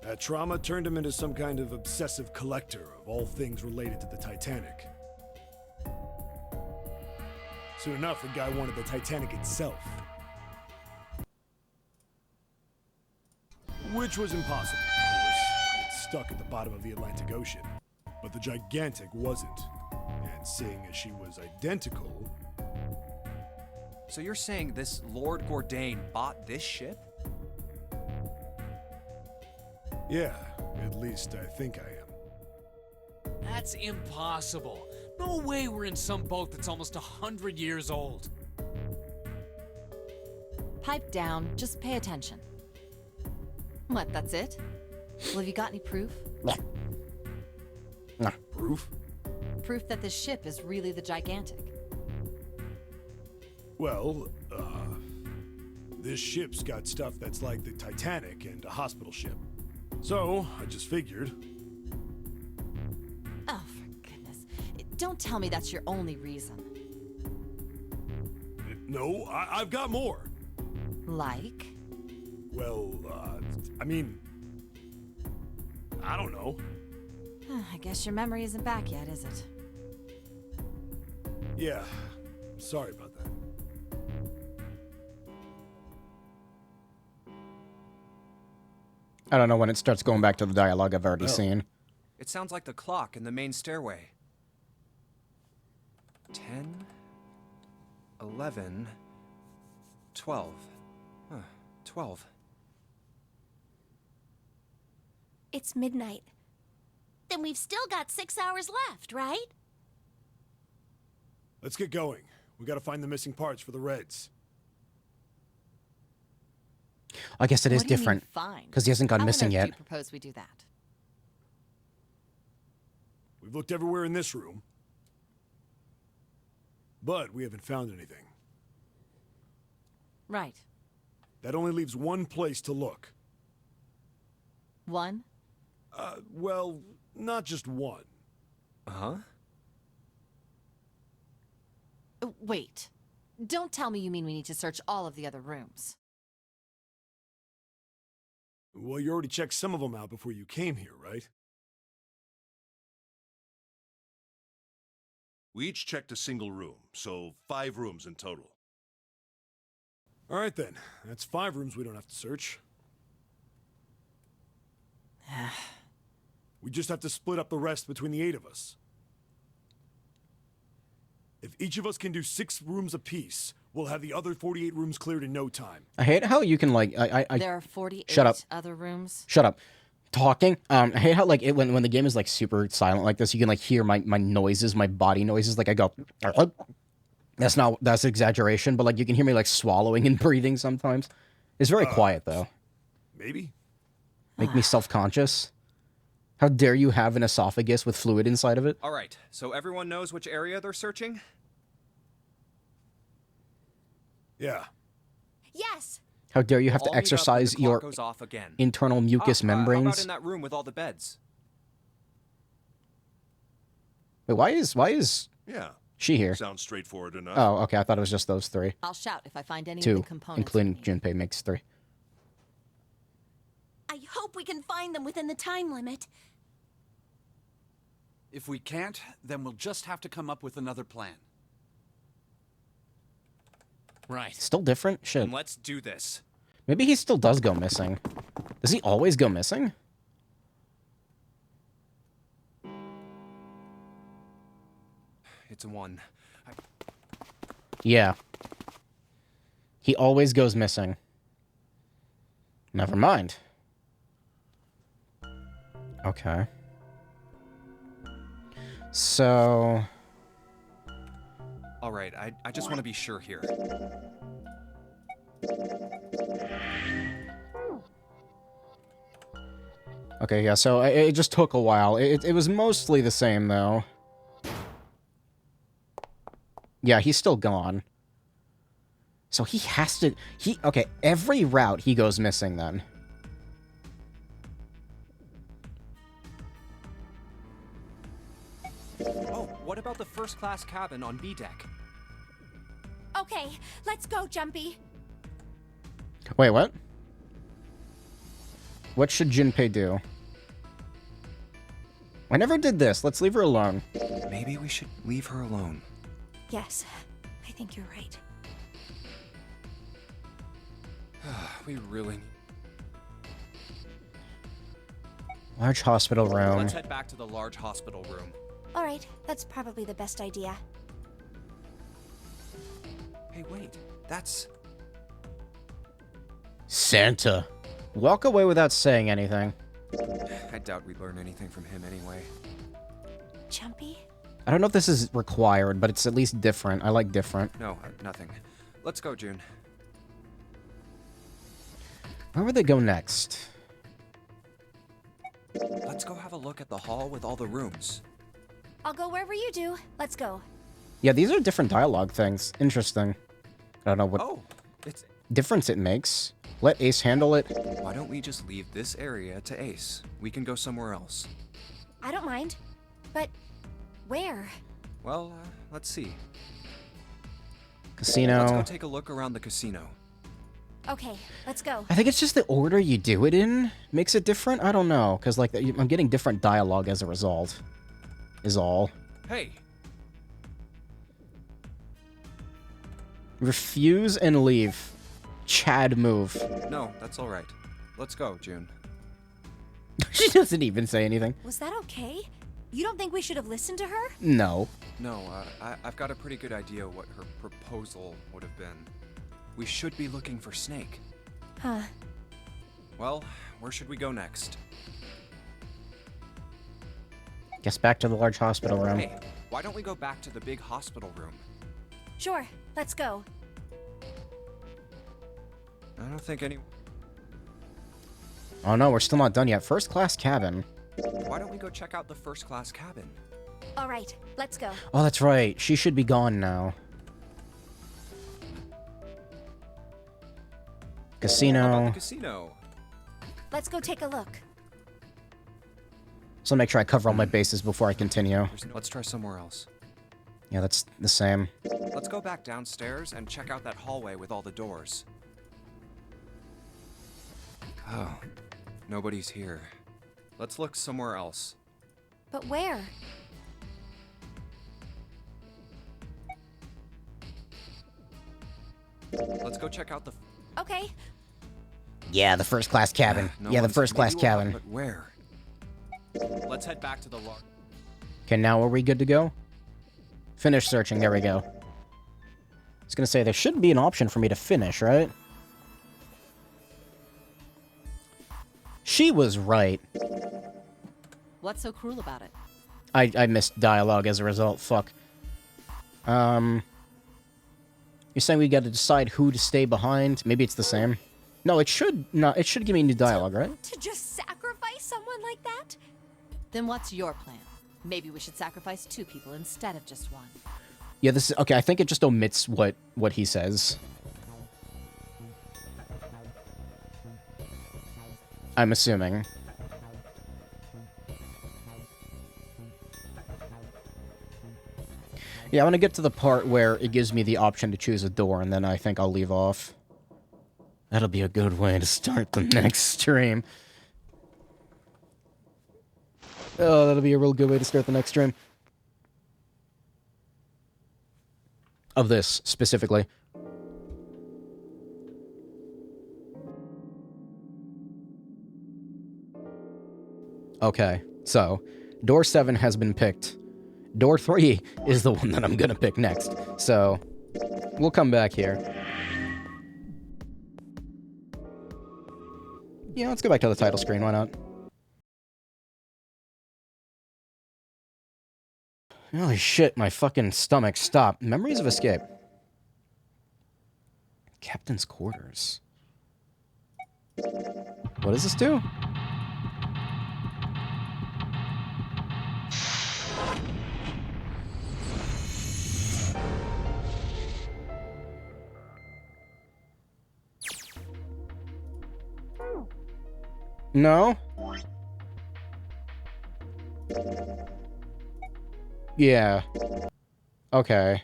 That trauma turned him into some kind of obsessive collector of all things related to the Titanic. Soon enough, the guy wanted the Titanic itself. Which was impossible, of course. It's stuck at the bottom of the Atlantic Ocean. But the Gigantic wasn't. And seeing as she was identical... So you're saying this Lord Gordain bought this ship? Yeah, at least I think I am. That's impossible. No way we're in some boat that's almost 100 years old. Pipe down, just pay attention. What, that's it? Well, have you got any proof? Nah. Proof? Proof that this ship is really the Gigantic. Well, this ship's got stuff that's like the Titanic and a hospital ship. So, I just figured. Oh, for goodness. Don't tell me that's your only reason. No, I've got more. Like? Well, I mean... I don't know. I guess your memory isn't back yet, is it? Yeah, sorry about that. I don't know when it starts going back to the dialogue I've already seen. It sounds like the clock in the main stairway. 10, 11, 12. Huh, 12. It's midnight. Then we've still got 6 hours left, right? Let's get going. We gotta find the missing parts for the Reds. I guess it is What do you mean different. find? Because he hasn't gone How on missing earth yet. do you propose we do that? We've looked everywhere in this room. But we haven't found anything. Right. That only leaves one place to look. One? Well, not just one. Huh? Wait. Don't tell me you mean we need to search all of the other rooms. Well, you already checked some of them out before you came here, right? We each checked a single room, so 5 rooms in total. All right then. That's 5 rooms we don't have to search. We just have to split up the rest between the 8 of us. If each of us can do 6 rooms apiece, we'll have the other 48 rooms cleared in no time. I hate how you can like There are 48 Shut up. other rooms. Shut up. talking. I hate how like when the game is like super silent like this, you can like hear my noises, my body noises. Like I go, that's exaggeration, but like you can hear me like swallowing and breathing sometimes. It's very quiet though. Maybe? Make me self-conscious. How dare you have an esophagus with fluid inside of it? All right, so everyone knows which area they're searching? Yeah. Yes. How dare you have We'll to all meet up when the exercise clock your goes off again. internal mucous How about membranes? in that room with all the beds? Wait, why is Yeah. she here? Sounds straightforward enough. Oh, okay. I thought it was just those three. I'll shout if I find any of Two, the components. including Junpei, makes three. I hope we can find them within the time limit. If we can't, then we'll just have to come up with another plan. Right. Still different? Shit. Then let's do this. Maybe he still does go missing. Does he always go missing? It's a 1. Yeah. He always goes missing. Never mind. Okay. So... All right, I just want to be sure here. Okay, yeah, so it just took a while. It was mostly the same, though. Yeah, he's still gone. So he has to... Okay, every route he goes missing, then. Oh, what about the first-class cabin on B deck? Okay, let's go, Jumpy. Wait, what? What should Junpei do? I never did this. Let's leave her alone. Maybe we should leave her alone. Yes, I think you're right. We really... Large hospital room. Let's head back to the large hospital room. All right, that's probably the best idea. Hey, wait. That's... Santa. Walk away without saying anything. I doubt we'd learn anything from him anyway. Jumpy? I don't know if this is required, but it's at least different. I like different. No, nothing. Let's go, June. Where would they go next? Let's go have a look at the hall with all the rooms. I'll go wherever you do. Let's go. Yeah, these are different dialogue things. Interesting. I don't know what It's... difference it makes. Let Ace handle it. Why don't we just leave this area to Ace? We can go somewhere else. I don't mind. But where? Well, let's see. Casino. Let's go take a look around the casino. Okay, let's go. I think it's just the order you do it in makes it different. I don't know, because like I'm getting different dialogue as a result. Is all. Hey! Refuse and leave. Chad move. No, that's all right. Let's go, June. She doesn't even say anything. Was that okay? You don't think we should have listened to her? No. No, I've got a pretty good idea what her proposal would have been. We should be looking for Snake. Huh. Well, where should we go next? Guess back to the large hospital room. Hey, why don't we go back to the big hospital room? Sure, let's go. I don't think any... Oh no, we're still not done yet. First class cabin. Why don't we go check out the first class cabin? All right, let's go. Oh, that's right. She should be gone now. How Casino. about the casino? Let's go take a look. So make sure I cover all my bases before I continue. Let's try somewhere else. Yeah, that's the same. Let's go back downstairs and check out that hallway with all the doors. Oh, nobody's here. Let's look somewhere else. But where? Let's go check out the... Okay. Yeah, the first class cabin. No Yeah, the one's- first class maybe we'll- cabin. But where? Let's head back to the large... Okay, now are we good to go? Finish searching. There we go. I was gonna say, there should be an option for me to finish, right? She was right. What's so cruel about it? I missed dialogue as a result. Fuck. You're saying we got to decide who to stay behind? Maybe it's the same. No, it should not. It should give me new dialogue, right? To just sacrifice someone like that? Then what's your plan? Maybe we should sacrifice 2 people instead of just 1. Yeah, this is okay. I think it just omits what he says. I'm assuming. Yeah, I want to get to the part where it gives me the option to choose a door, and then I think I'll leave off. That'll be a good way to start the next stream. Oh, that'll be a real good way to start the next stream. Of this, specifically. Okay, so, door 7 has been picked. Door 3 is the one that I'm gonna pick next. So, we'll come back here. Yeah, let's go back to the title screen, why not? Holy shit, my fucking stomach stopped. Memories of Escape. Captain's Quarters. What does this do? No? Yeah. Okay.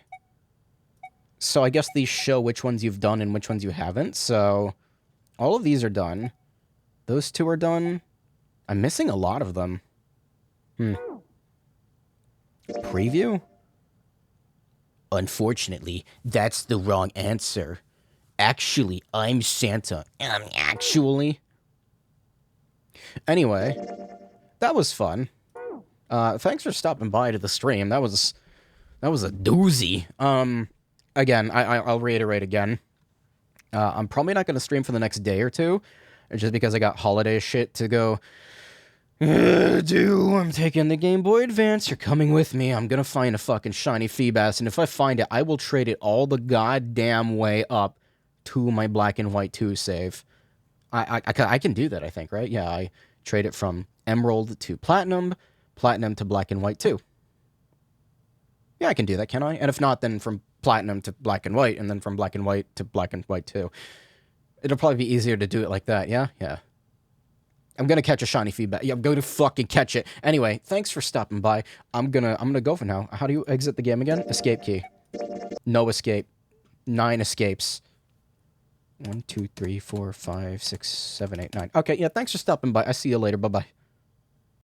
So I guess these show which ones you've done and which ones you haven't, so... all of these are done. Those 2 are done. I'm missing a lot of them. Preview? Unfortunately, that's the wrong answer. Actually, I'm Santa. Actually... Anyway, that was fun. Thanks for stopping by to the stream. That was a doozy. Again, I'll reiterate again. I'm probably not going to stream for the next day or 2, just because I got holiday shit to go do. I'm taking the Game Boy Advance. You're coming with me. I'm going to find a fucking shiny Feebas, and if I find it, I will trade it all the goddamn way up to my Black and White 2 save. I can do that, I think, right? Yeah, I trade it from Emerald to Platinum, Platinum to Black and White 2. Yeah, I can do that, can I? And if not, then from Platinum to Black and White, and then from Black and White to Black and White 2. It'll probably be easier to do it like that, yeah? Yeah. I'm gonna catch a shiny feedback. Yeah, I'm going to fucking catch it. Anyway, thanks for stopping by. I'm gonna go for now. How do you exit the game again? Escape key. No escape. 9 escapes. 1, 2, 3, 4, 5, 6, 7, 8, 9. Okay, yeah, thanks for stopping by. I see you later. Bye-bye.